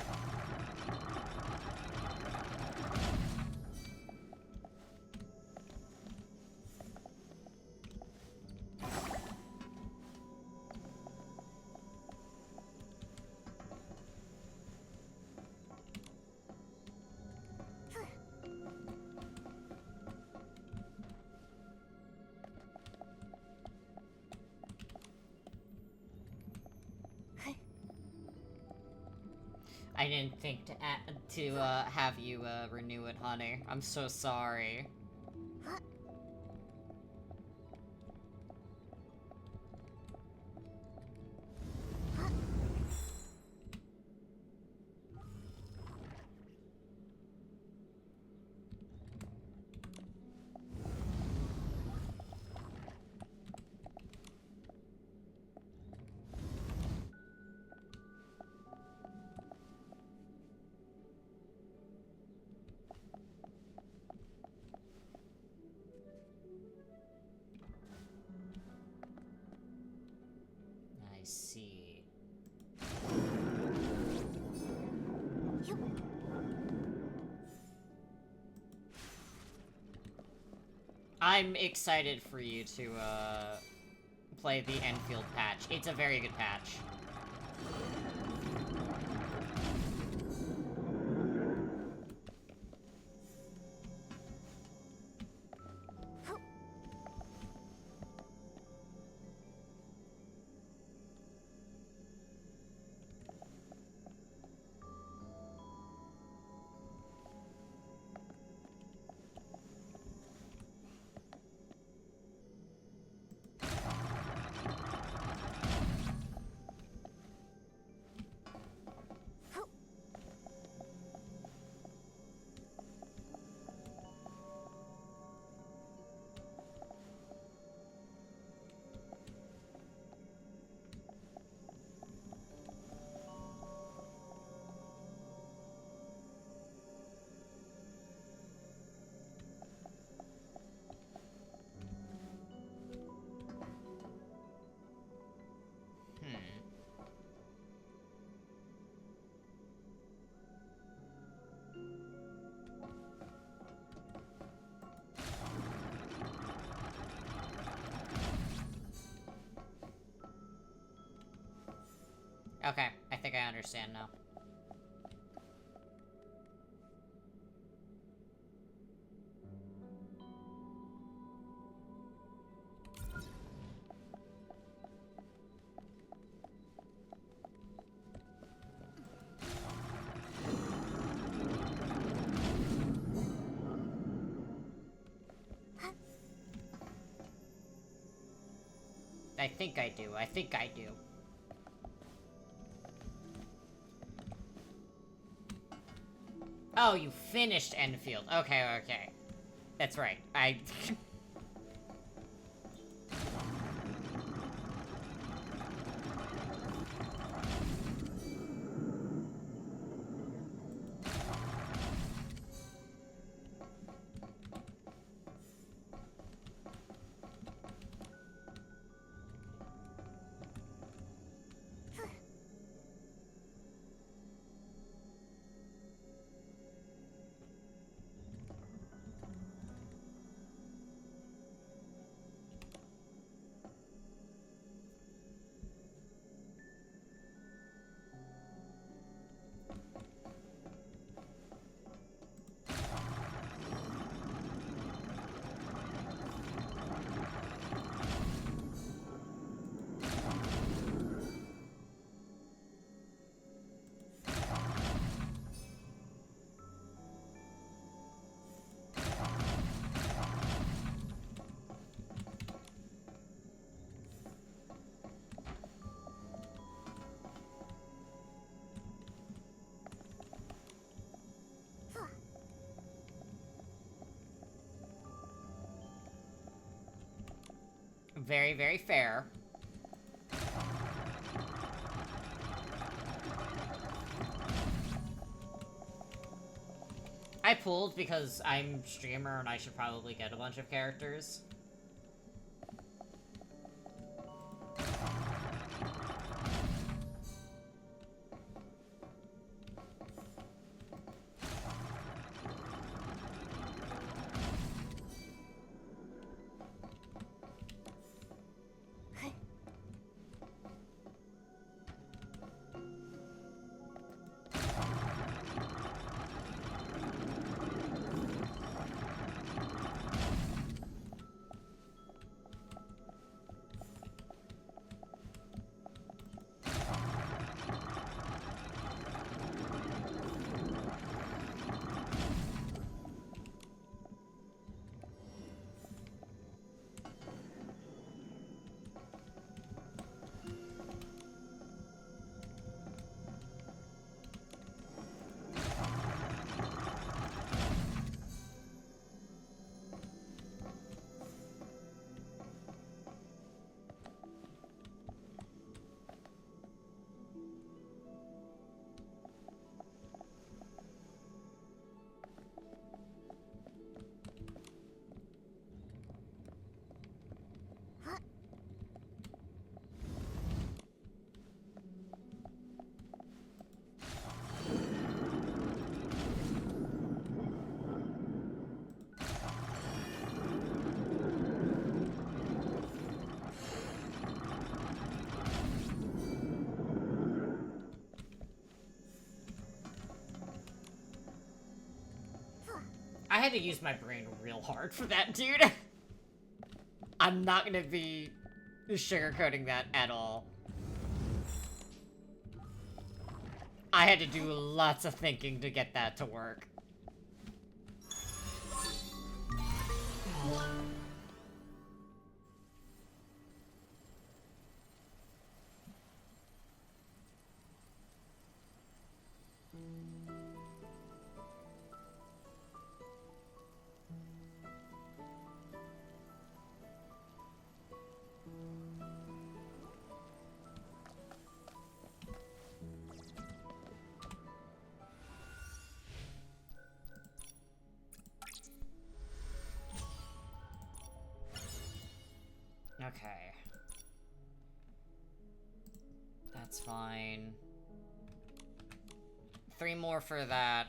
S2: I didn't think to have you renew it, honey. I'm so sorry. I see. I'm excited for you to play the Enfield patch. It's a very good patch. Okay, I think I understand now. I think I do. I think I do. Oh, you finished Enfield. Okay, okay. That's right. I... Very, very fair. I pulled because I'm streamer and I should probably get a bunch of characters. I had to use my brain real hard for that, dude. I'm not gonna be sugarcoating that at all. I had to do lots of thinking to get that to work. Okay. That's fine. 3 more for that.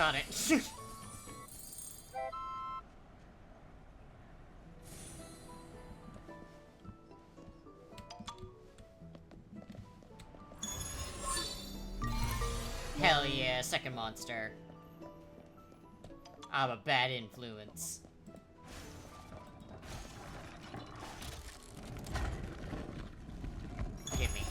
S2: Got it. Hell yeah, second monster. I'm a bad influence. Give me.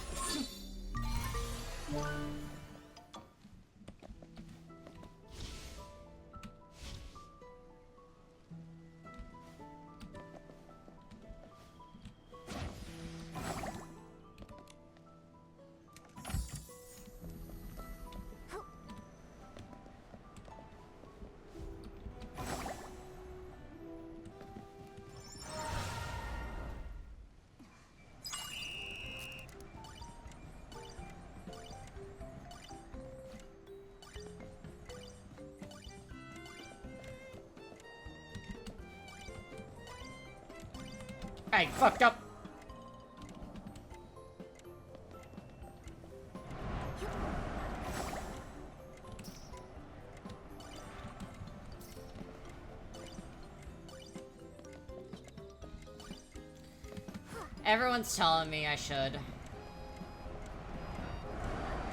S2: I fucked up. Everyone's telling me I should.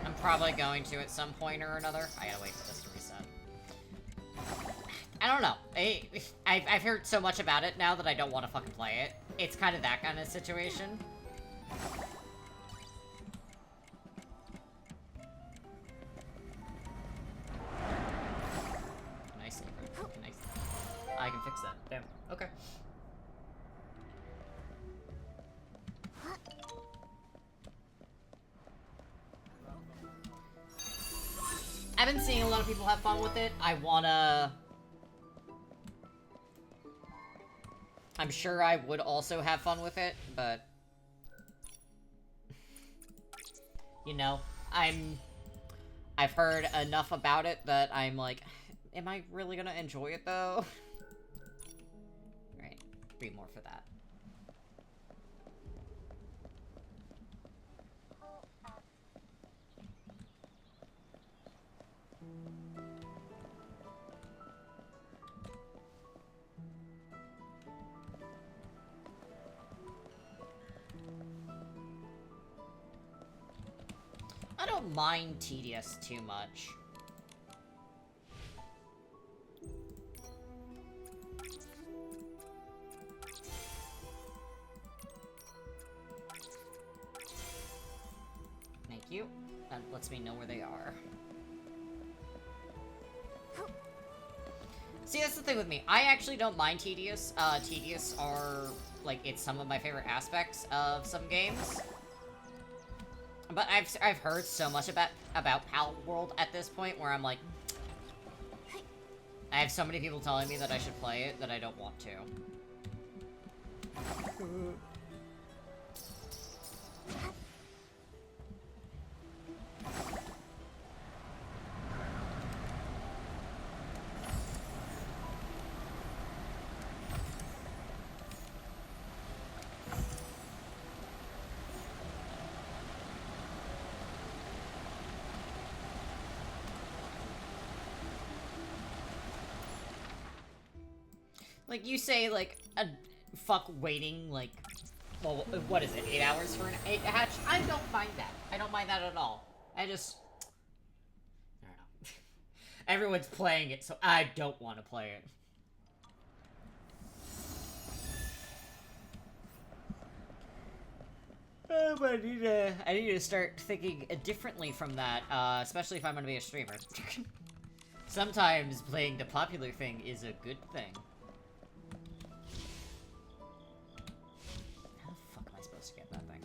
S2: I'm probably going to at some point or another. I gotta wait for this to reset. I don't know. I've heard so much about it now that I don't want to fucking play it. It's kind of that kind of situation. Nice. Nice. I can fix that. Damn. Okay. I've been seeing a lot of people have fun with it. I'm sure I would also have fun with it, but... You know, I've heard enough about it that I'm like, am I really gonna enjoy it, though? Right, read more for that. I don't mind tedious too much. Thank you. That lets me know where they are. See, that's the thing with me. I actually don't mind tedious. Tedious are, like, it's some of my favorite aspects of some games. But I've heard so much about Pallet World at this point where I'm like, I have so many people telling me that I should play it that I don't want to. Like, you say, like, fuck waiting, like, well, what is it, 8 hours for an egg hatch? I don't mind that. I don't mind that at all. I don't know. Everyone's playing it, so I don't want to play it. But I need to start thinking differently from that, especially if I'm gonna be a streamer. Sometimes playing the popular thing is a good thing. How the fuck am I supposed to get that thing?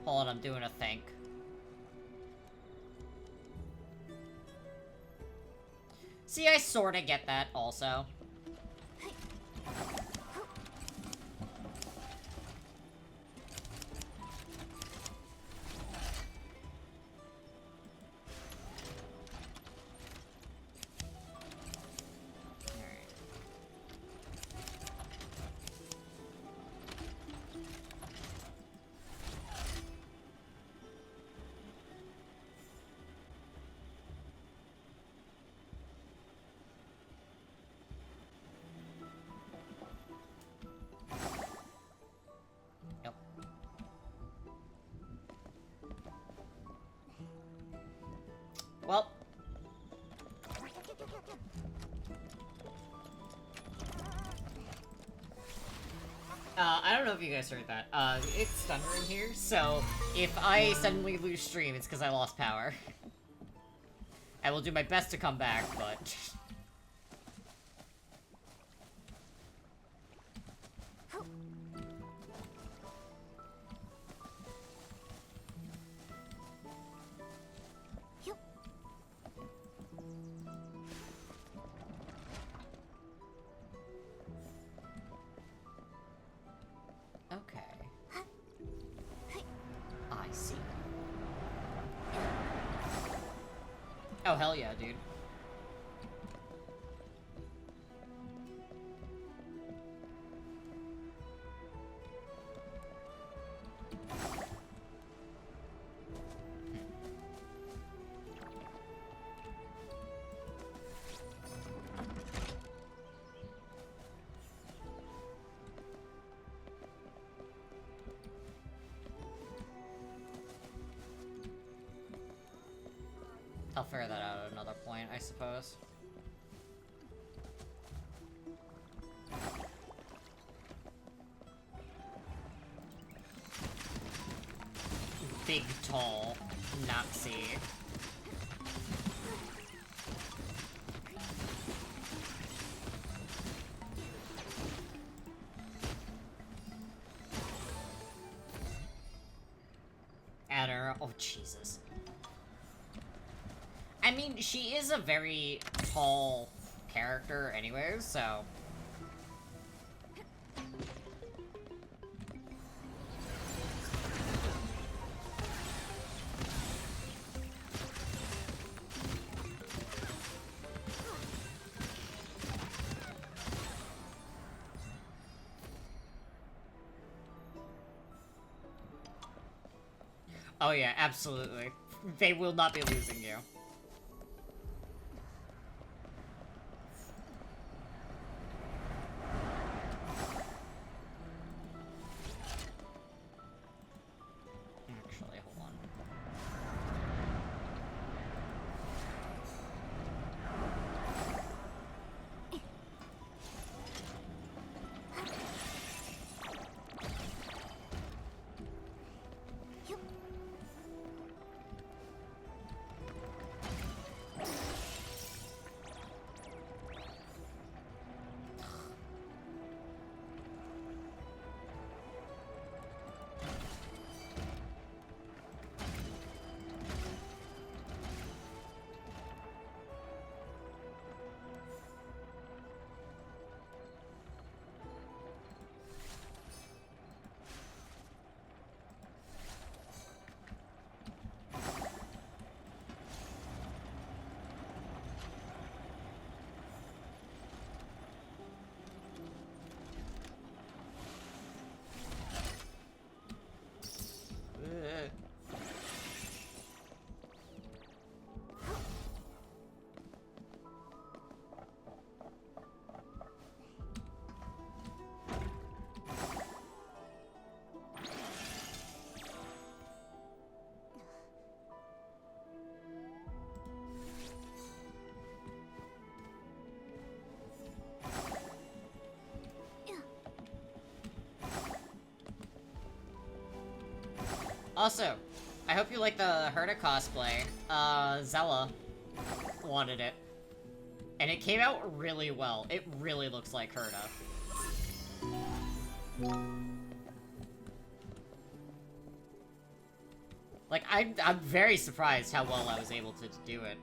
S2: Hold on, I'm doing a think. See, I sorta get that also. Well. I don't know if you guys heard that. It's thundering here, so if I suddenly lose stream, it's because I lost power. I will do my best to come back, but... Oh, hell yeah, dude. I'll figure that out at another point, I suppose. Big, tall Nazi. Adder. Oh, Jesus. I mean, she is a very tall character anyways, so... Oh yeah, absolutely. They will not be losing you. Also, I hope you like the Herta cosplay. Zella wanted it. And it came out really well. It really looks like Herta. Like, I'm very surprised how well I was able to do it.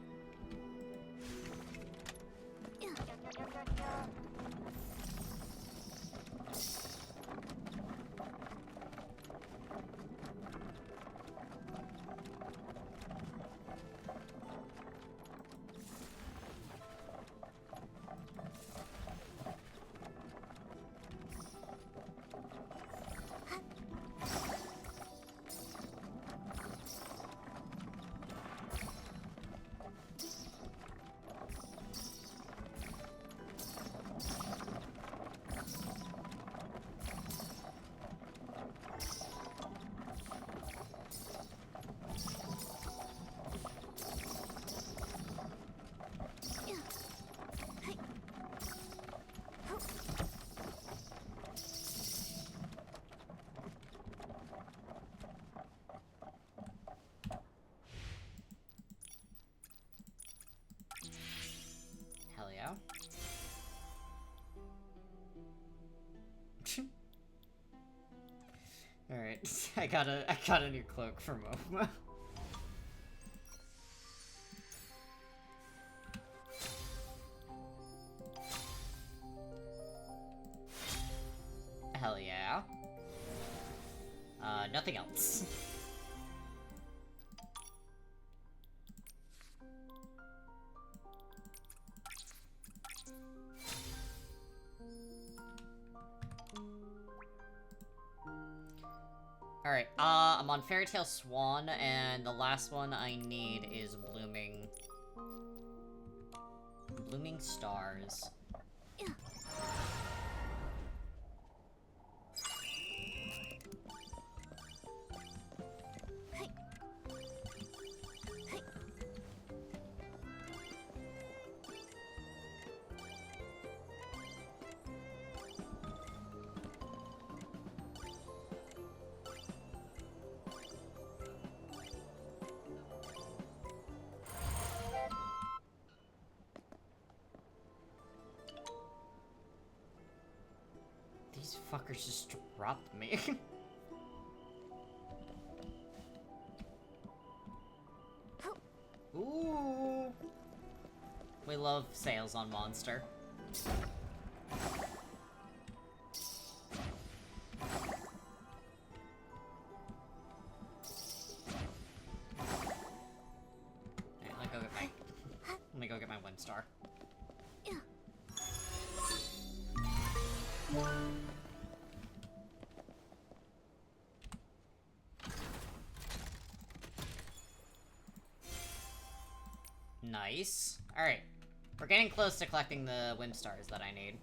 S2: Alright, I got a new cloak for Momo. Hell yeah. Nothing else. Alright, I'm on Fairy Tale Swan, and the last one I need is Blooming Stars. These fuckers just dropped me. Ooh. We love sales on Monster. Let me go get my Windstar. Nice. Alright. We're getting close to collecting the Whim Stars that I need.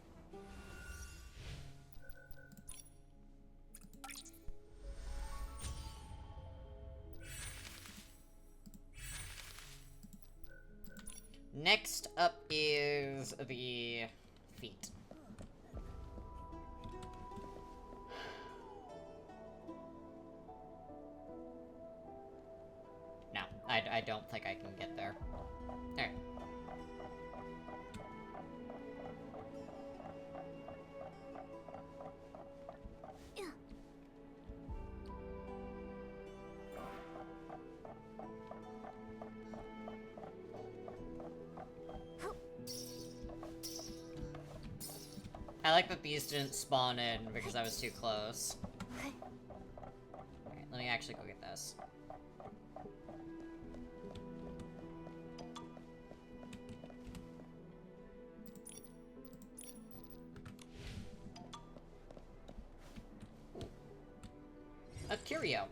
S2: Next up is the feet. No, I don't think I can get there. Alright. I like that these didn't spawn in because I was too close. Alright, let me actually go get this. A curio.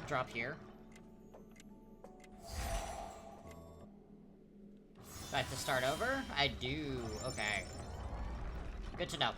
S2: Drop here. Do I have to start over? I do. Okay. Good to know.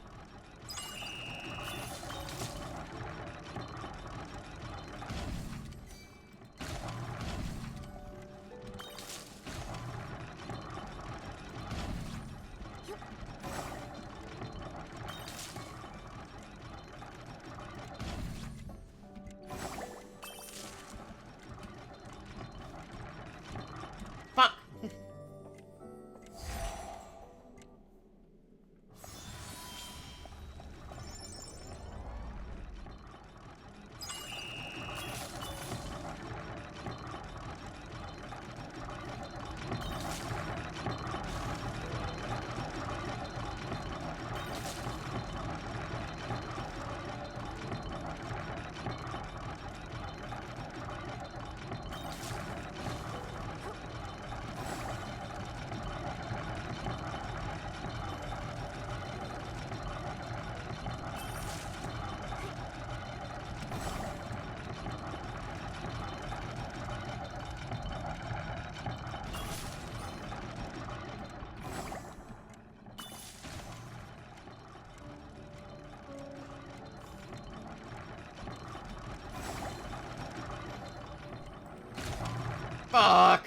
S2: Fuck!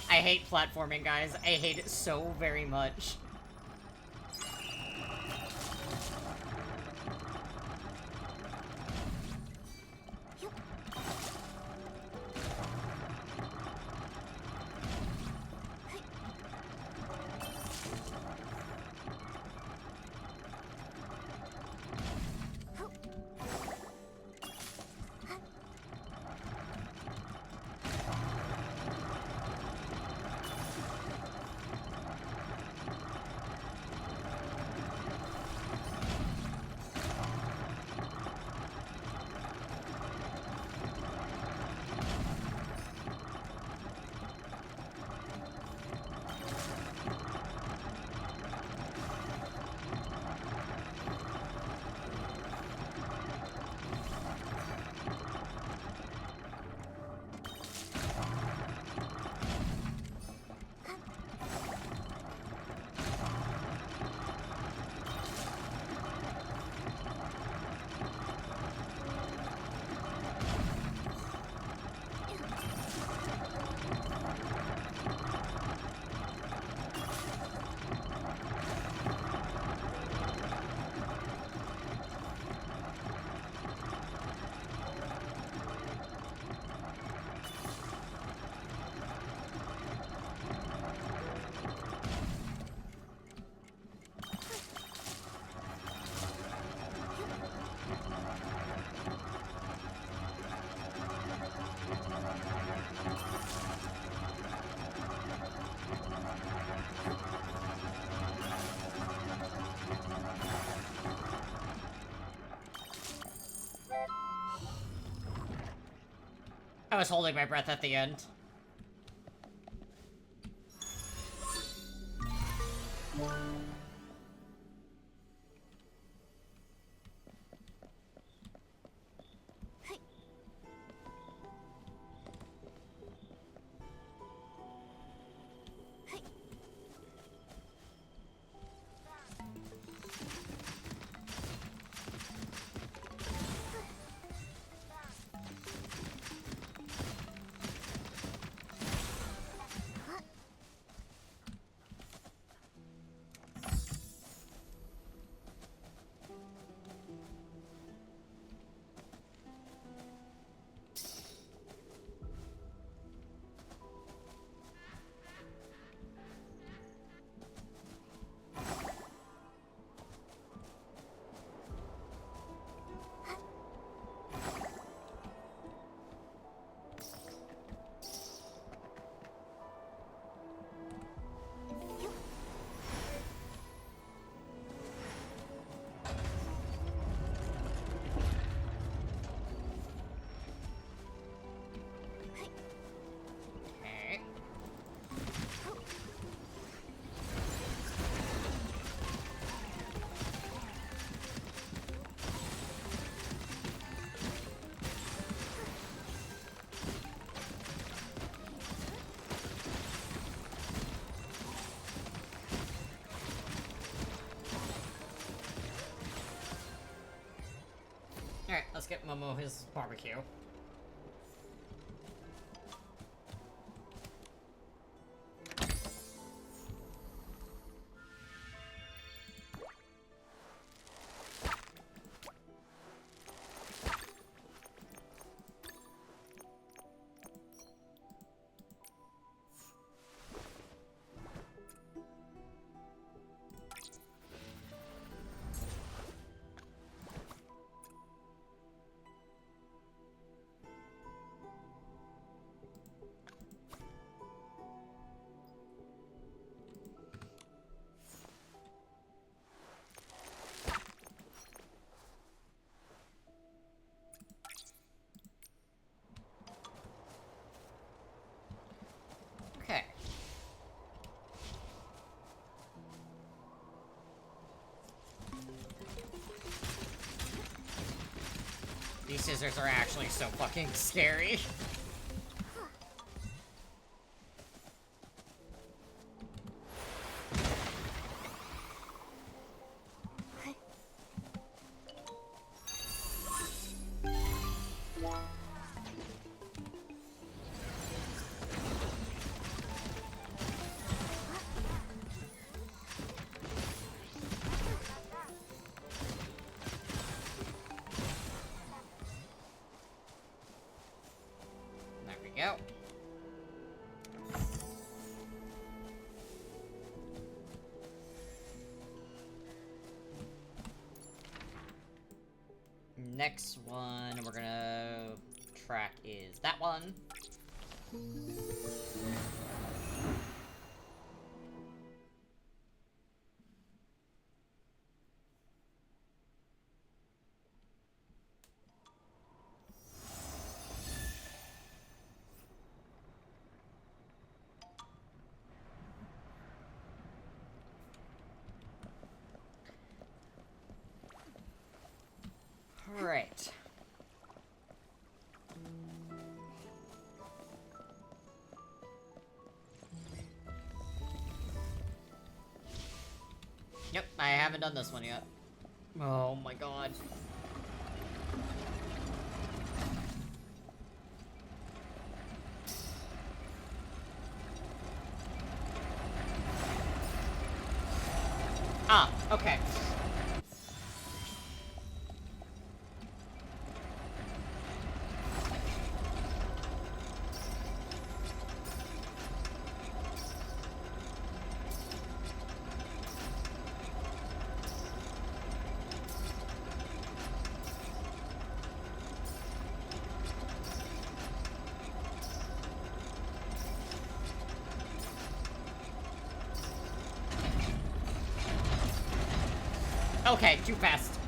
S2: I hate platforming, guys. I hate it so very much. I was holding my breath at the end. Alright, let's get Momo his barbecue. Okay. These scissors are actually so fucking scary. next one we're gonna track is that one. Alright. Yep, I haven't done this one yet. Oh my god. Ah, okay. Okay, too fast.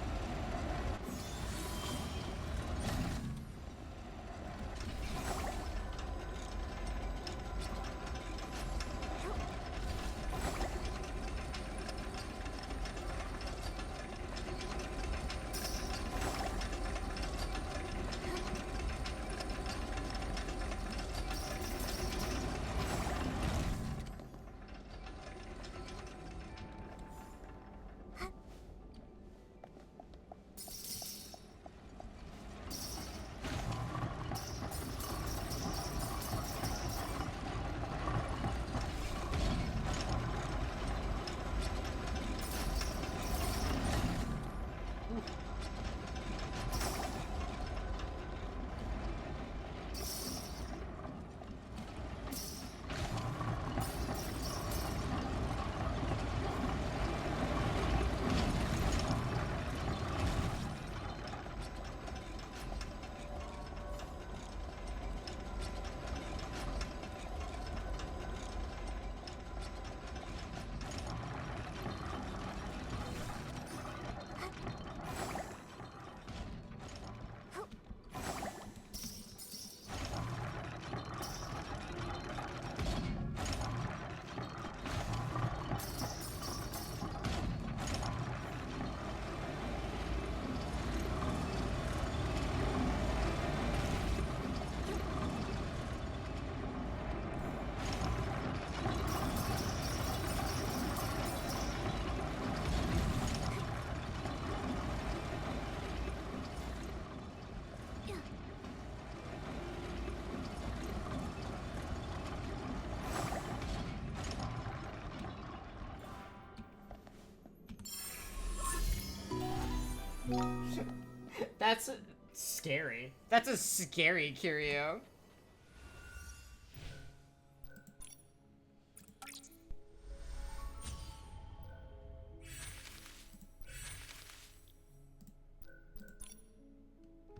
S2: That's scary. That's a scary curio.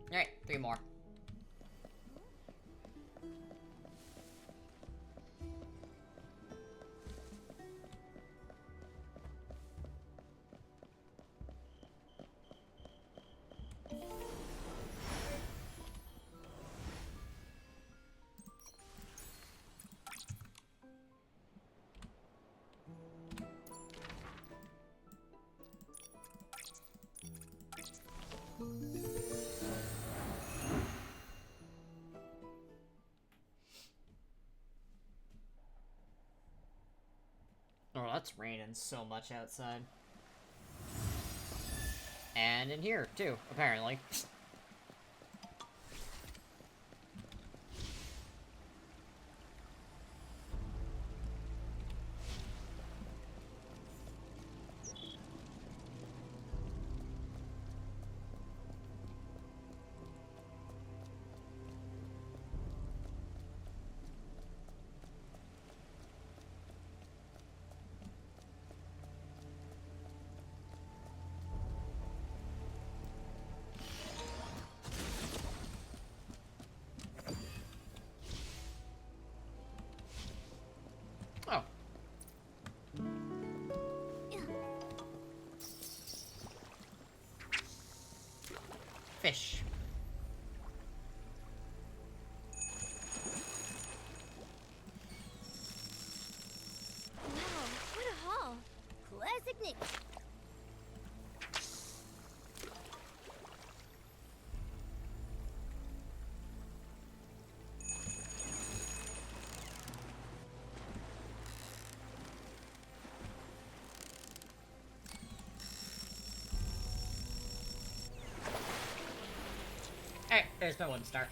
S2: Alright, 3 more. Oh, that's raining so much outside. And in here, too, apparently.
S16: designate.
S2: Alright, there's my 1-star.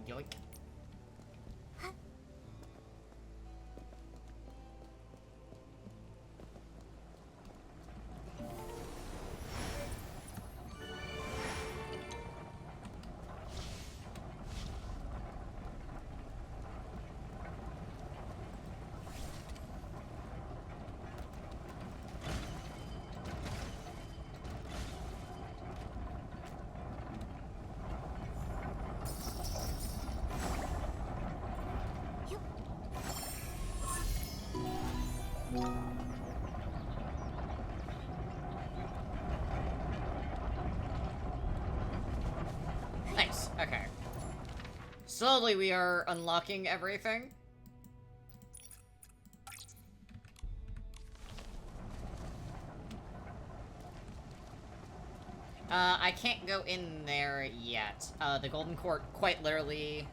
S2: Yoink. Nice, okay. Slowly we are unlocking everything. I can't go in there yet. The Golden Court quite literally...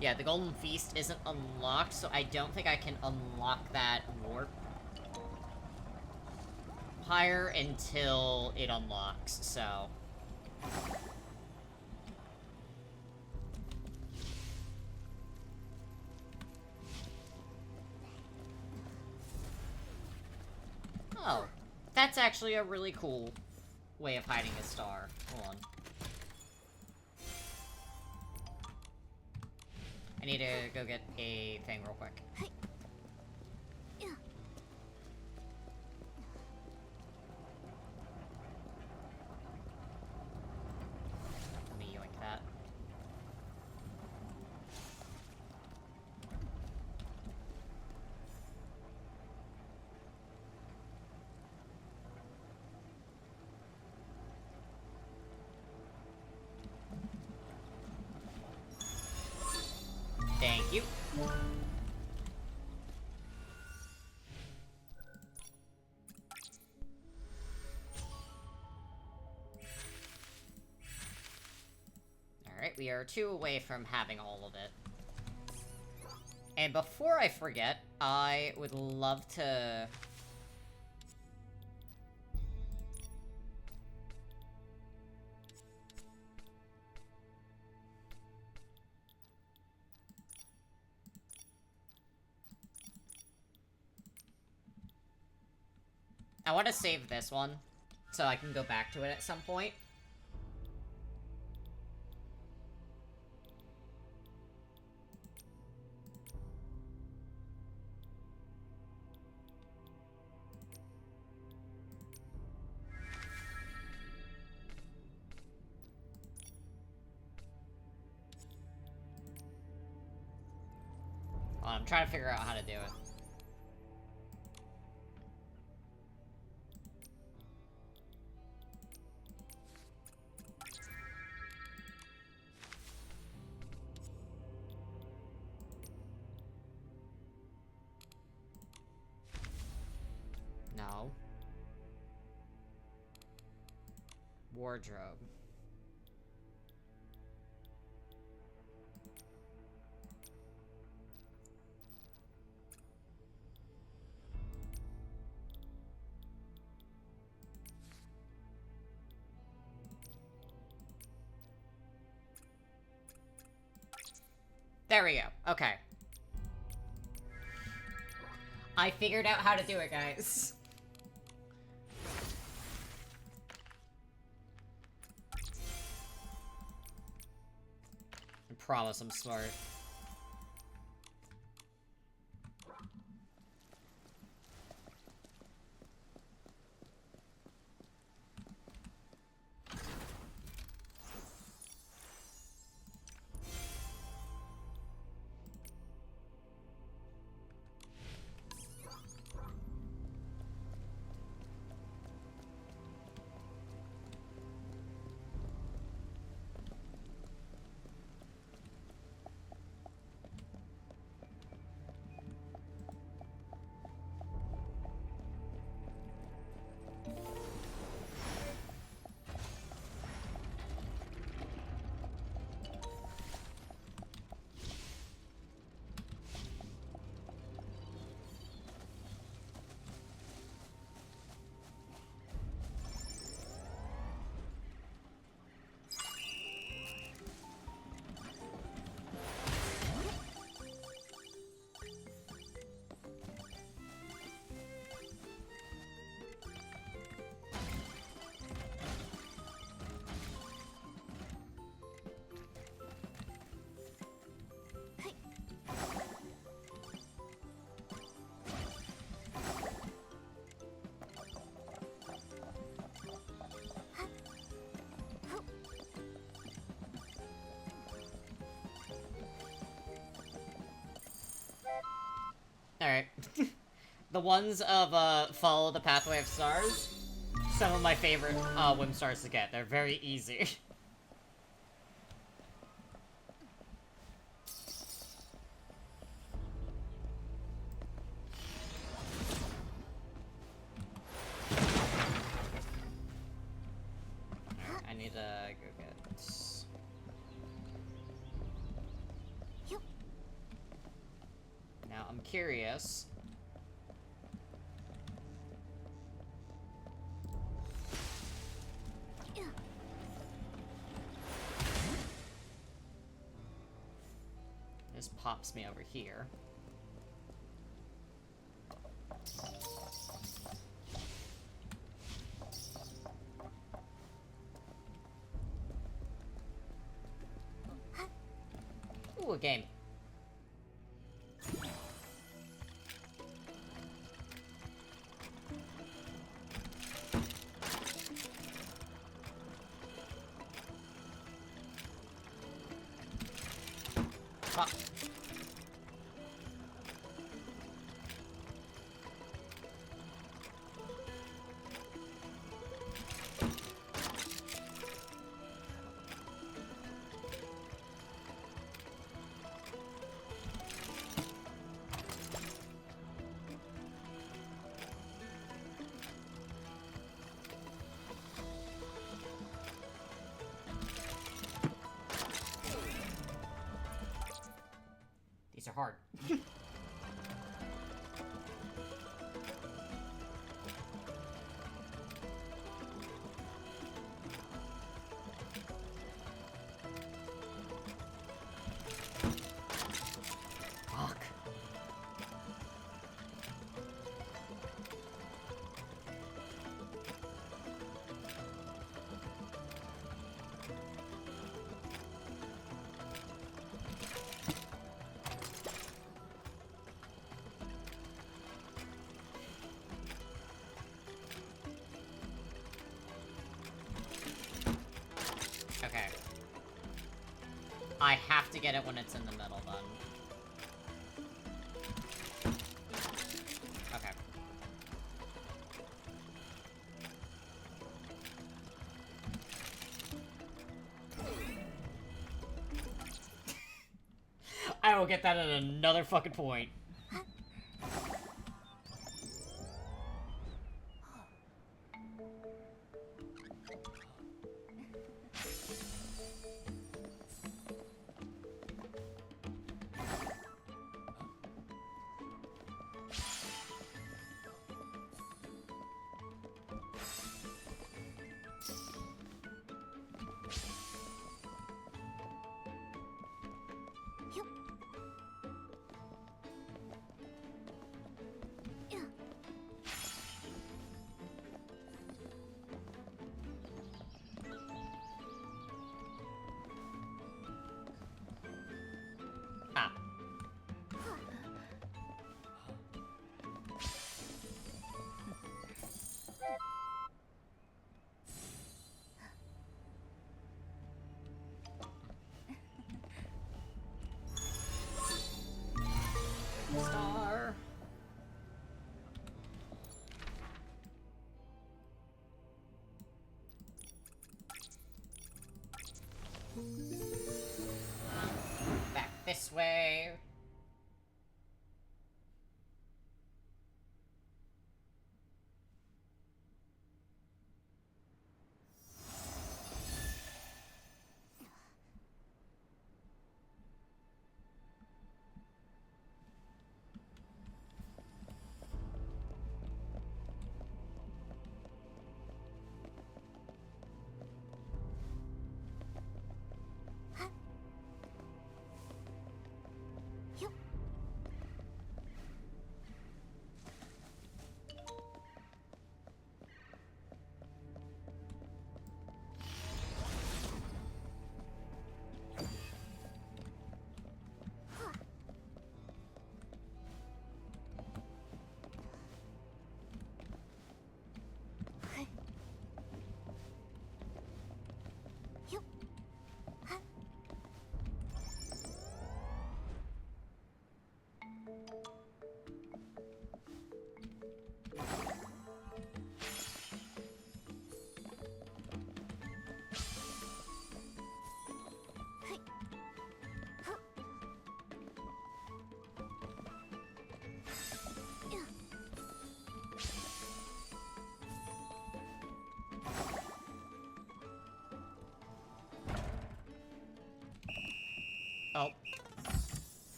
S2: Yeah, the Golden Feast isn't unlocked, so I don't think I can unlock that warp pyre until it unlocks, so... Oh, that's actually a really cool way of hiding a star. Hold on. I need to go get a thing real quick. Let me yoink that. Thank you. Alright, we are 2 away from having all of it. And before I forget, I would love to... I want to save this one, so I can go back to it at some point. I'm trying to figure out how to do it. No. Wardrobe. There we go. Okay. I figured out how to do it, guys. I promise I'm smart. Alright. The ones of, Follow the Pathway of Stars, some of my favorite, Whim Stars to get. They're very easy. I need to go get... Now, I'm curious. This pops me over here. Ooh, a game. Fuck. These are hard. Fuck. Okay. I have to get it when it's in the middle, then. Okay. I will get that at another fucking point.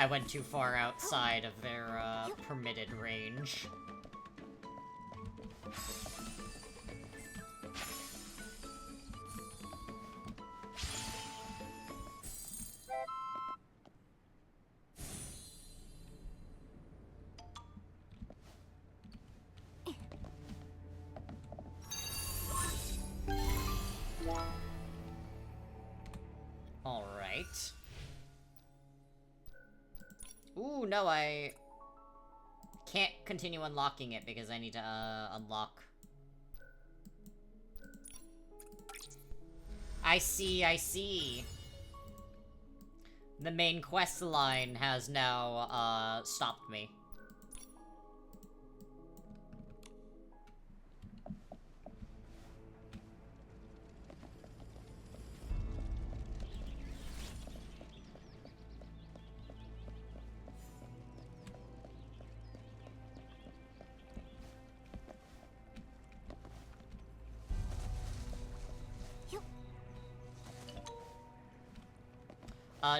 S2: I went too far outside of their, permitted range. Alright. Ooh, no, I can't continue unlocking it because I need to, unlock. I see. The main quest line has now, stopped me.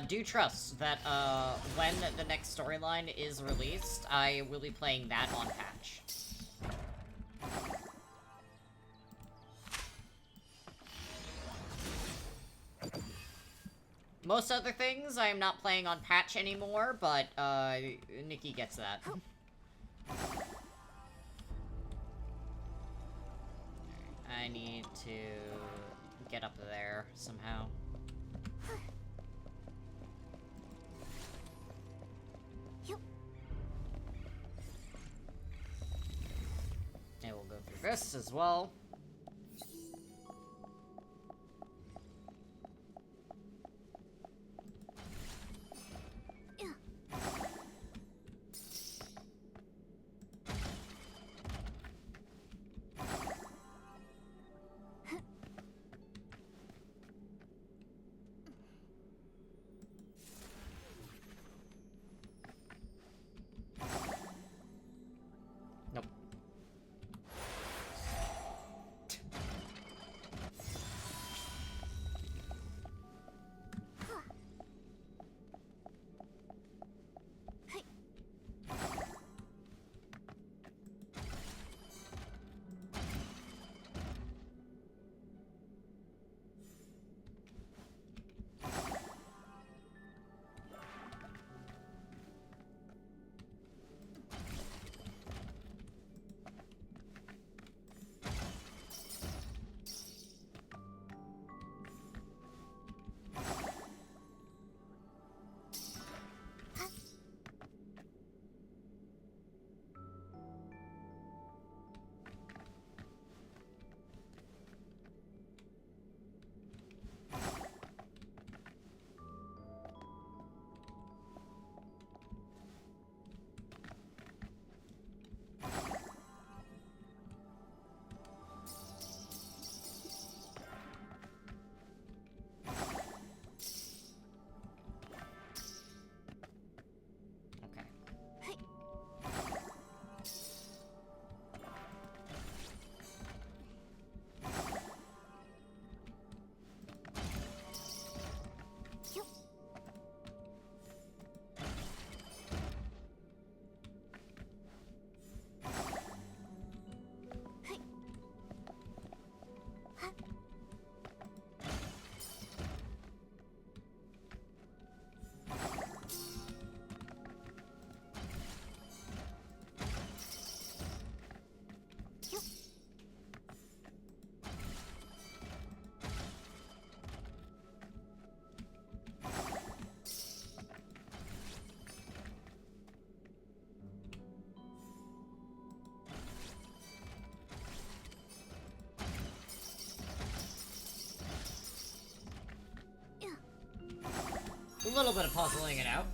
S2: Do trust that, when the next storyline is released, I will be playing that on patch. Most other things I am not playing on patch anymore, but, Nikki gets that. I need to get up there somehow. And we'll go through this as well. A little bit of puzzling it out.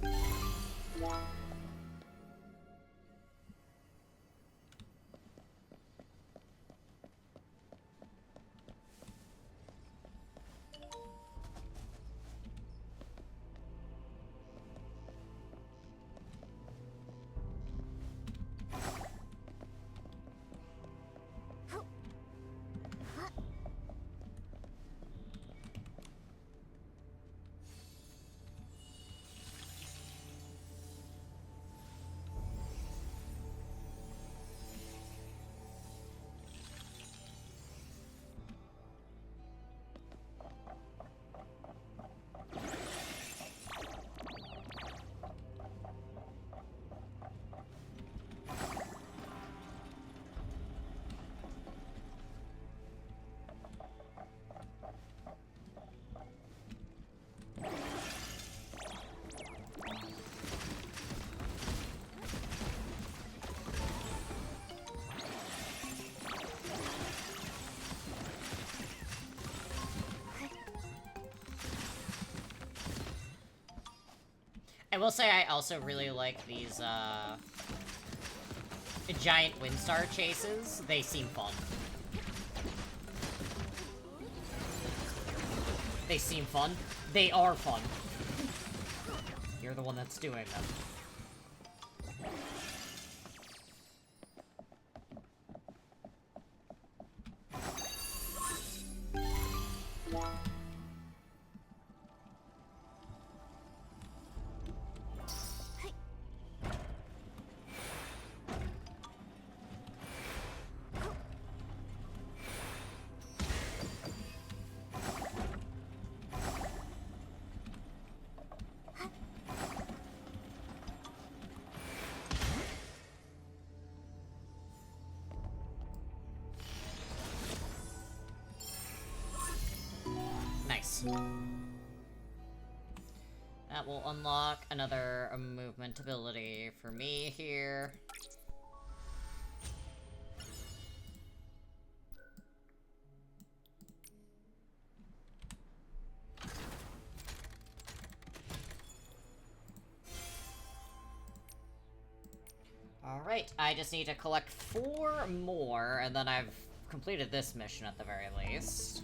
S2: I will say I also really like these, giant Windstar chases. They seem fun. They seem fun. They are fun. You're the one that's doing them. Nice. That will unlock another movement ability for me here. Alright, I just need to collect 4 more, and then I've completed this mission at the very least.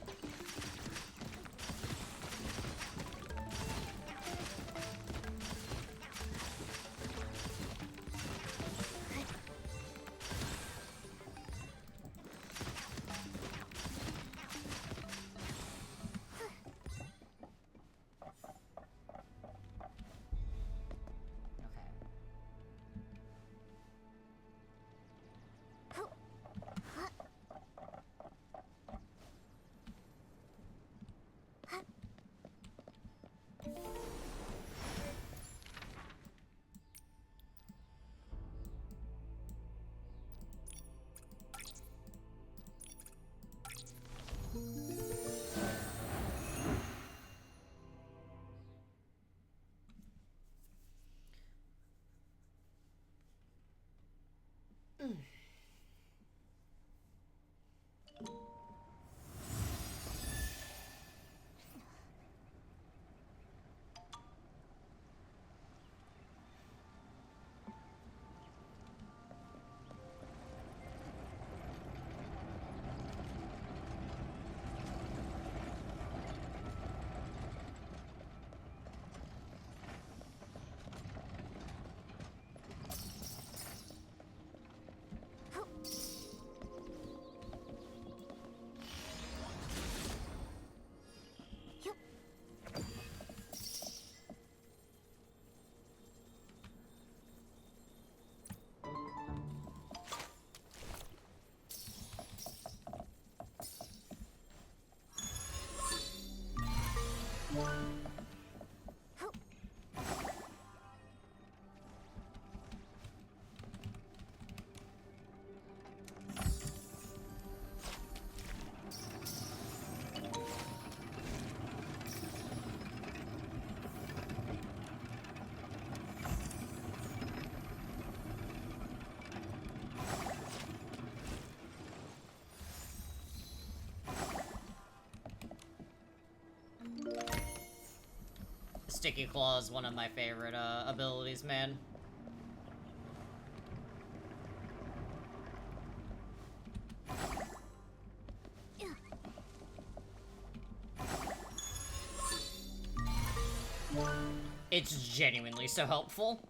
S2: Sticky Claw is one of my favorite abilities, man. It's genuinely so helpful.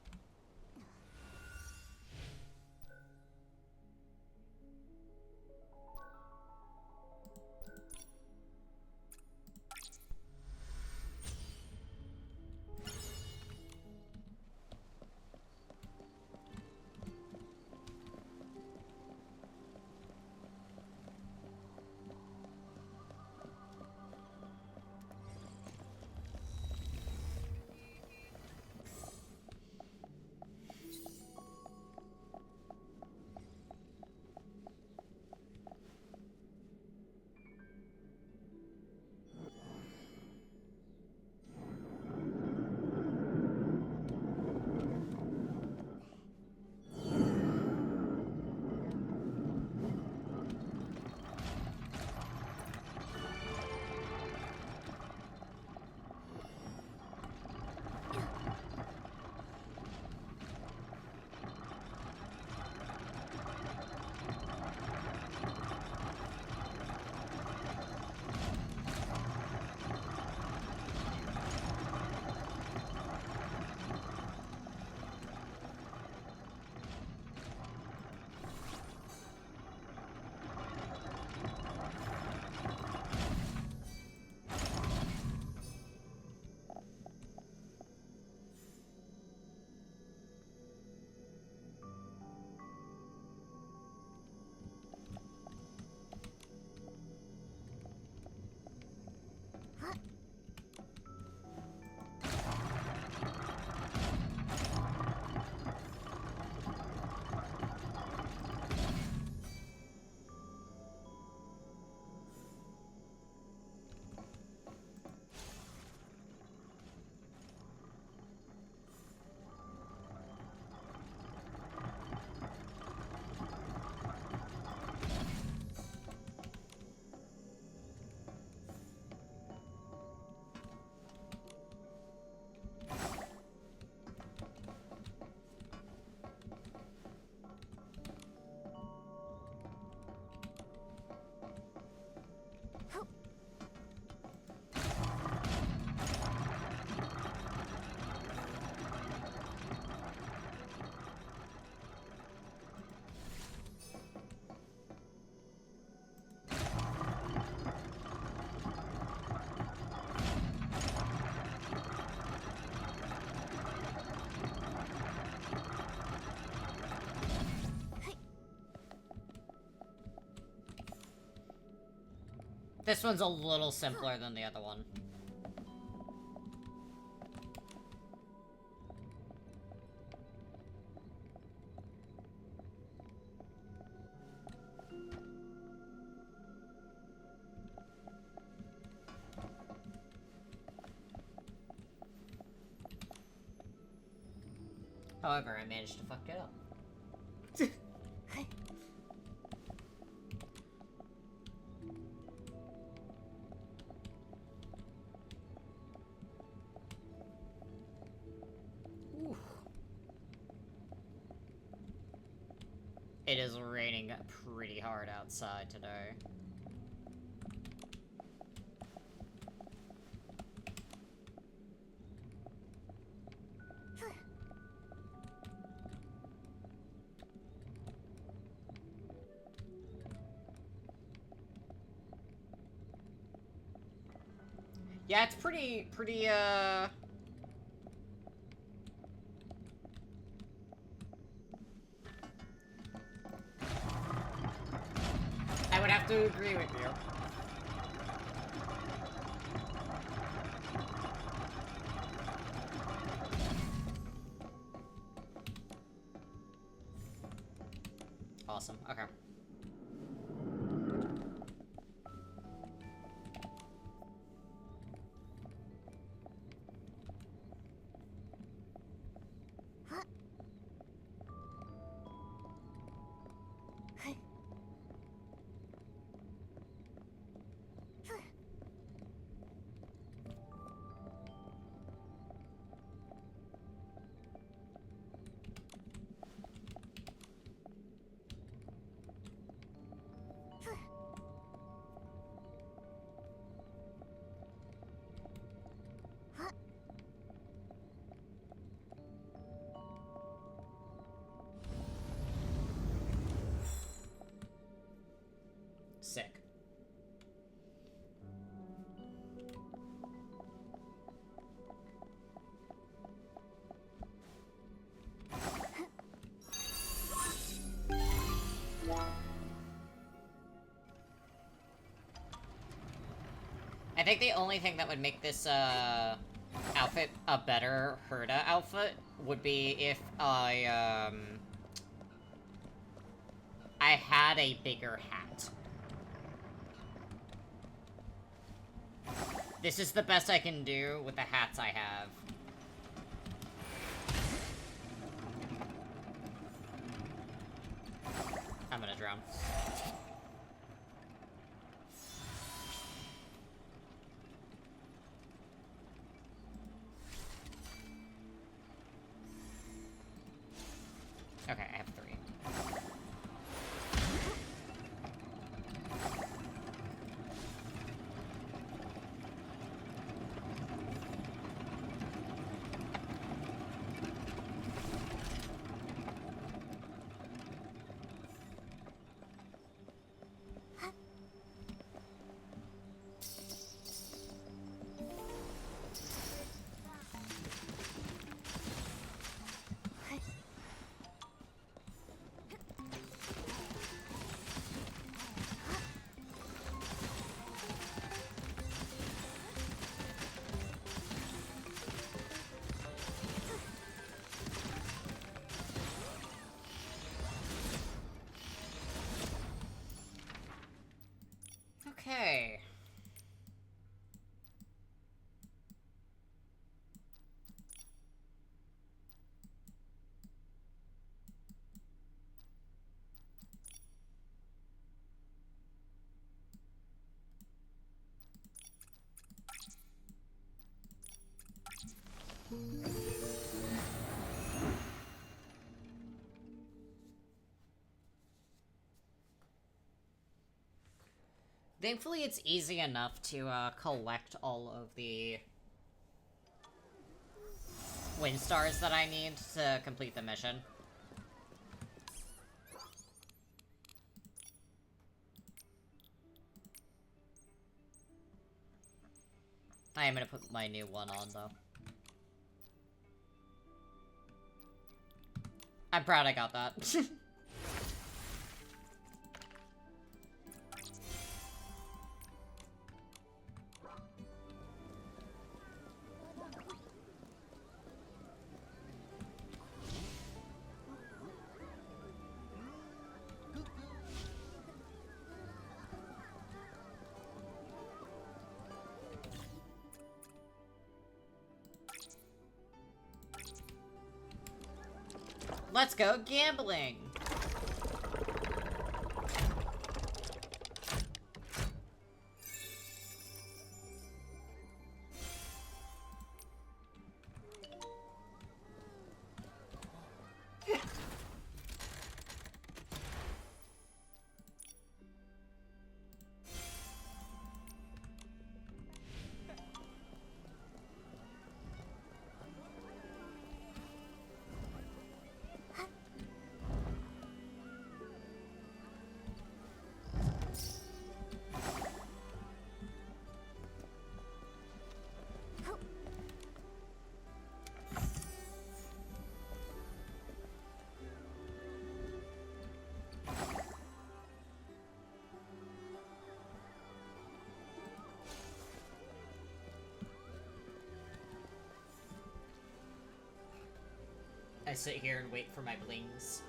S2: This one's a little simpler than the other one. However, I managed to fuck it up. Ooh. It is raining pretty hard outside today. Yeah, it's pretty, I would have to agree with you. Awesome, okay. Sick. I think the only thing that would make this, outfit a better Herda outfit would be if I had a bigger hat. This is the best I can do with the hats I have. I'm gonna drown. Okay, I have 3. Okay. Thankfully, it's easy enough to collect all of the wind stars that I need to complete the mission. I am gonna put my new one on, though. I'm proud I got that. let's go gambling! I sit here and wait for my blings.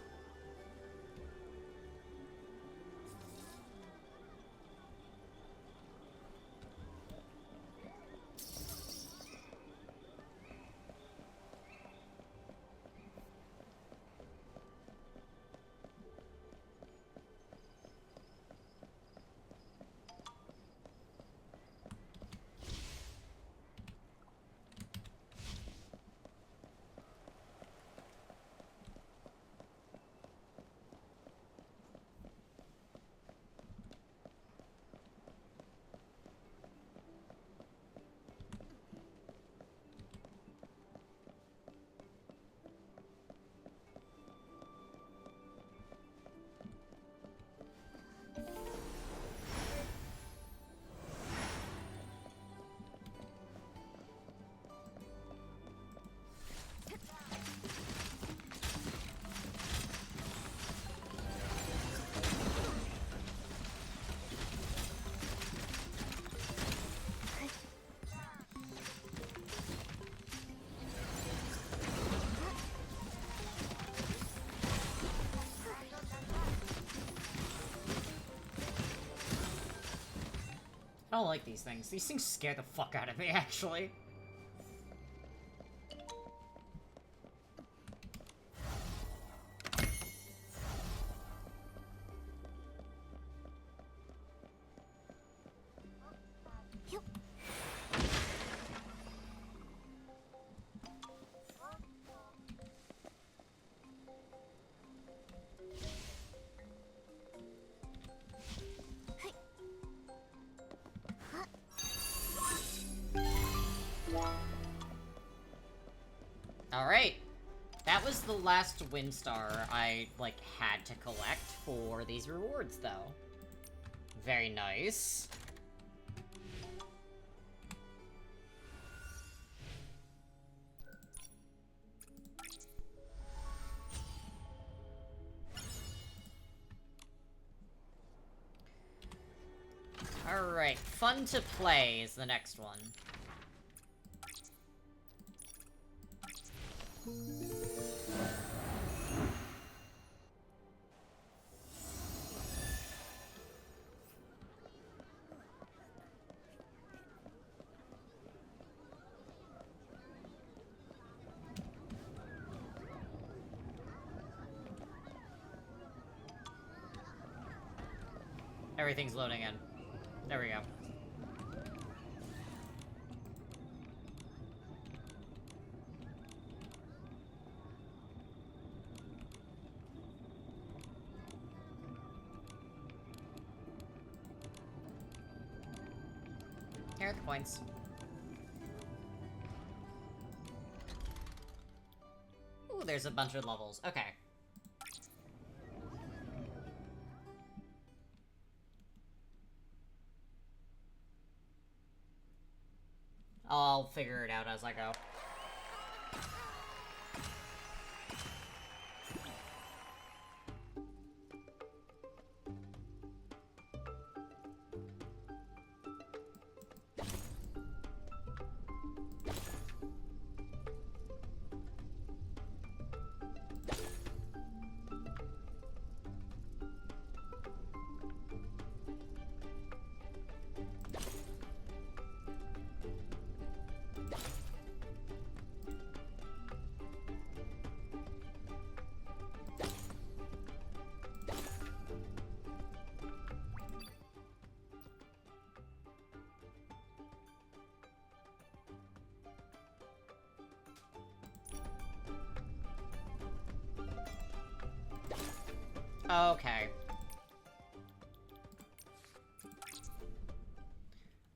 S2: I don't like these things. These things scare the fuck out of me, actually. Alright. That was the last Windstar I, like, had to collect for these rewards, though. Very nice. Alright, fun to play is the next one. Everything's loading in. There we go. Here are the points. Ooh, there's a bunch of levels. Okay. I'll figure it out as I go. Okay.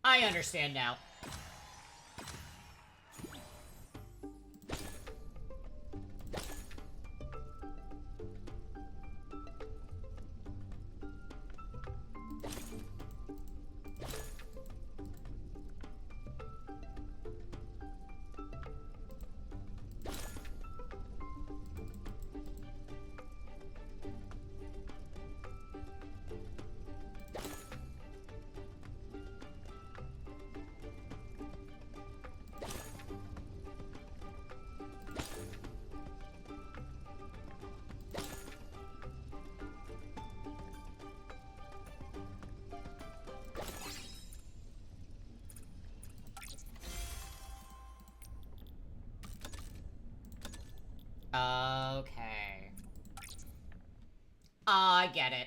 S2: I understand now. Okay. I get it.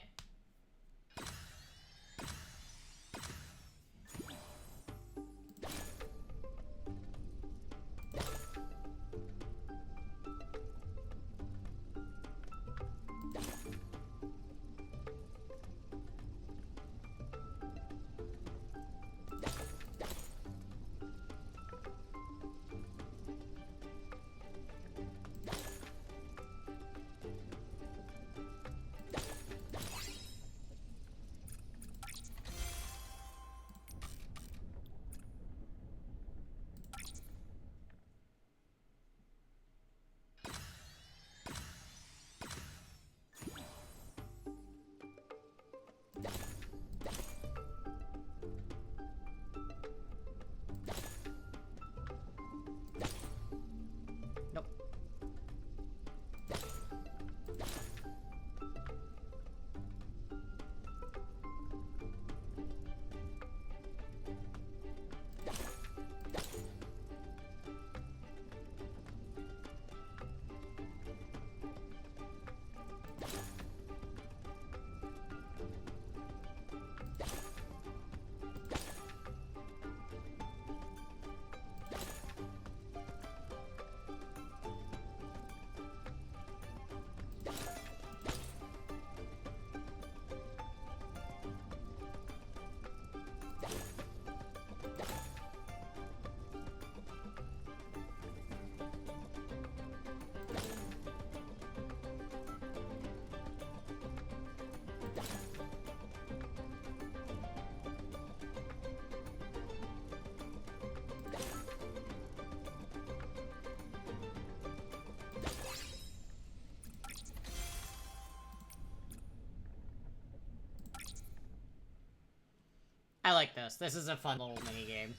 S2: I like this. This is a fun little mini game.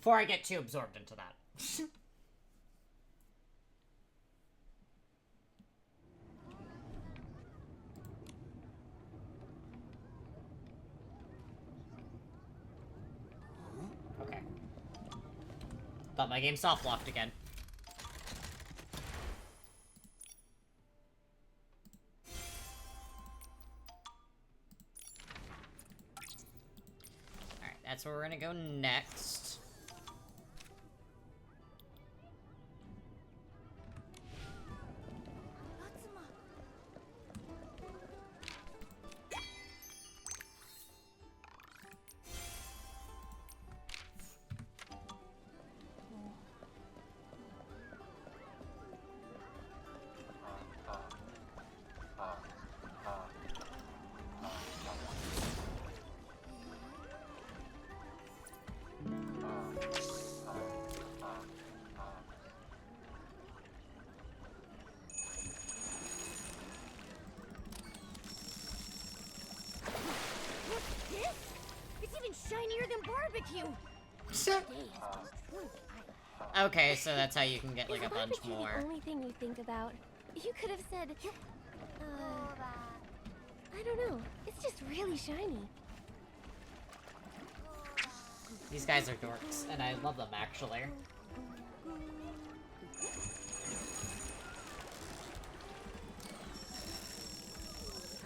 S2: Before I get too absorbed into that. Okay. Thought my game soft locked again. Alright, that's where we're gonna go next.
S5: even shinier than barbecue.
S2: Okay, so that's how you can get like
S3: Is
S2: a bunch
S3: barbecue
S2: more.
S3: the only thing you think about? You could have said, I don't know. It's just really shiny.
S2: These guys are dorks, and I love them actually.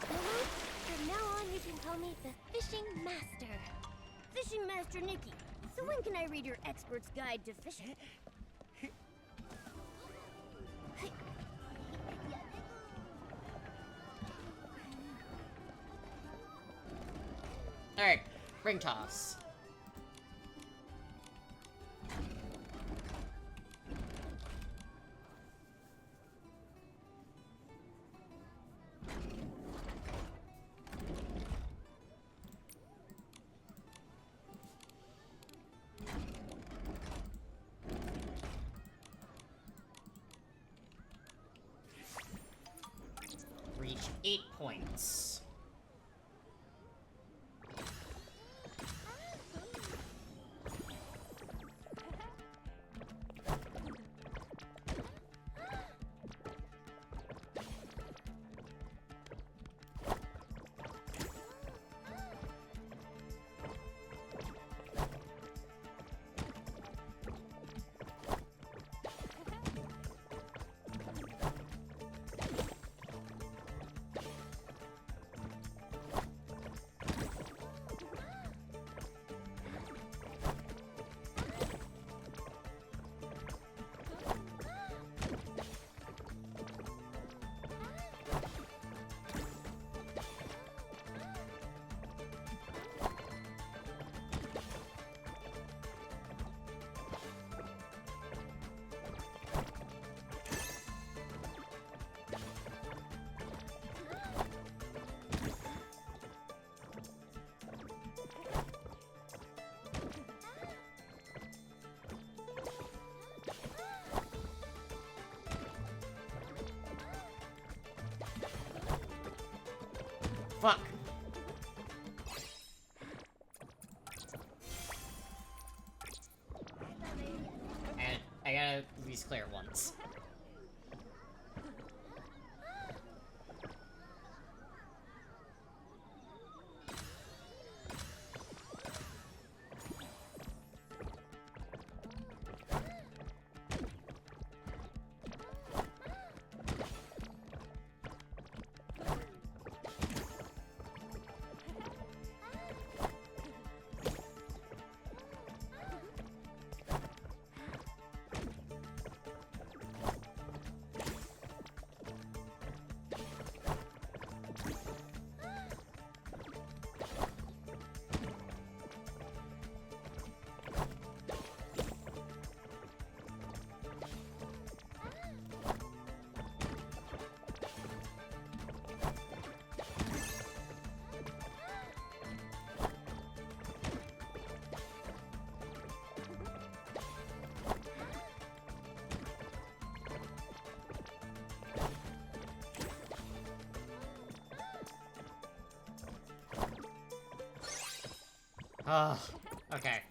S3: Momo, from now on you can call me the Fishing Master.
S5: Fishing Master Nikki. So when can I read your expert's guide to fishing?
S2: Alright, ring toss. Reach 8 points. Fuck. And I gotta at least clear once. Oh, okay.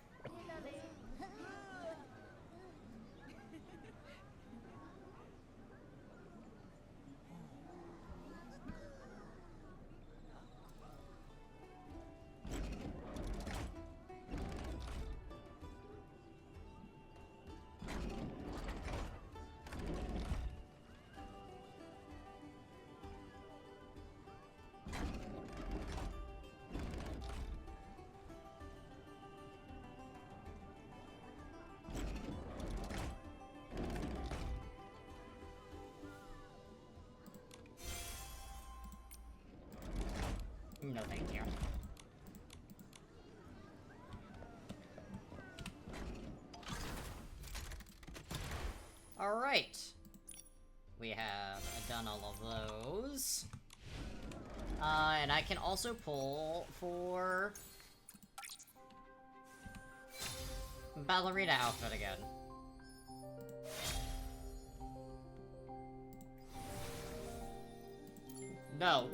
S2: No, thank you. Alright. We have done all of those. And I can also pull for ballerina outfit again. No.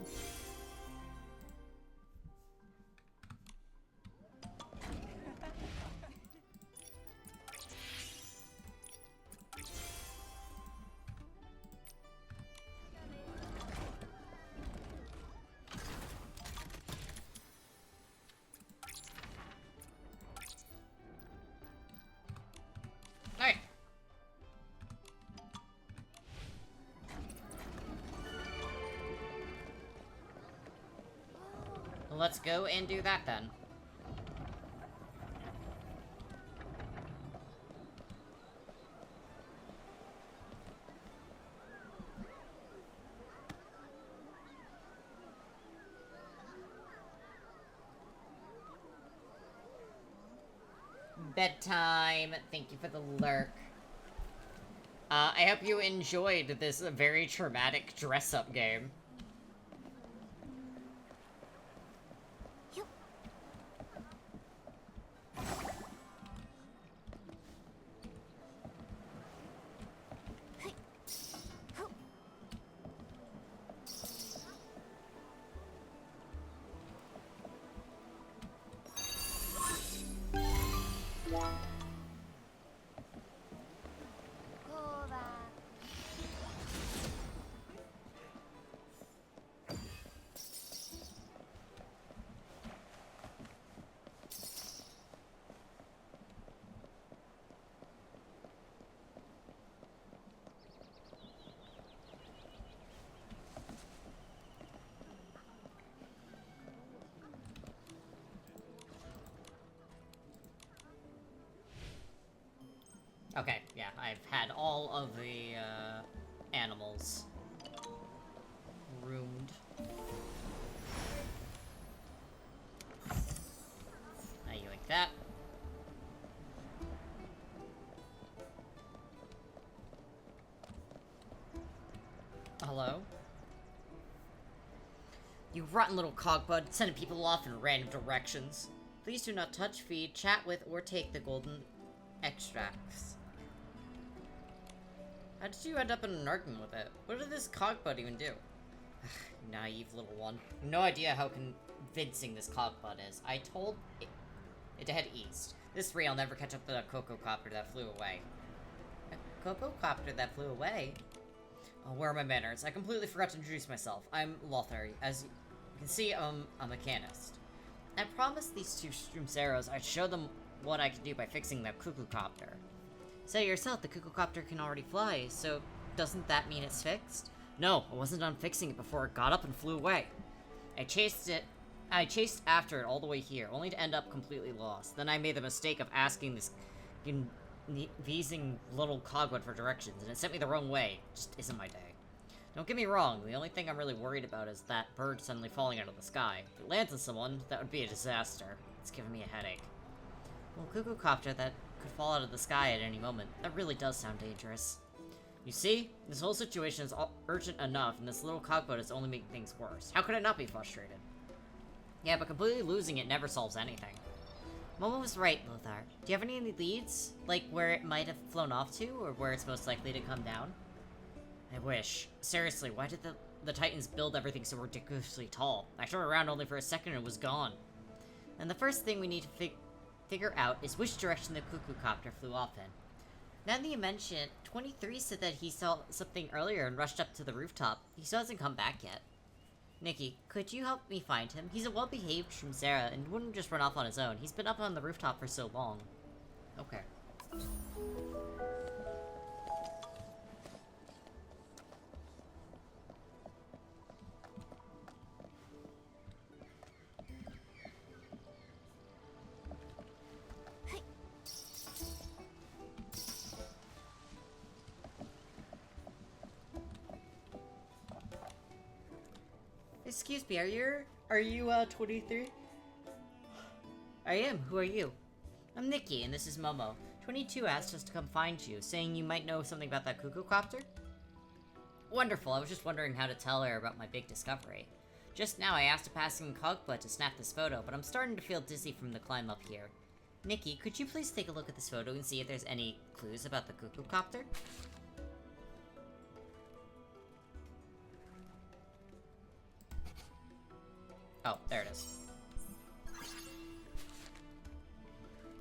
S2: let's go and do that then. Bedtime. Thank you for the lurk. I hope you enjoyed this very traumatic dress-up game. Okay, yeah, I've had all of the, animals roomed. Now you like that. Hello? You rotten little cogbud, sending people off in random directions. Please do not touch, feed, chat with, or take the golden extracts. How did you end up in an argument with it? What did this cogbud even do? Naive little one. No idea how convincing this cogbud is. I told it to head east. This way I'll never catch up to the Cococopter that flew away. A Cococopter that flew away? Oh, where are my manners? I completely forgot to introduce myself. I'm Lothar. As you can see, I'm a mechanist. I promised these two Stroomceros I'd show them what I could do by fixing the Cuckoo-copter. Say yourself, the Cuckoo-copter can already fly, so doesn't that mean it's fixed? No, I wasn't done fixing it before it got up and flew away. I chased after it all the way here, only to end up completely lost. Then I made the mistake of asking this wheezing little cogwood for directions, and it sent me the wrong way. Just isn't my day. Don't get me wrong, the only thing I'm really worried about is that bird suddenly falling out of the sky. If it lands on someone, that would be a disaster. It's giving me a headache. Well, Cuckoo-copter that could fall out of the sky at any moment. That really does sound dangerous. You see, this whole situation is urgent enough, and this little cogboat is only making things worse. How could I not be frustrated? Yeah, but completely losing it never solves anything. Momo was right, Lothar. Do you have any leads? Like, where it might have flown off to, or where it's most likely to come down? I wish. Seriously, why did the Titans build everything so ridiculously tall? I turned around only for a second and it was gone. And the first thing we need to figure out is which direction the Cuckoo-copter flew off in. Now that you mention it, 23 said that he saw something earlier and rushed up to the rooftop. He still hasn't come back yet. Nikki, could you help me find him? He's a well-behaved Stroomcera and wouldn't just run off on his own. He's been up on the rooftop for so long. Okay. Excuse me, are you 23? I am. Who are you? I'm Nikki, and this is Momo. 22 asked us to come find you, saying you might know something about that Cuckoo-copter? Wonderful, I was just wondering how to tell her about my big discovery. Just now I asked a passing cogbud to snap this photo, but I'm starting to feel dizzy from the climb up here. Nikki, could you please take a look at this photo and see if there's any clues about the Cuckoo-copter? Oh, there it is.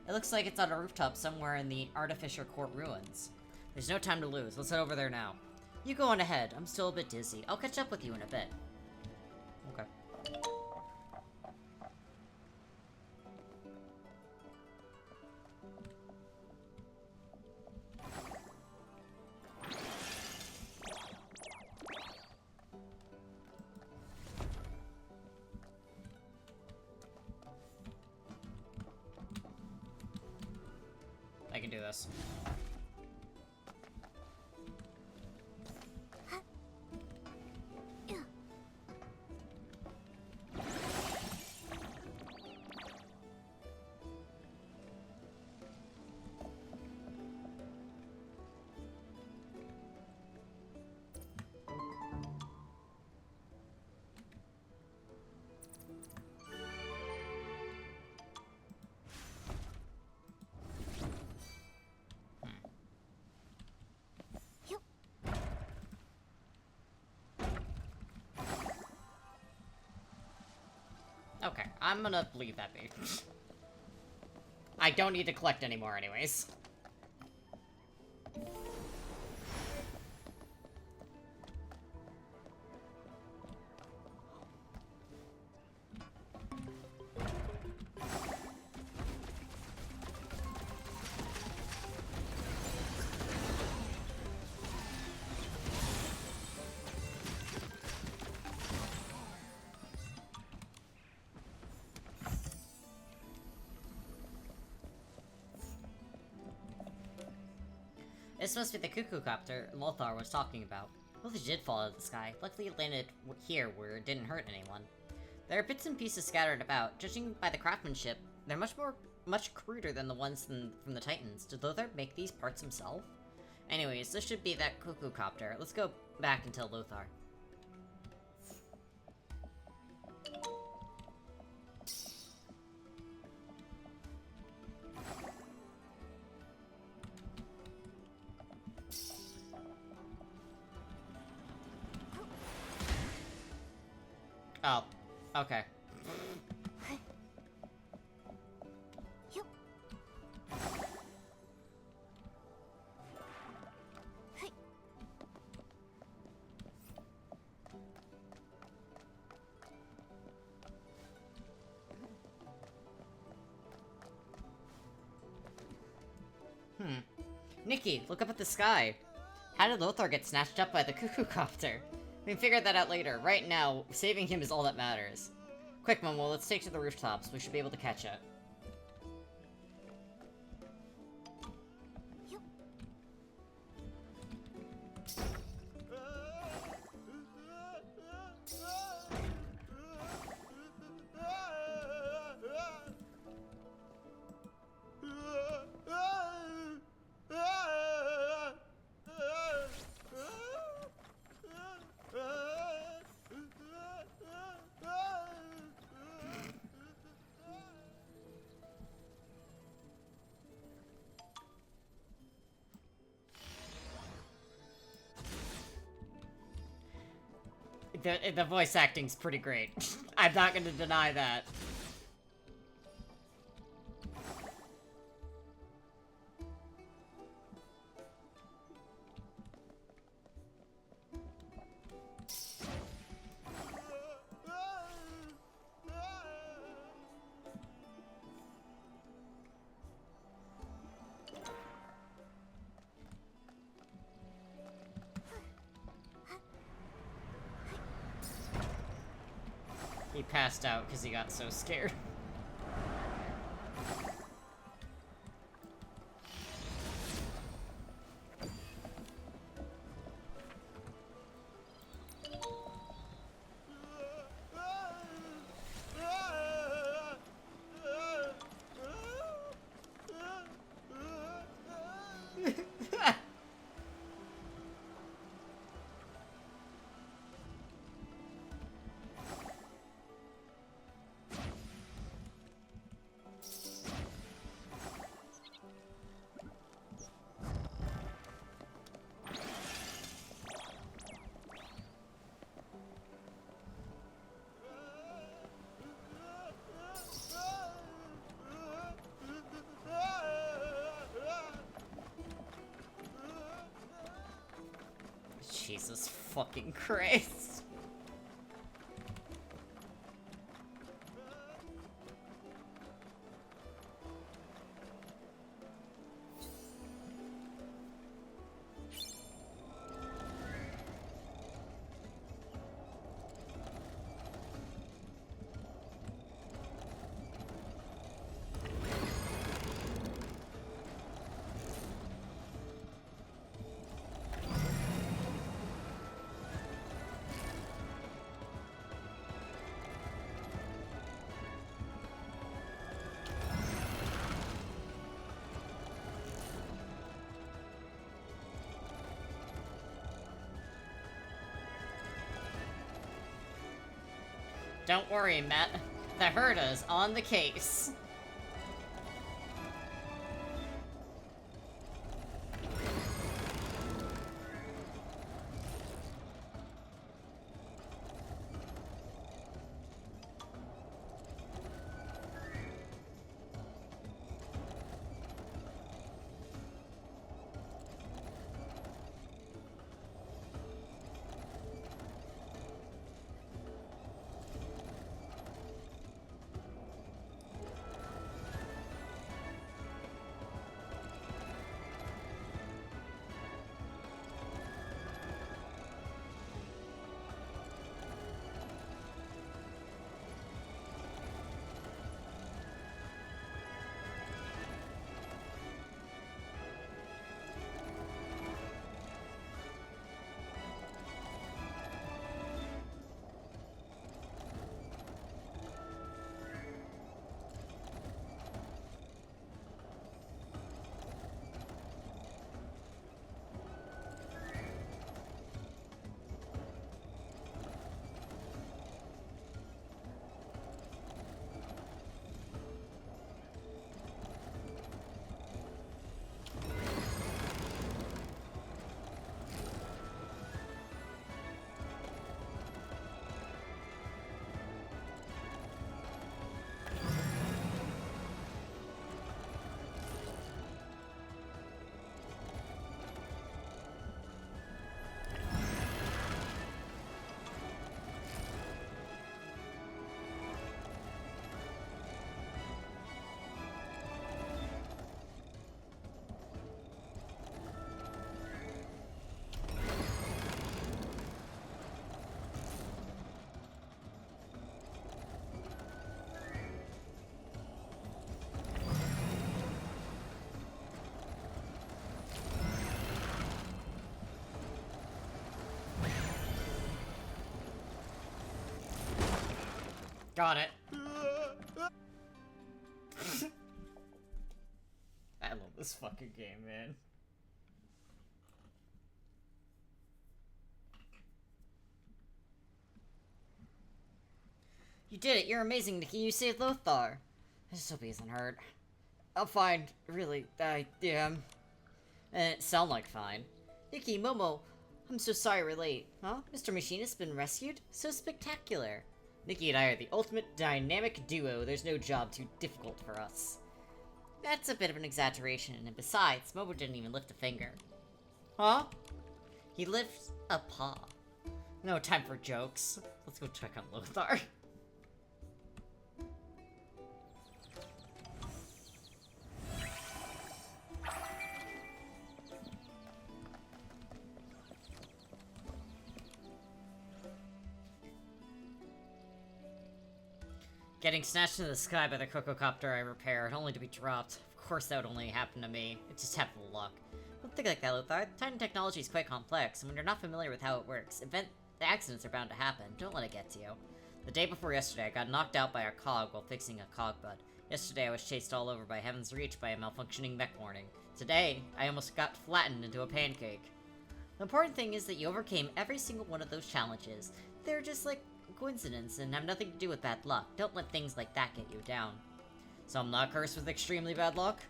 S2: It looks like it's on a rooftop somewhere in the Artificer Court ruins. There's no time to lose. Let's head over there now. You go on ahead. I'm still a bit dizzy. I'll catch up with you in a bit. Okay. this. Okay, I'm gonna leave that be. I don't need to collect anymore anyways. This must be the cuckoo copter Lothar was talking about. Well, it did fall out of the sky. Luckily it landed here where it didn't hurt anyone. There are bits and pieces scattered about. Judging by the craftsmanship, they're much cruder than the ones from the Titans. Did Lothar make these parts himself? Anyways, this should be that cuckoo copter. Let's go back and tell Lothar. Oh, okay. Nikki, look up at the sky. How did Lothar get snatched up by the cuckoo copter? We can figure that out later. Right now, saving him is all that matters. Quick, Momo, let's take to the rooftops. We should be able to catch it. The voice acting's pretty great. I'm not gonna deny that. He passed out because he got so scared. Jesus fucking Christ. Don't worry, Matt. The Herda's on the case. Got it. I love this fucking game, man. You did it. You're amazing, Nikki. You saved Lothar. I just hope he isn't hurt. I'm fine. Really. I am. And it sound like fine. Nikki, Momo, I'm so sorry we're late. Huh? Mr. Machinist's been rescued? So spectacular. Nikki and I are the ultimate dynamic duo. There's no job too difficult for us. That's a bit of an exaggeration, and besides, Momo didn't even lift a finger. Huh? He lifts a paw. No time for jokes. Let's go check on Lothar. Getting snatched into the sky by the Cococopter I repaired, only to be dropped. Of course that would only happen to me. It just happened to luck. Don't think like that, Lothar. Titan technology is quite complex, and when you're not familiar with how it works, the accidents are bound to happen. Don't let it get to you. The day before yesterday, I got knocked out by a cog while fixing a cog bud. Yesterday, I was chased all over by Heaven's Reach by a malfunctioning mech warning. Today, I almost got flattened into a pancake. The important thing is that you overcame every single one of those challenges. They're just like coincidence and have nothing to do with bad luck. Don't let things like that get you down. So I'm not cursed with extremely bad luck?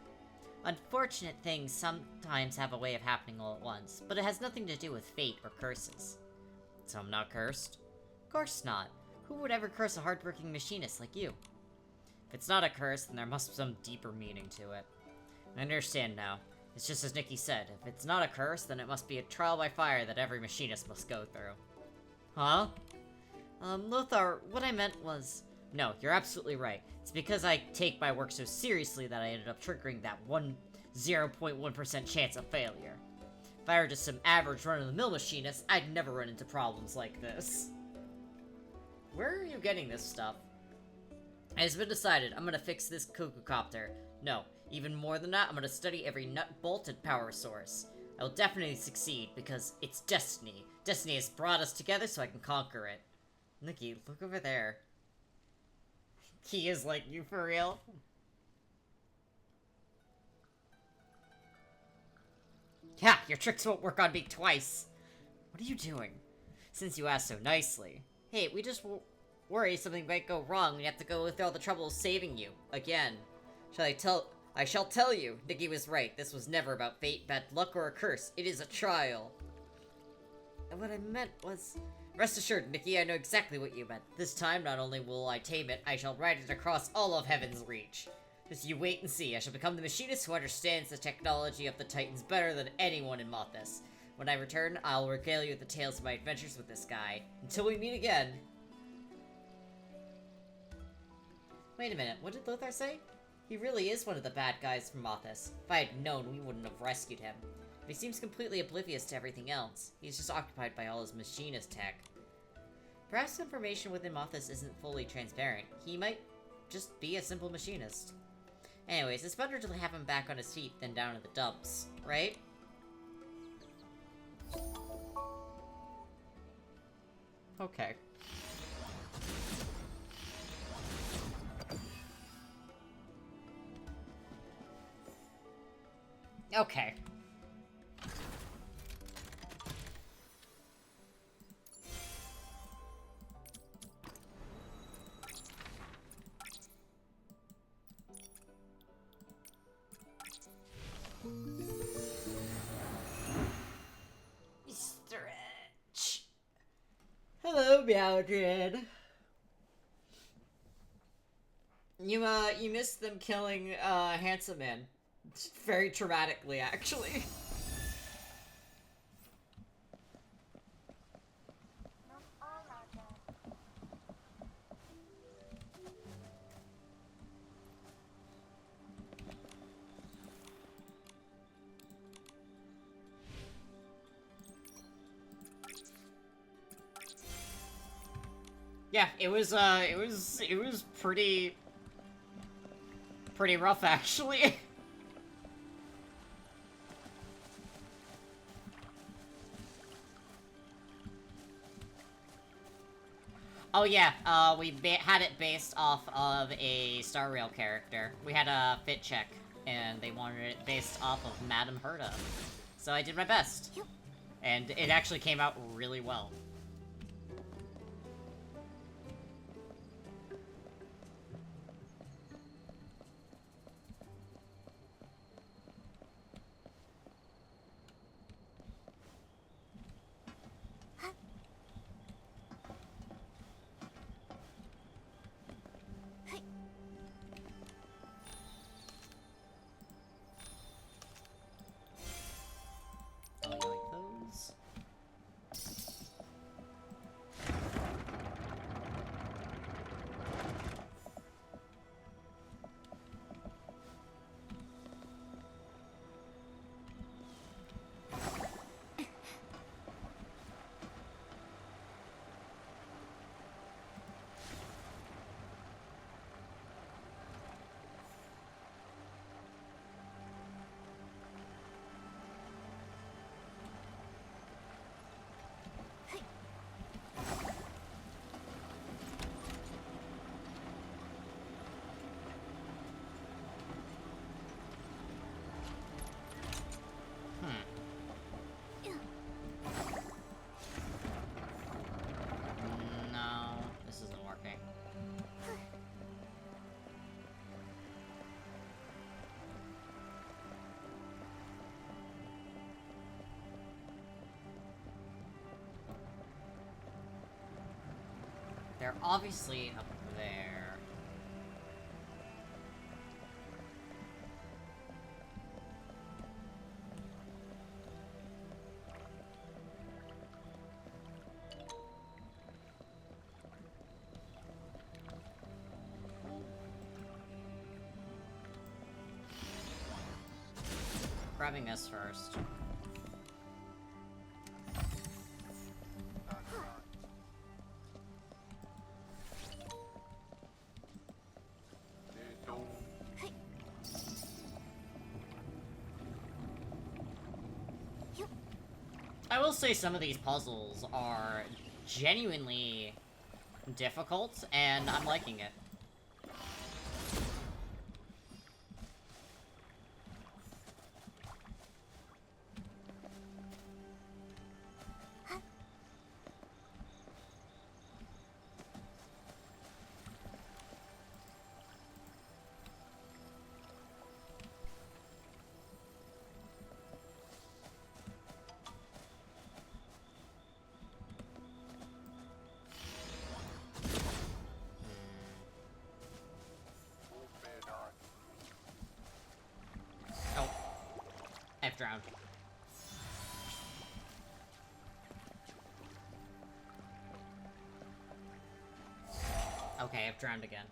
S2: Unfortunate things sometimes have a way of happening all at once, but it has nothing to do with fate or curses. So I'm not cursed? Of course not. Who would ever curse a hardworking machinist like you? If it's not a curse, then there must be some deeper meaning to it. I understand now. It's just as Nikki said, if it's not a curse, then it must be a trial by fire that every machinist must go through. Huh? Lothar, what I meant was... No, you're absolutely right. It's because I take my work so seriously that I ended up triggering that 0.1% chance of failure. If I were just some average run-of-the-mill machinist, I'd never run into problems like this. Where are you getting this stuff? It has been decided, I'm gonna fix this Cococopter. No, even more than that, I'm gonna study every nut, bolt, and power source. I will definitely succeed, because it's destiny. Destiny has brought us together so I can conquer it. Nikki, look over there. He is like, you for real? Yeah, your tricks won't work on me twice. What are you doing? Since you asked so nicely. Hey, we just worry something might go wrong and you have to go through all the trouble of saving you. Again. I shall tell you, Nikki was right. This was never about fate, bad luck, or a curse. It is a trial. And what I meant was... Rest assured, Nikki, I know exactly what you meant. This time, not only will I tame it, I shall ride it across all of Heaven's Reach. Just you wait and see. I shall become the machinist who understands the technology of the Titans better than anyone in Mothis. When I return, I'll regale you with the tales of my adventures with this guy. Until we meet again. Wait a minute, what did Lothar say? He really is one of the bad guys from Mothis. If I had known, we wouldn't have rescued him. But he seems completely oblivious to everything else. He's just occupied by all his machinist tech. Perhaps information within Mothis isn't fully transparent. He might just be a simple machinist. Anyways, it's better to have him back on his feet than down in the dumps, right? Okay. Okay. Stretch. Hello, Meowdred. You missed them killing, Handsome Man. Very traumatically, actually. Yeah, it was pretty rough, actually. Oh yeah, we had it based off of a Star Rail character. We had a fit check, and they wanted it based off of Madame Herta. So I did my best. And it actually came out really well. They're obviously up there. Grabbing this first. I will say some of these puzzles are genuinely difficult, and I'm liking it. I've drowned. Okay, I've drowned again.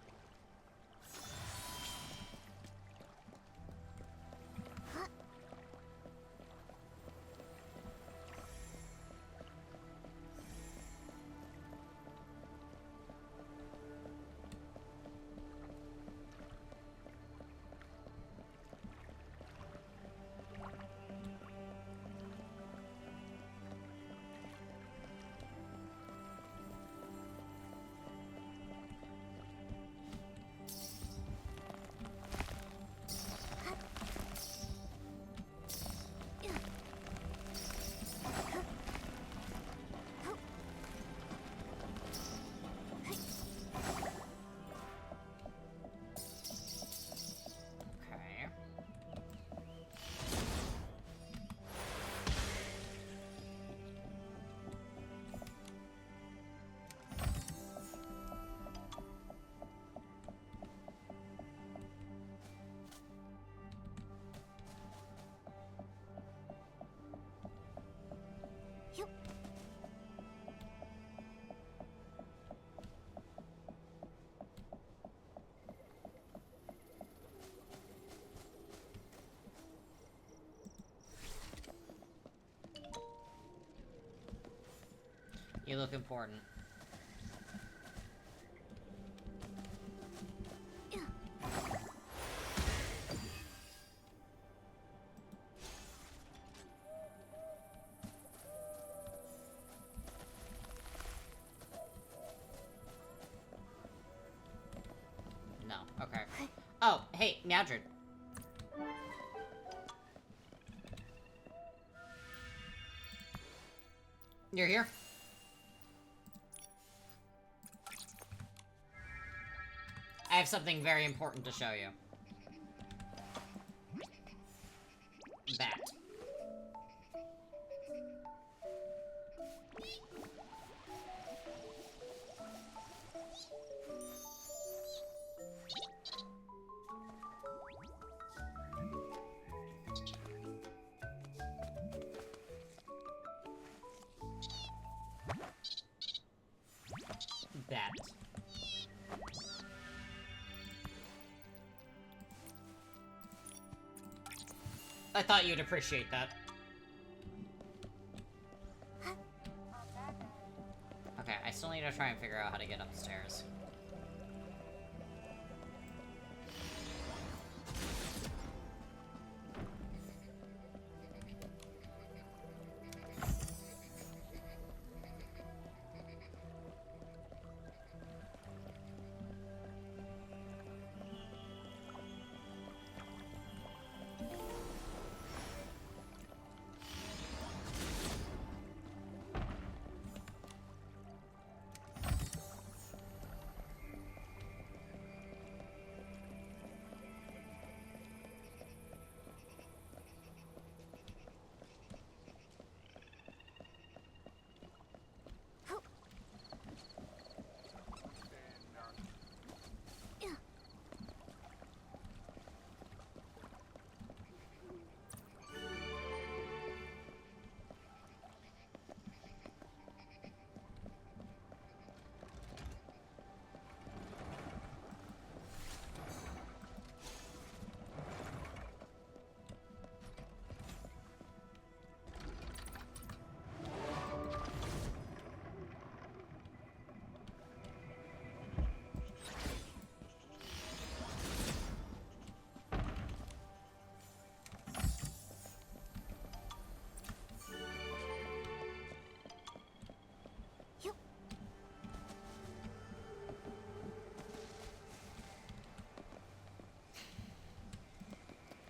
S2: Okay. You look important. No, okay. Oh, hey, Meowdred. You're here? I have something very important to show you. Bat. Bat. I thought you'd appreciate that. Okay, I still need to try and figure out how to get upstairs.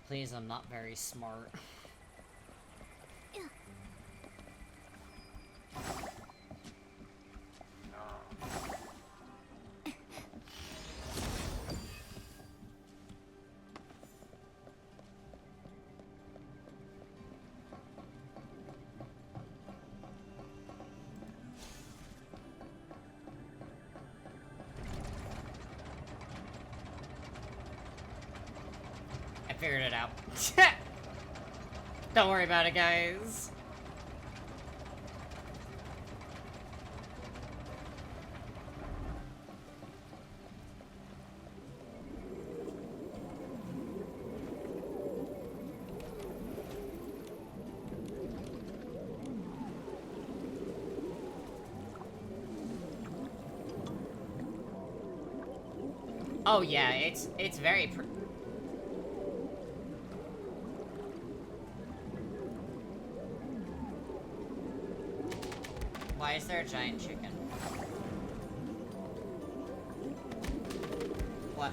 S2: Please, I'm not very smart. I figured it out. Don't worry about it, guys. Oh yeah, it's very Why is there a giant chicken? What?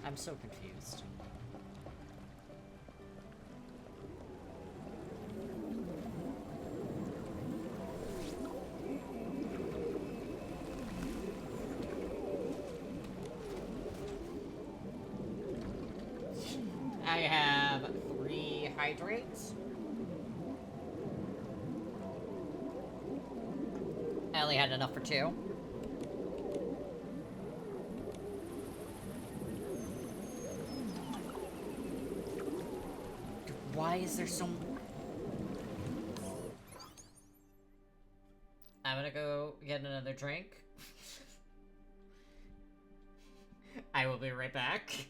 S2: I'm so confused. I have 3 hydrates. I only had enough for 2. Why is there so... I'm gonna go get another drink. I will be right back.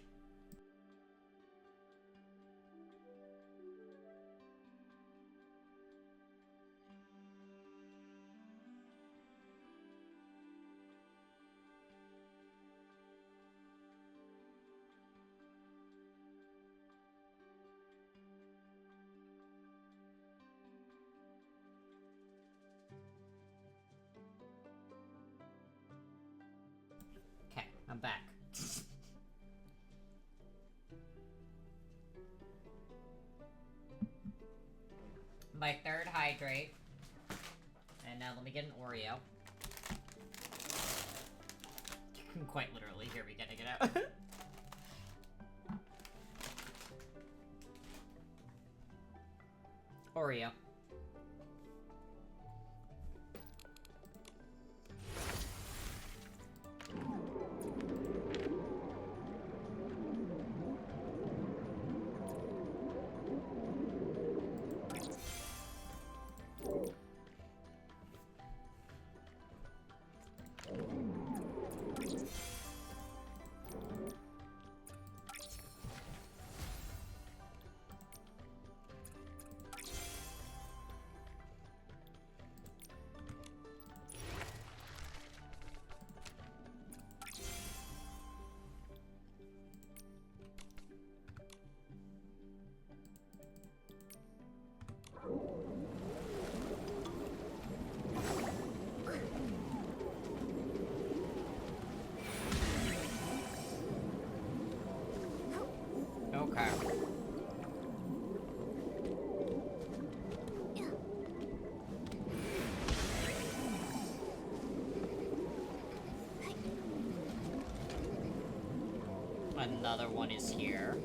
S2: Okay, I'm back. My 3rd hydrate. And now let me get an Oreo. You can quite literally hear me getting it out. Oreo. Okay. Another one is here.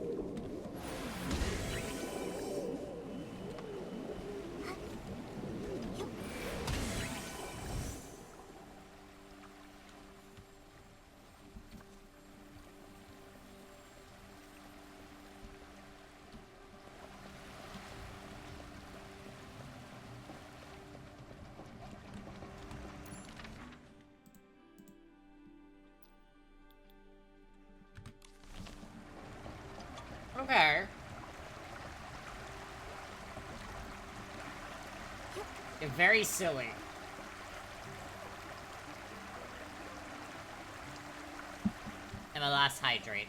S2: Okay. Very silly. And my last hydrate.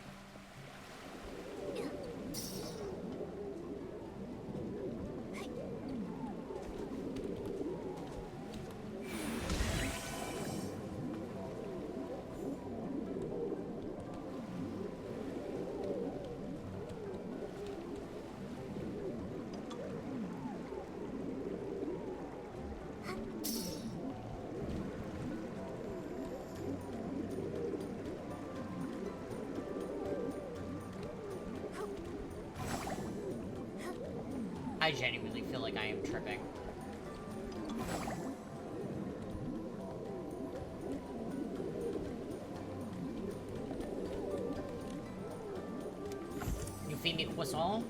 S2: I genuinely feel like I am tripping. You feed me croissant?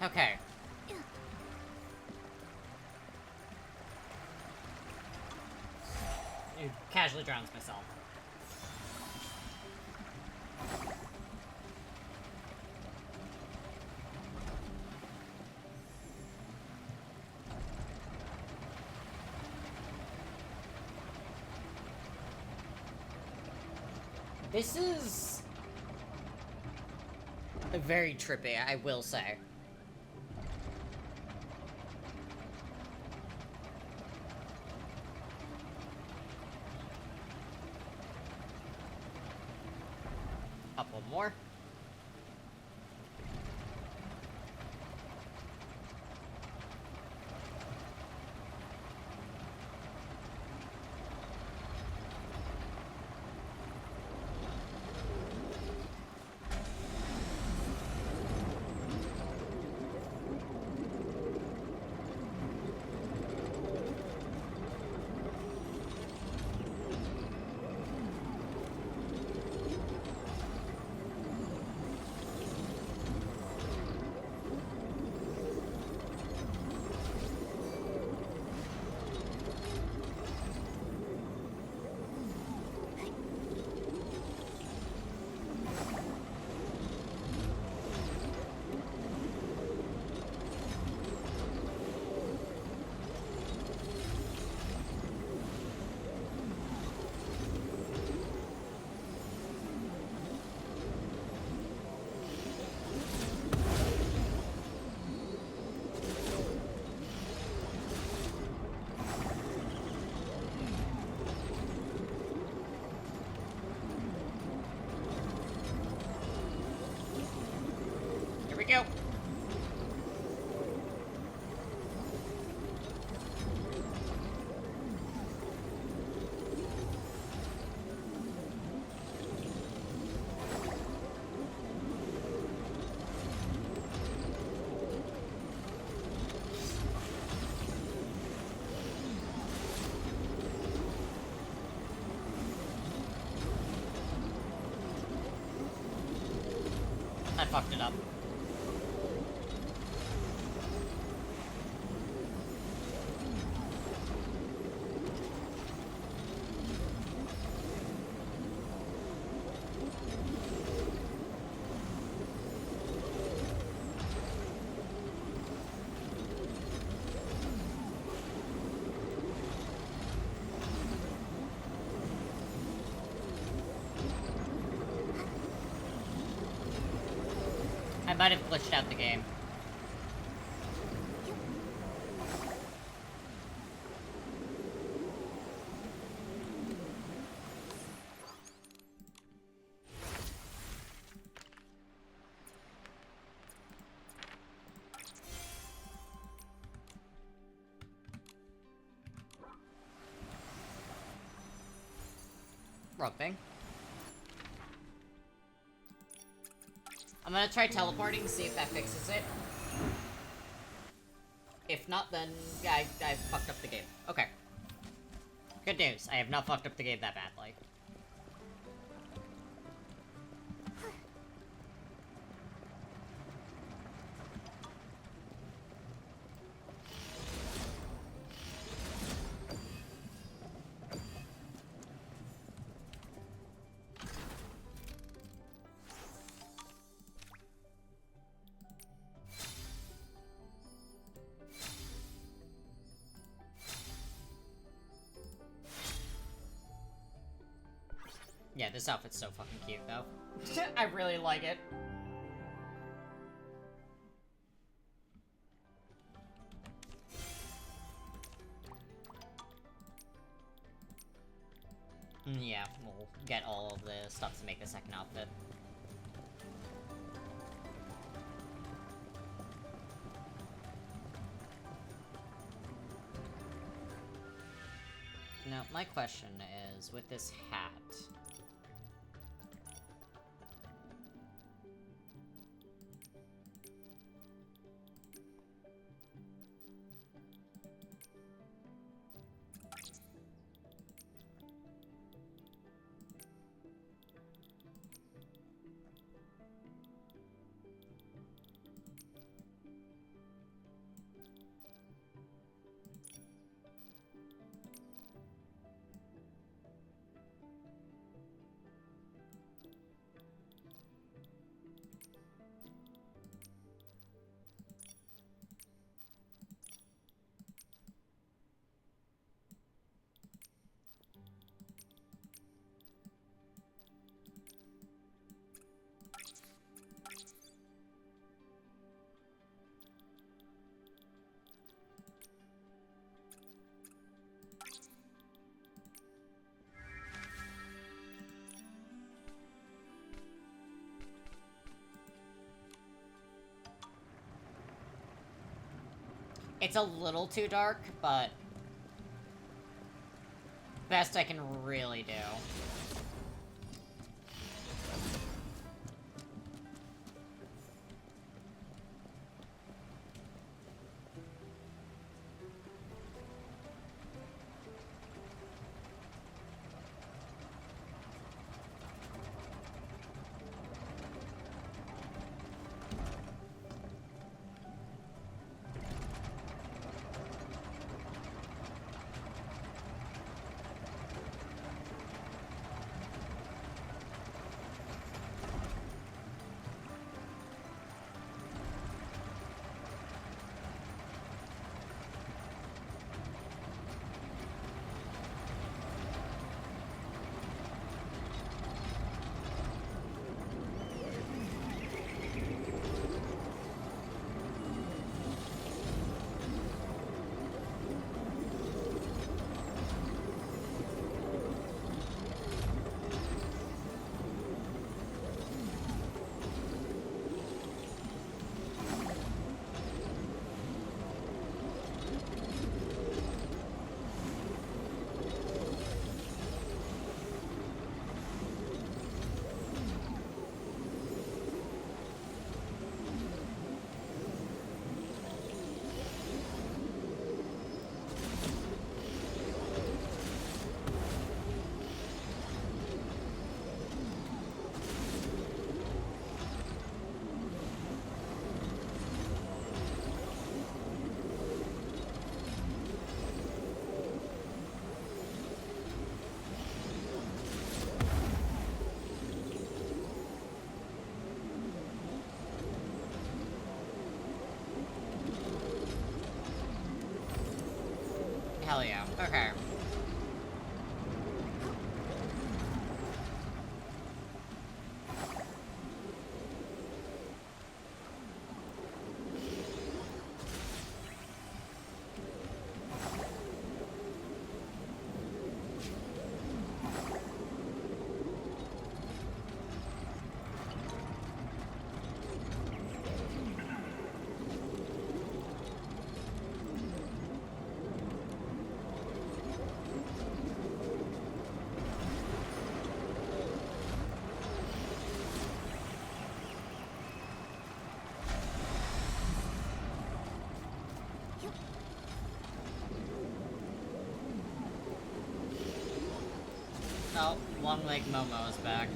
S2: Okay. It casually drowns myself. This is very trippy, I will say. Couple more. Go. I fucked it up. might have glitched out the game. Wrong thing. I'm gonna try teleporting to see if that fixes it. If not, then I fucked up the game. Okay. Good news. I have not fucked up the game that badly. Yeah, this outfit's so fucking cute, though. I really like it. Yeah, we'll get all of the stuff to make the second outfit. Now, my question is, with this hat... It's a little too dark, but best I can really do. Hell yeah. Okay. Oh, Long Leg Momo is back.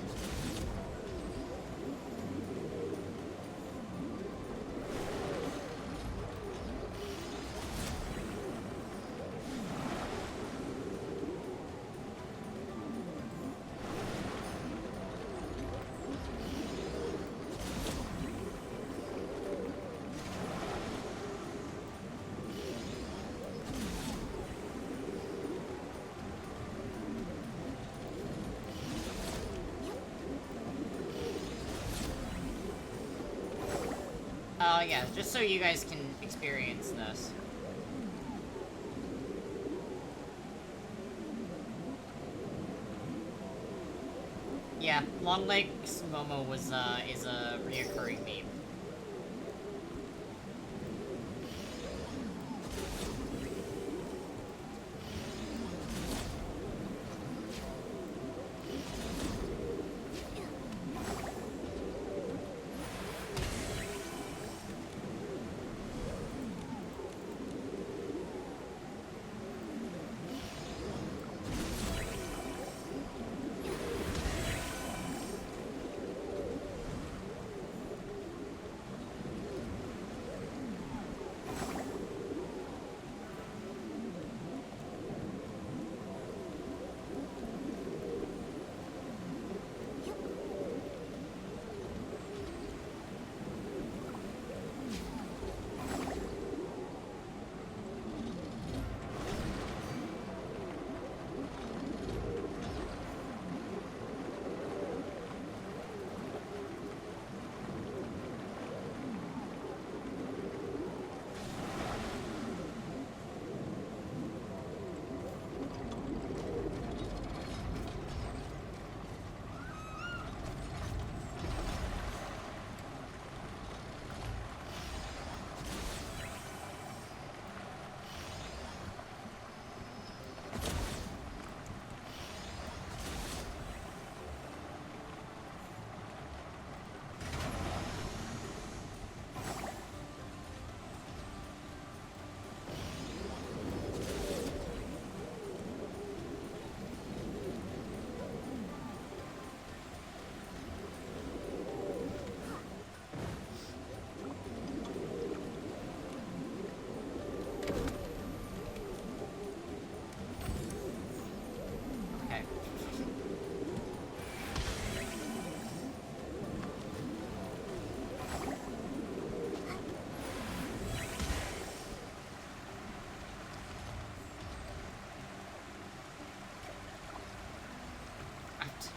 S2: Oh yeah, just so you guys can experience this. Yeah, Longlegs Momo was is a reoccurring meme.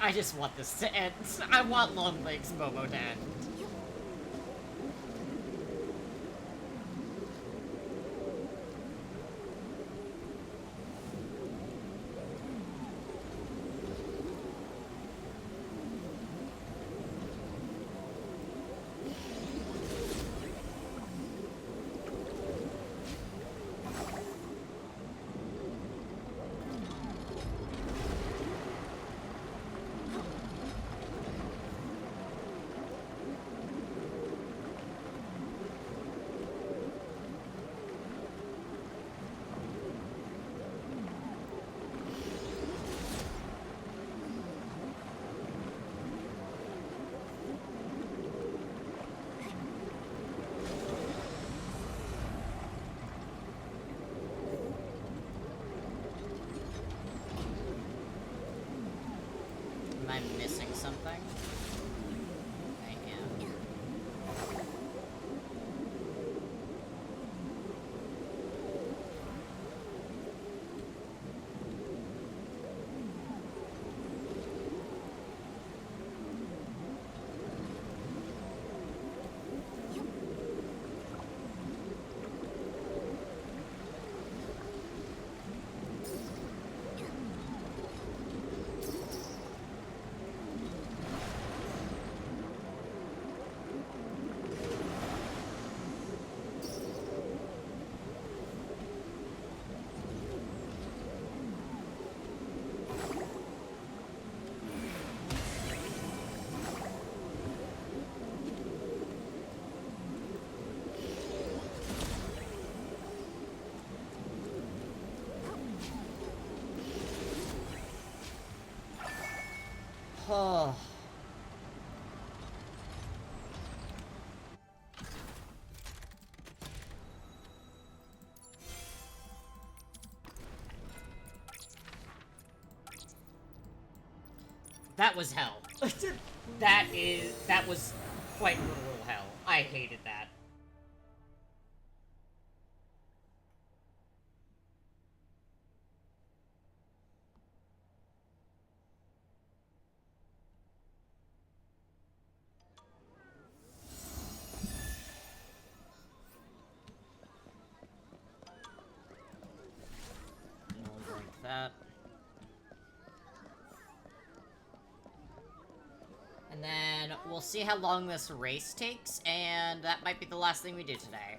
S2: I just want this to end. I want Longlegs Momo to end. Am I missing something? I am. Oh. That was hell. That was quite literal hell. I hated that. I'll drink that. And then we'll see how long this race takes, and that might be the last thing we do today.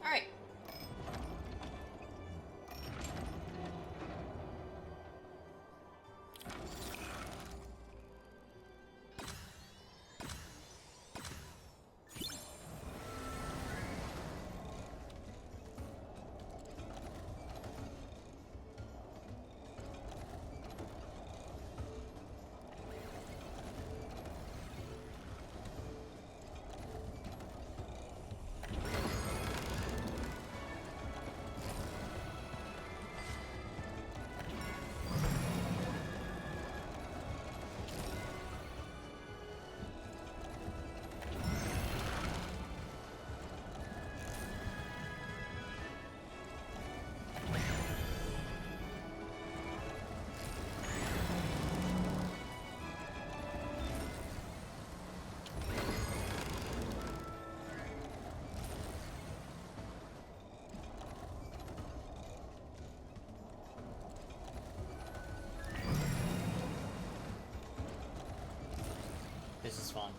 S2: Alright. This is fun.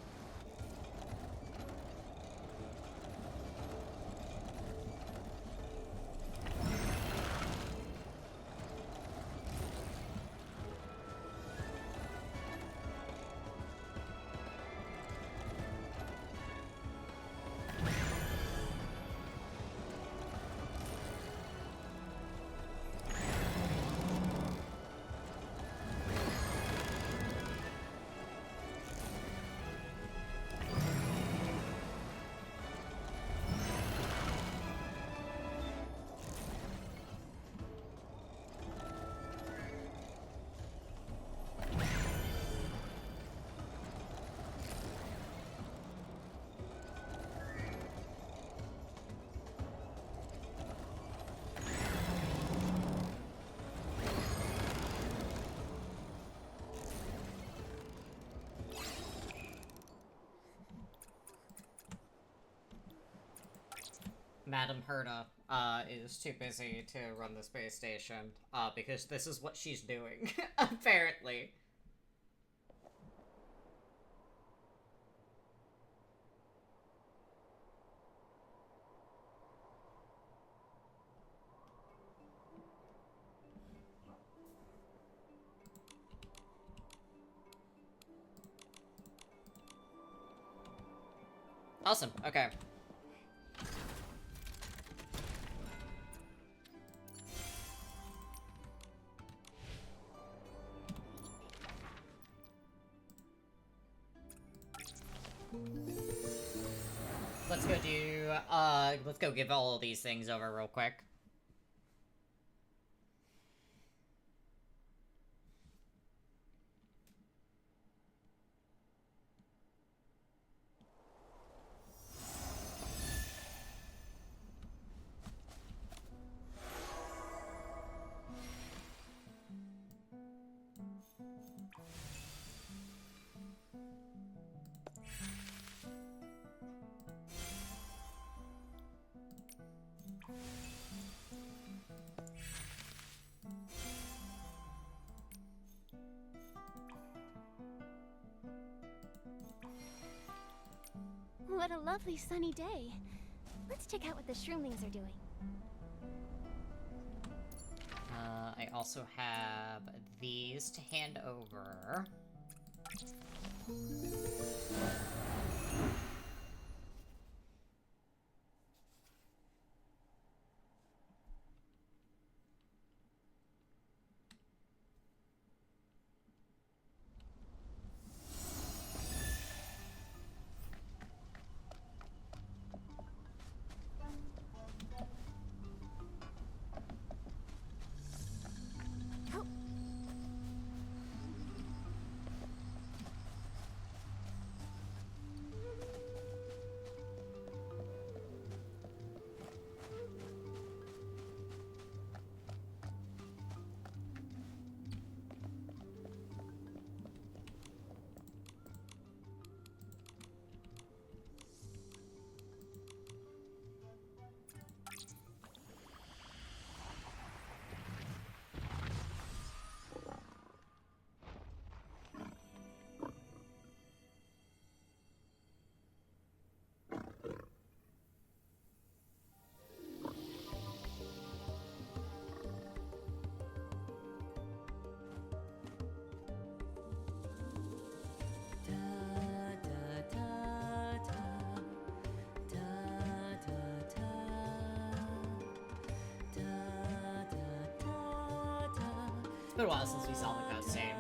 S2: Madam Herta is too busy to run the space station, because this is what she's doing, apparently. Awesome, okay. let's go give all of these things over real quick.
S3: What a lovely sunny day. Let's check out what the shroomlings are doing.
S2: I also have these to hand over. It's been a while since we saw the cutscene.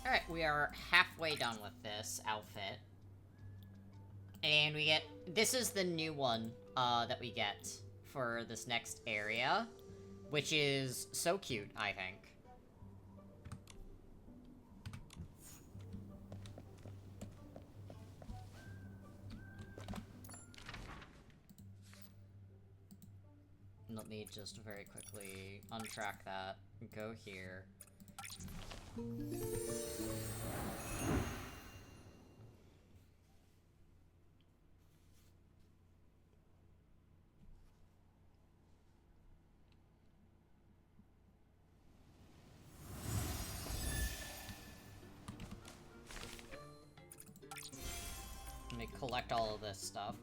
S2: Alright, we are halfway done with this outfit. And we get... This is the new one that we get for this next area. Which is so cute, I think. Let me just very quickly untrack that, go here. Let me collect all of this stuff.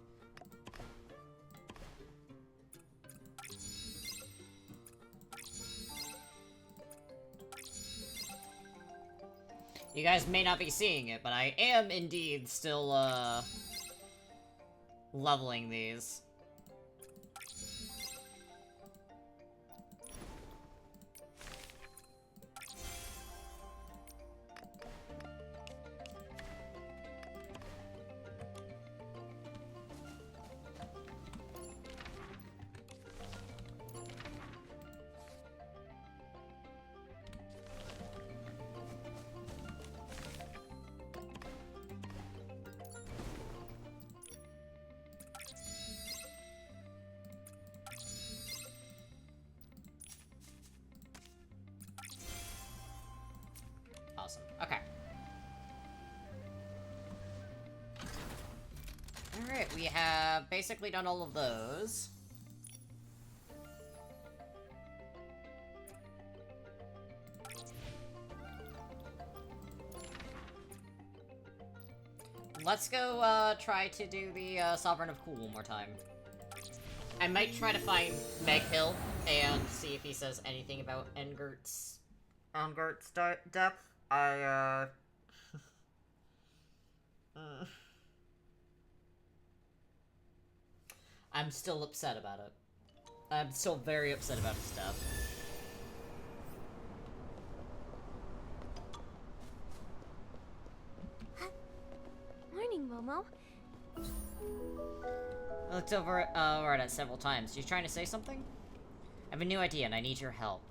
S2: You guys may not be seeing it, but I am indeed still, leveling these. Awesome. Okay. Alright, we have basically done all of those. Let's go, try to do the, Sovereign of Cool one more time. I might try to find Meg Hill and see if he says anything about Engert's depth. I'm still upset about it. I'm still very upset about his death.
S3: Momo.
S2: I looked over at it several times. You trying to say something? I have a new idea and I need your help.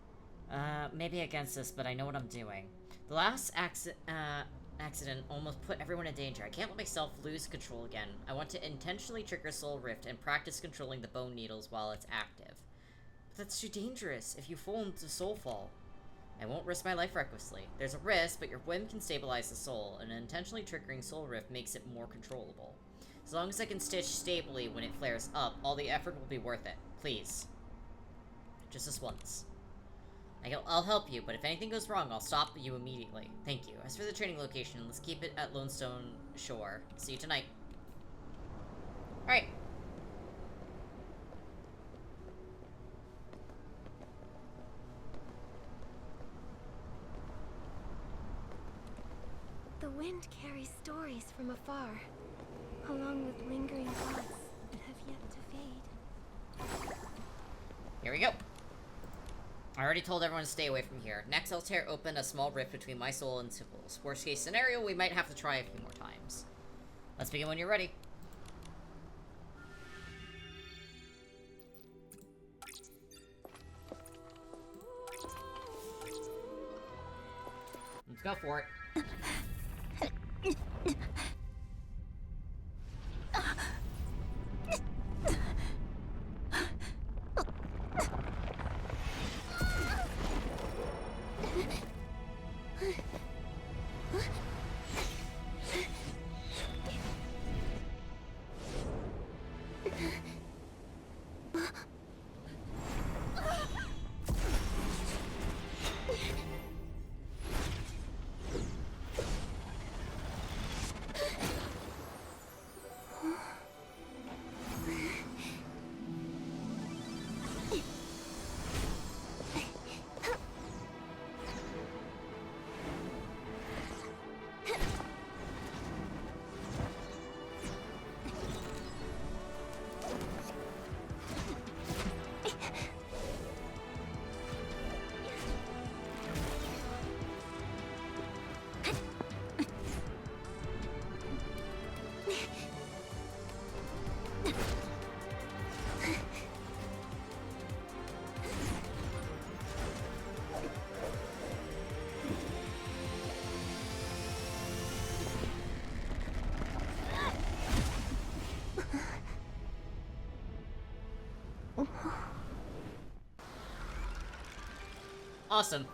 S2: Maybe against this, but I know what I'm doing. The last accident almost put everyone in danger. I can't let myself lose control again. I want to intentionally trigger Soul Rift and practice controlling the bone needles while it's active. But that's too dangerous if you fall into Soul Fall. I won't risk my life recklessly. There's a risk, but your whim can stabilize the soul, and intentionally triggering Soul Rift makes it more controllable. As long as I can stitch stably when it flares up, all the effort will be worth it. Please. Just this once. I'll help you, but if anything goes wrong, I'll stop you immediately. Thank you. As for the training location, let's keep it at Lonestone Shore. See you tonight. Alright.
S3: The wind carries stories from afar, along with lingering thoughts that have yet to fade.
S2: Here we go. I already told everyone to stay away from here. Next, I'll tear open a small rift between my soul and Sybil's. Worst case scenario, we might have to try a few more times. Let's begin when you're ready. Let's go for it. Awesome.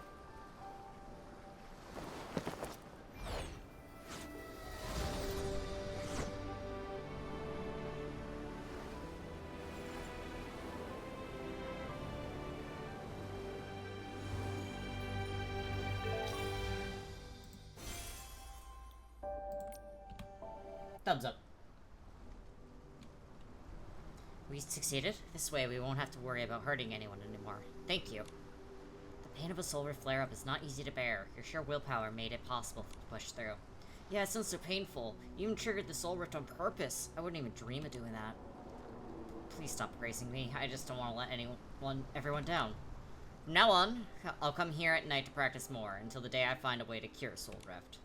S2: Thumbs up. We succeeded. This way we won't have to worry about hurting anyone anymore. Thank you. The pain of a solar flare-up is not easy to bear. Your sheer willpower made it possible to push through. Yeah, it sounds so painful. You even triggered the soul rift on purpose. I wouldn't even dream of doing that. Please stop praising me. I just don't want to let everyone down. From now on, I'll come here at night to practice more, until the day I find a way to cure soul rift.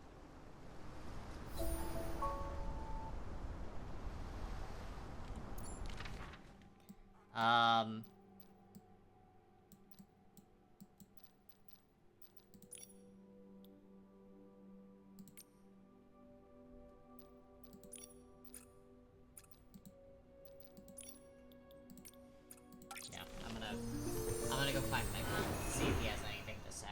S2: Yeah, I'm gonna go find Michael, see if he has anything to say.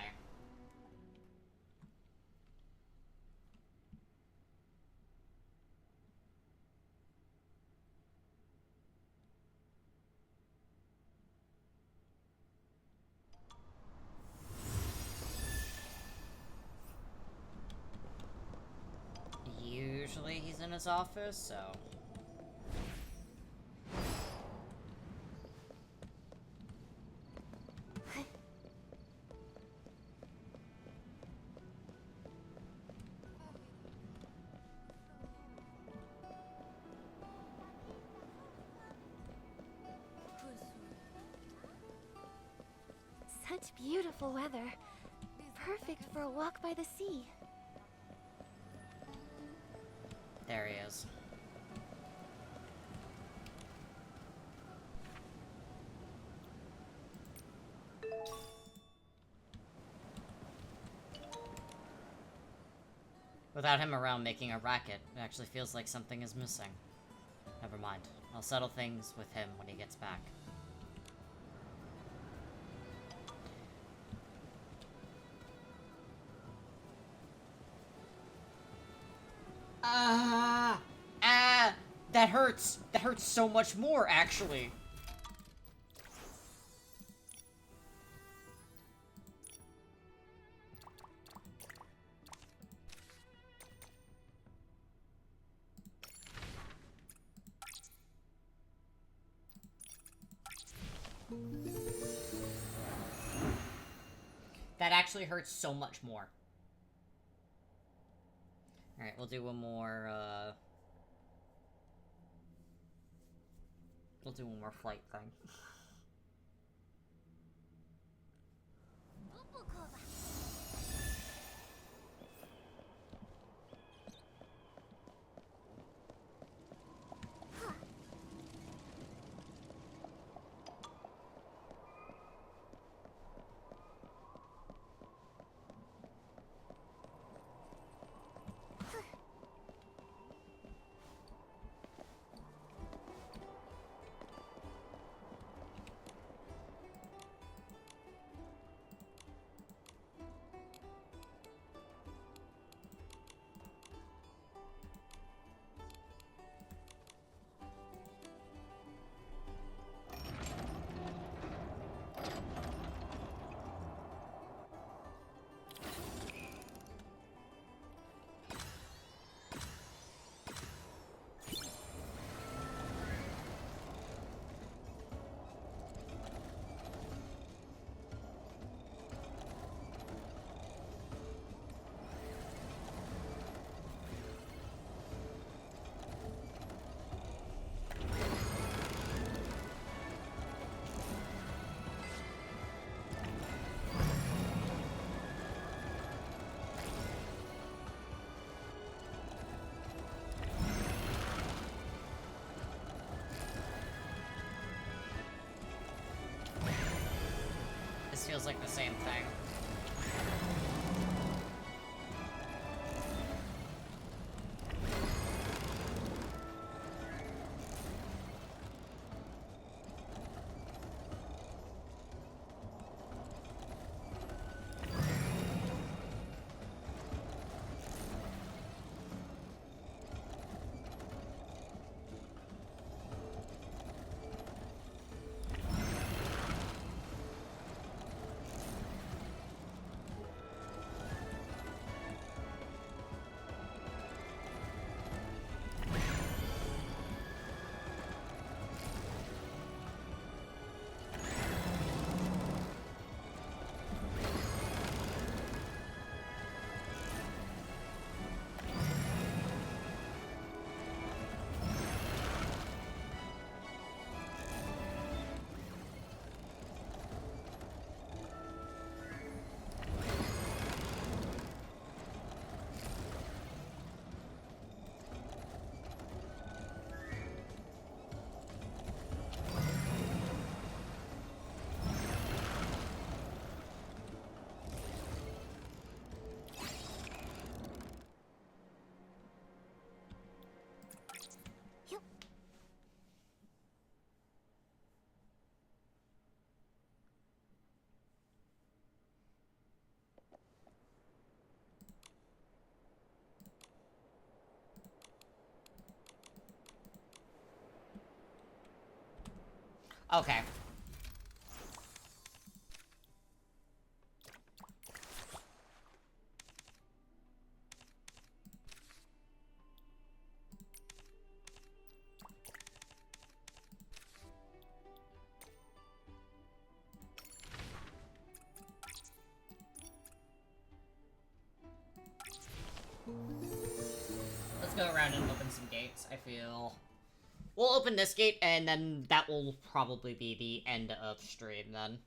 S2: Usually he's in his office, so...
S3: Such beautiful weather. Perfect for a walk by the sea.
S2: There he is. Without him around making a racket, it actually feels like something is missing. Never mind. I'll settle things with him when he gets back. That hurts! That hurts so much more, actually! That actually hurts so much more. Alright, we'll do one more, we'll do one more flight thing. This feels like the same thing. Okay. Let's go around and open some gates, I feel. We'll open this gate, and then that will probably be the end of stream, then.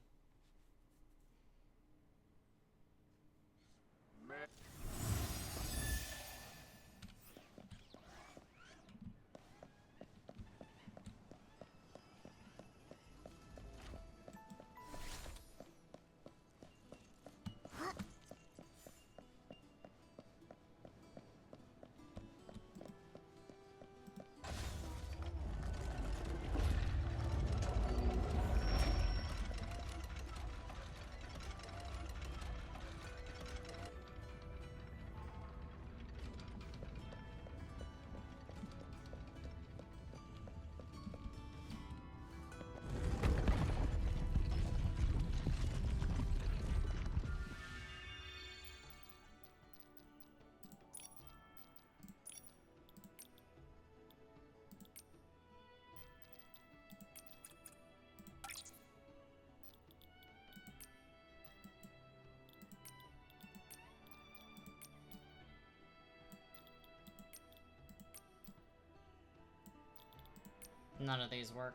S2: None of these work.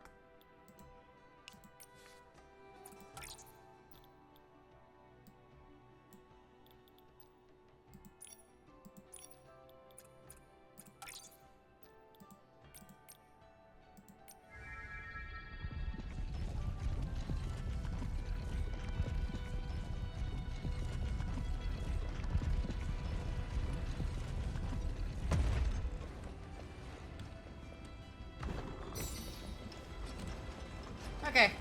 S2: Okay.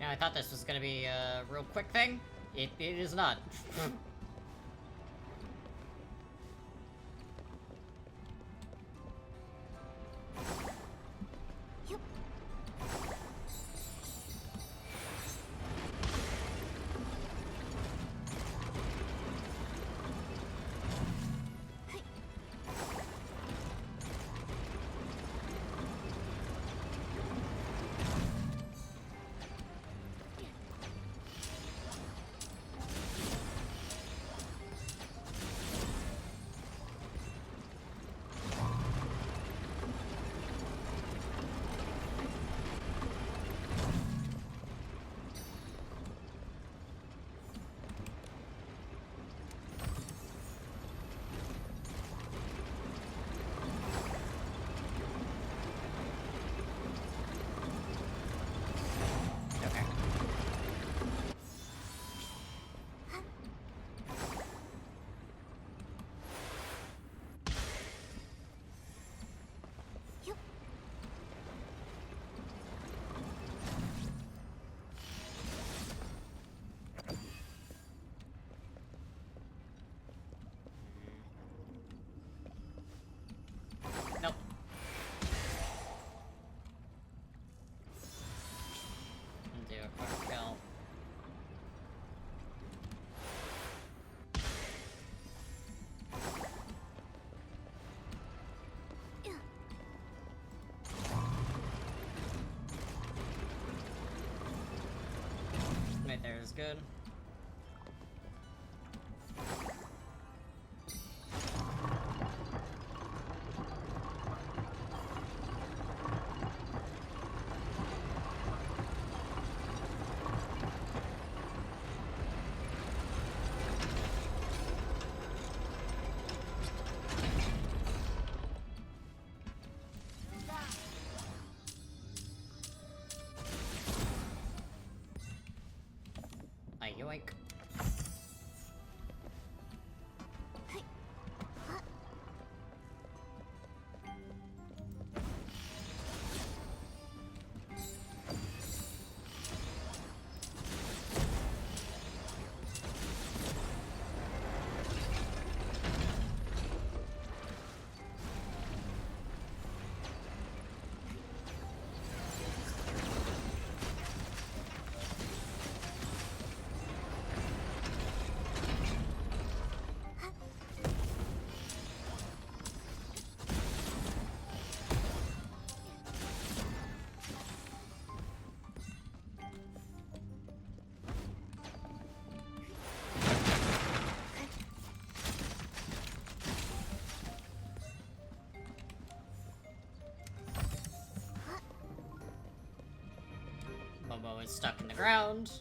S2: Yeah, I thought this was gonna be a real quick thing. It is not. Nope. Do a quick kill. Right there is good. I is stuck in the ground.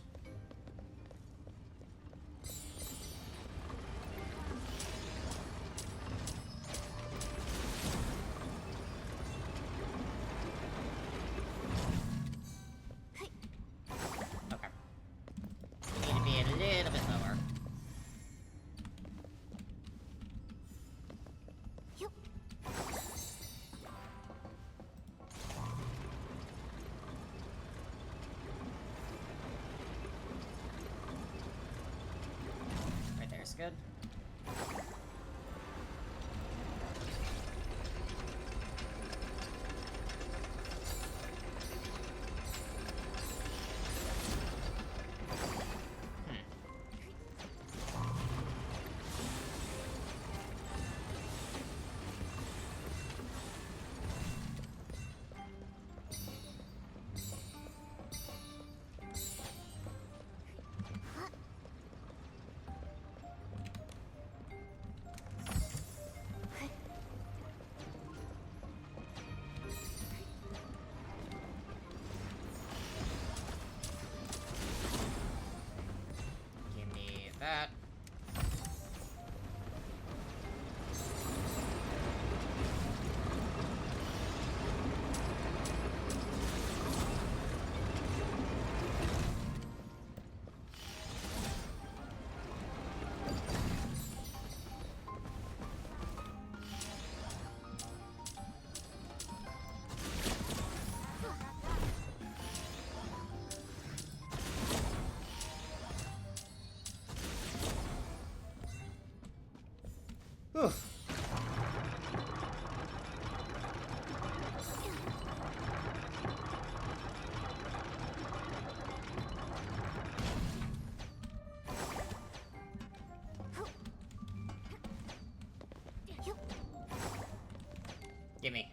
S2: Okay. Need to be a little bit lower. Right there's good. Give me that. Oof. Gimme.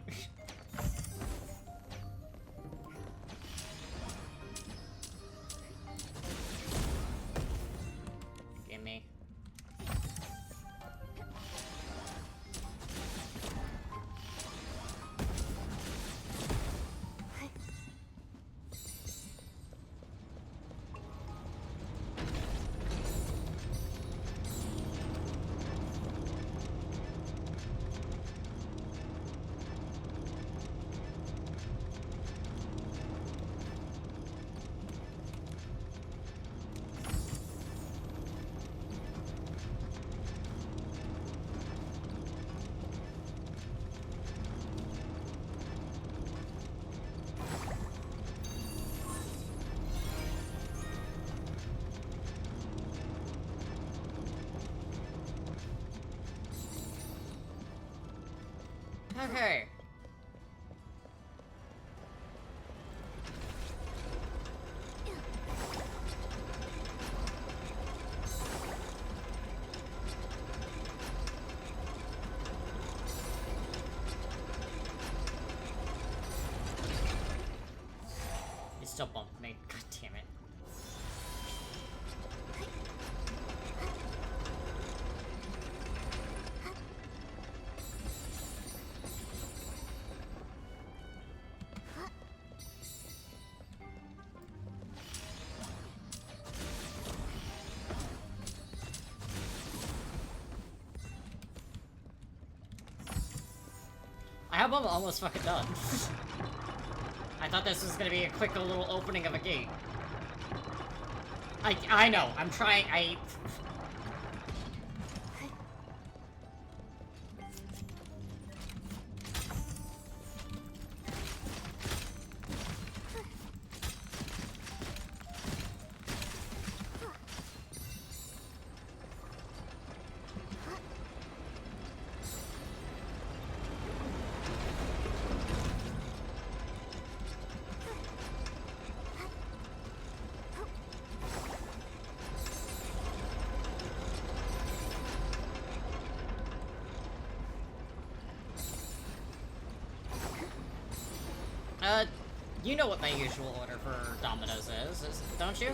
S2: Gimme. Okay. You still bumped me. God damn it. I hope I'm almost fucking done. I thought this was gonna be a quick little opening of a gate. I know, I'm trying, you know what my usual order for Dominoes is, don't you?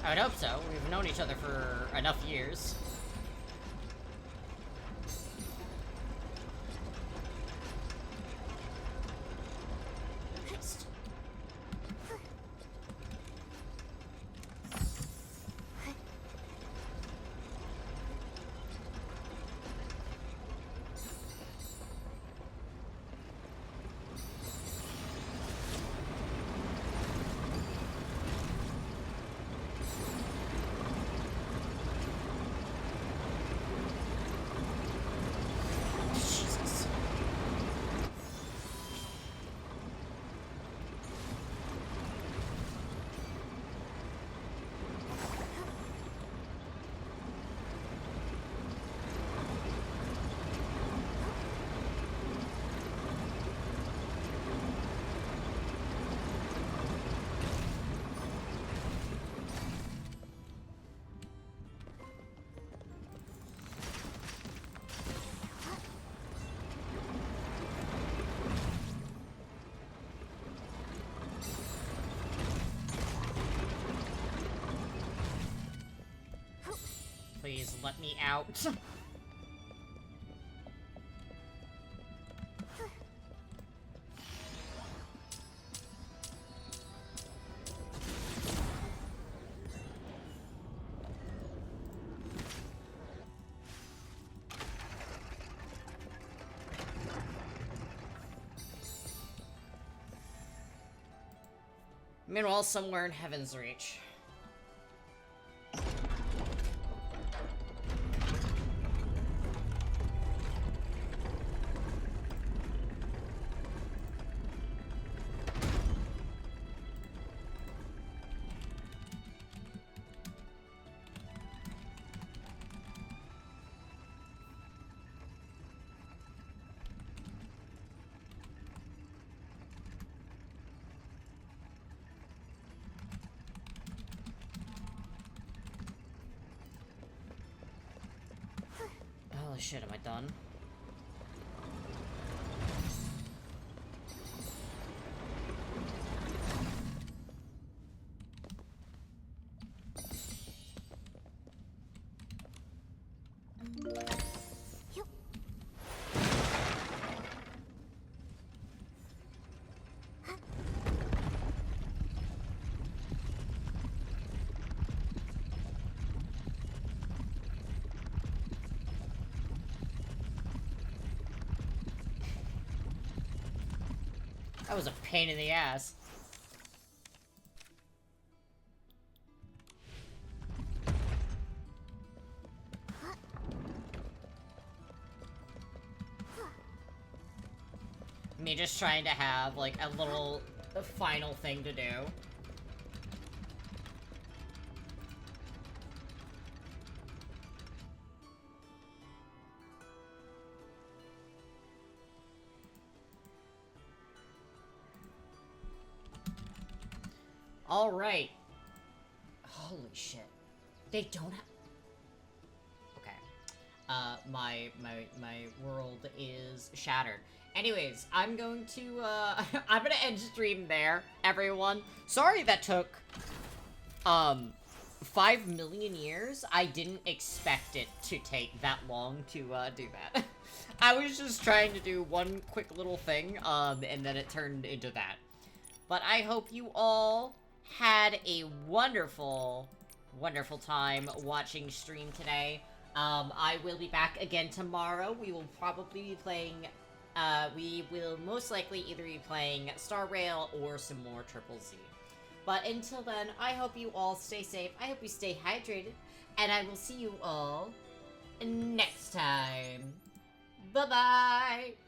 S2: I would hope so. We've known each other for enough years. Please, let me out. Meanwhile, somewhere in Heaven's Reach. Holy shit, am I done? That was a pain in the ass. Me just trying to have, like, a little final thing to do. Alright. Holy shit. They don't have... Okay. My world is shattered. Anyways, I'm going to, I'm gonna end stream there, everyone. Sorry that took, 5 million years. I didn't expect it to take that long to, do that. I was just trying to do one quick little thing, and then it turned into that. But I hope you all had a wonderful, wonderful time watching stream today. I will be back again tomorrow. We will probably be playing, we will most likely either be playing Star Rail or some more Triple Z. But until then, I hope you all stay safe. I hope you stay hydrated. And I will see you all next time. Bye-bye!